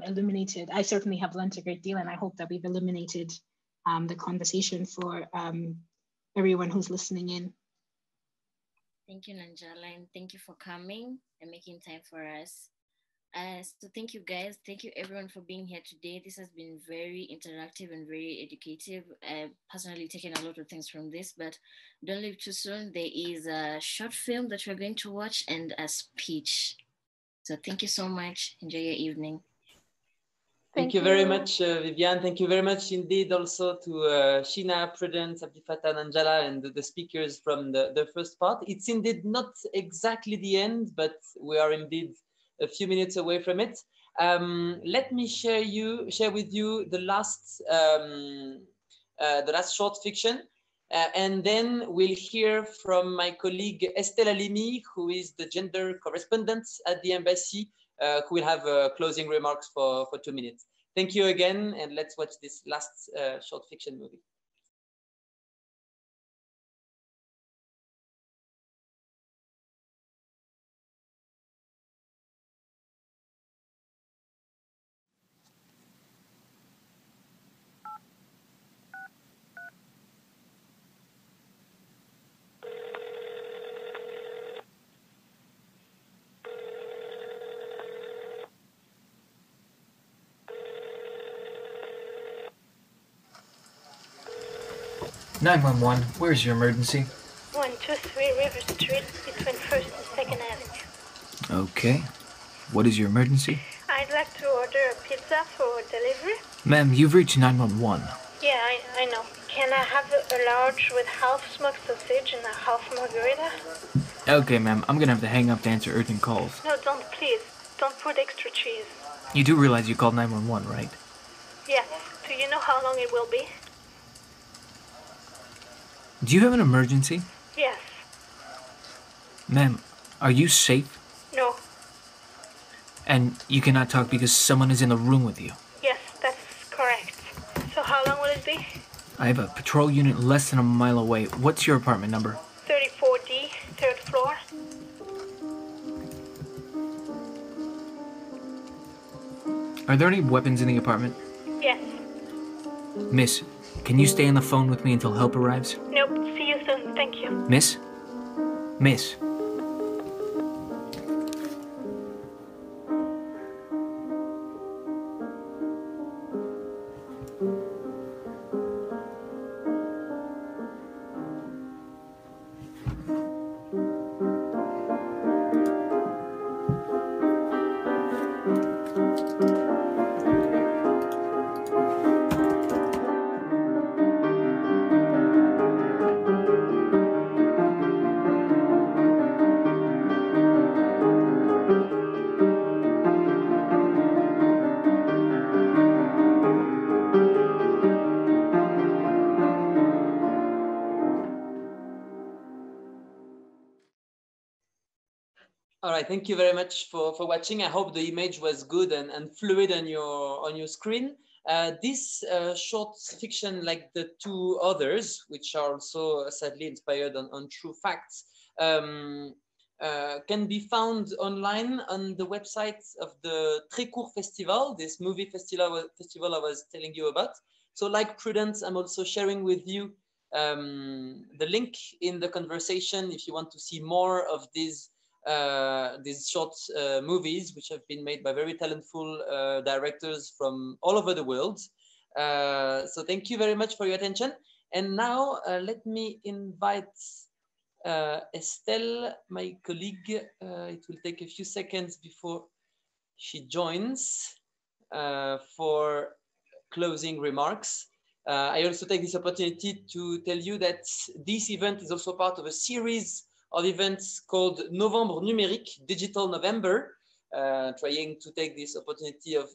illuminated. I certainly have learned a great deal, and I hope that we've illuminated the conversation for everyone who's listening in. Thank you, Nanjala, and thank you for coming and making time for us. So thank you guys. Thank you everyone for being here today. This has been very interactive and very educative. I've personally taken a lot of things from this, but don't leave too soon. There is a short film that we're going to watch and a speech. So thank you so much. Enjoy your evening. Thank you very much, Viviane. Thank you very much indeed also to Sheena, Prudence, Abdifata, Nanjala, and the speakers from the first part. It's indeed not exactly the end, but we are indeed a few minutes away from it. Let me share with you the last short fiction, and then we'll hear from my colleague Estelle Halimi, who is the gender correspondent at the embassy, who will have closing remarks for 2 minutes. Thank you again, and let's watch this last short fiction movie. (911), where's your emergency? 123 River Street between 1st and 2nd Avenue. Okay. What is your emergency? I'd like to order a pizza for delivery. Ma'am, you've reached 911. Yeah, I know. Can I have a large with half smoked sausage and a half margarita? Okay, ma'am, I'm gonna have to hang up to answer urgent calls. No, don't, please. Don't put extra cheese. You do realize you called 911, right? Yes. Do you know how long it will be? Do you have an emergency? Yes. Ma'am, are you safe? No. And you cannot talk because someone is in the room with you? Yes, that's correct. So how long will it be? I have a patrol unit less than a mile away. What's your apartment number? 34D, 3rd floor. Are there any weapons in the apartment? Yes. Miss, can you stay on the phone with me until help arrives? Nope. See you soon. Thank you. Miss? Miss? All right, thank you very much for watching. I hope the image was good and fluid on your screen. This short fiction, like the two others, which are also sadly inspired on true facts, can be found online on the website of the Très Court Festival, this movie festival I was telling you about. So like Prudence, I'm also sharing with you the link in the conversation if you want to see more of these short movies, which have been made by very talentful directors from all over the world. So thank you very much for your attention. And now let me invite Estelle, my colleague. It will take a few seconds before she joins for closing remarks. I also take this opportunity to tell you that this event is also part of a series of events called Novembre Numérique, Digital November, trying to take this opportunity of,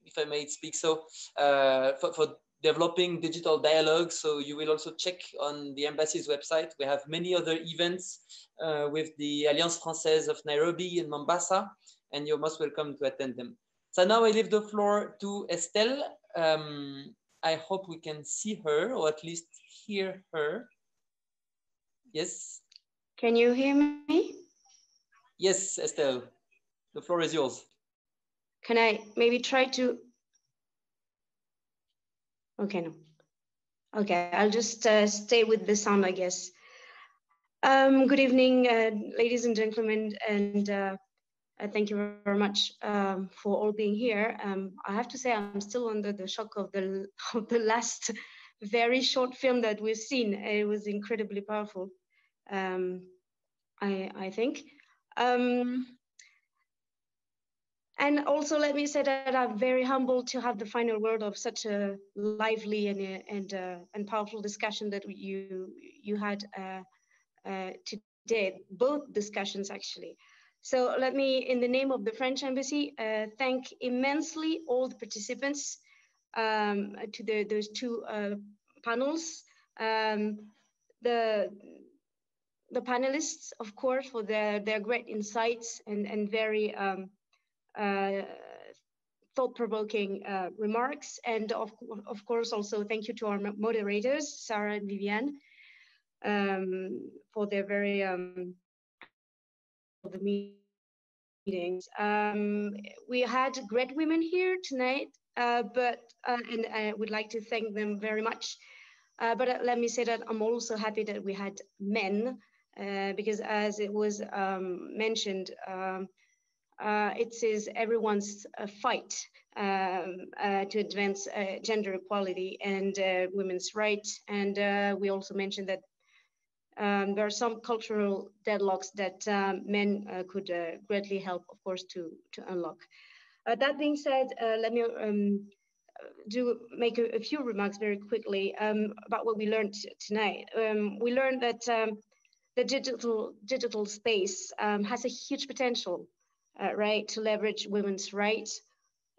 if I may speak so, for developing digital dialogue. So you will also check on the embassy's website. We have many other events with the Alliance Française of Nairobi and Mombasa, and you're most welcome to attend them. So now I leave the floor to Estelle. I hope we can see her, or at least hear her. Yes. Can you hear me? Yes, Estelle, the floor is yours. Can I maybe try to? Okay, no. Okay, I'll just stay with the sound, I guess. Good evening, ladies and gentlemen, and Thank you very much for all being here. I have to say I'm still under the shock of the last very short film that we've seen. It was incredibly powerful, I think. And also let me say that I'm very humbled to have the final word of such a lively and powerful discussion that you had today, both discussions actually. So let me, in the name of the French Embassy, thank immensely all the participants to those two panels, the panelists, of course, for their great insights and very thought-provoking remarks, and of course also thank you to our moderators, Sarah and Viviane, for their very the meetings. We had great women here tonight, and I would like to thank them very much. But let me say that I'm also happy that we had men, because as it was mentioned, it is everyone's fight to advance gender equality and women's rights. And we also mentioned that there are some cultural deadlocks that men could greatly help, of course, to unlock. That being said, let me make a few remarks very quickly about what we learned tonight. We learned that the digital space has a huge potential, right, to leverage women's rights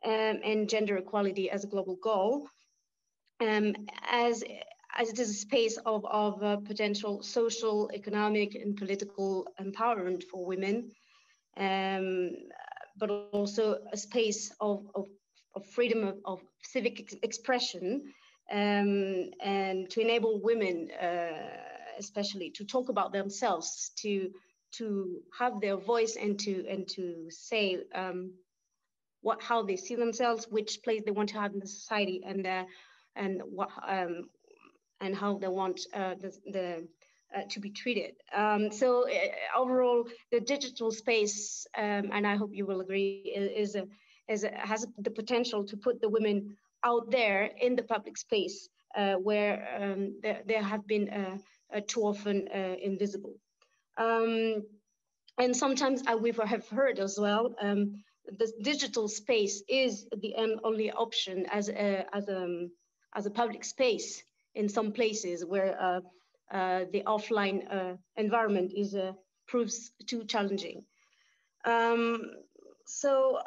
and gender equality as a global goal, as it is a space of potential social, economic, and political empowerment for women, but also a space of freedom of civic expression, and to enable women, especially, to talk about themselves, to have their voice and to say how they see themselves, which place they want to have in the society, and how they want to be treated. So overall, the digital space, and I hope you will agree, has the potential to put the women out there in the public space where they have been too often invisible. And sometimes we have heard as well, the digital space is the only option as a public space in some places where the offline environment proves too challenging. So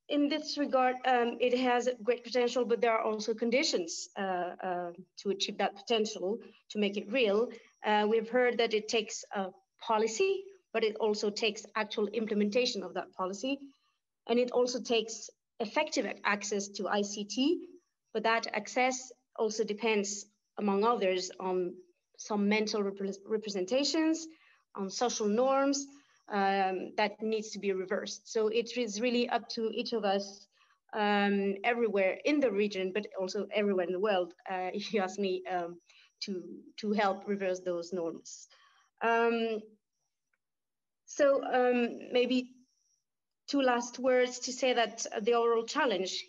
in this regard, it has great potential, but there are also conditions to achieve that potential, to make it real. We've heard that it takes a policy, but it also takes actual implementation of that policy. And it also takes effective access to ICT, but that access also depends, among others, on some mental representations, on social norms that needs to be reversed. So it is really up to each of us everywhere in the region, but also everywhere in the world, if you ask me, to help reverse those norms. Maybe two last words to say that the overall challenge,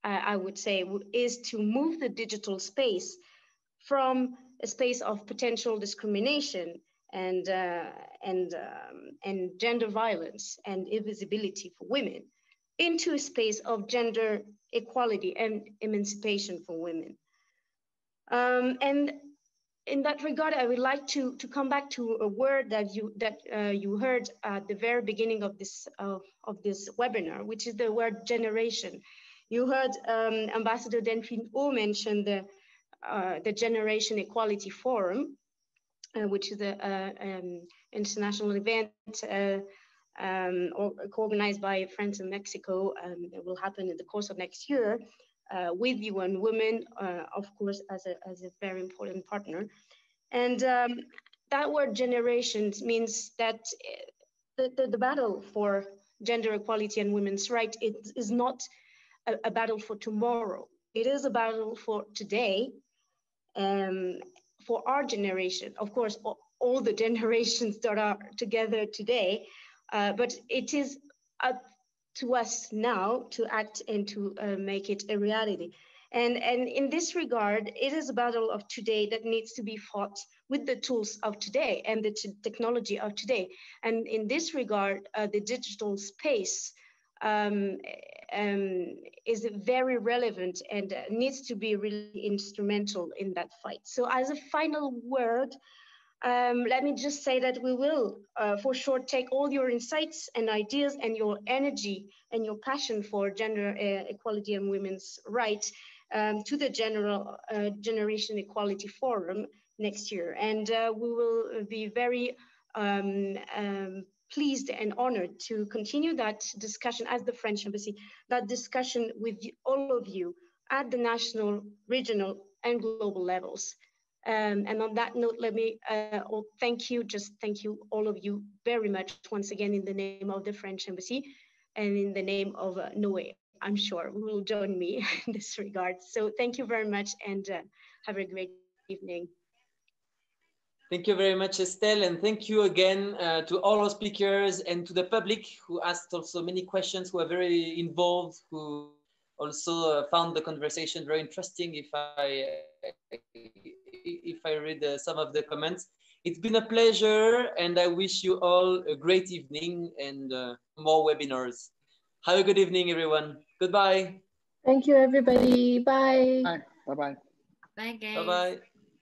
I would say, is to move the digital space from a space of potential discrimination and gender violence and invisibility for women into a space of gender equality and emancipation for women. And in that regard, I would like to come back to a word that you heard at the very beginning of this webinar, which is the word generation. You heard Ambassador Delphine O mention the Generation Equality Forum, which is an international event organized by France and Mexico. It will happen in the course of next year with UN Women, of course, as a very important partner. And that word generations means that the battle for gender equality and women's rights is not a battle for tomorrow. It is a battle for today, for our generation. Of course, all the generations that are together today, but it is up to us now to act and to make it a reality. And in this regard, it is a battle of today that needs to be fought with the tools of today and the technology of today. And in this regard, the digital space is very relevant and needs to be really instrumental in that fight. So as a final word, let me just say that we will for sure take all your insights and ideas and your energy and your passion for gender equality and women's rights to the Generation Equality Forum next year. And we will be very pleased and honored to continue that discussion as the French Embassy, that discussion with all of you at the national, regional, and global levels. And on that note, let me thank you all of you very much once again in the name of the French Embassy and in the name of Noé. I'm sure who will join me in this regard. So thank you very much and have a great evening. Thank you very much, Estelle, and thank you again to all our speakers and to the public who asked also many questions, who are very involved, who also found the conversation very interesting if I read some of the comments. It's been a pleasure, and I wish you all a great evening and more webinars. Have a good evening, everyone. Goodbye. Thank you, everybody. Bye. Bye. Bye-bye. Bye, guys. Bye-bye.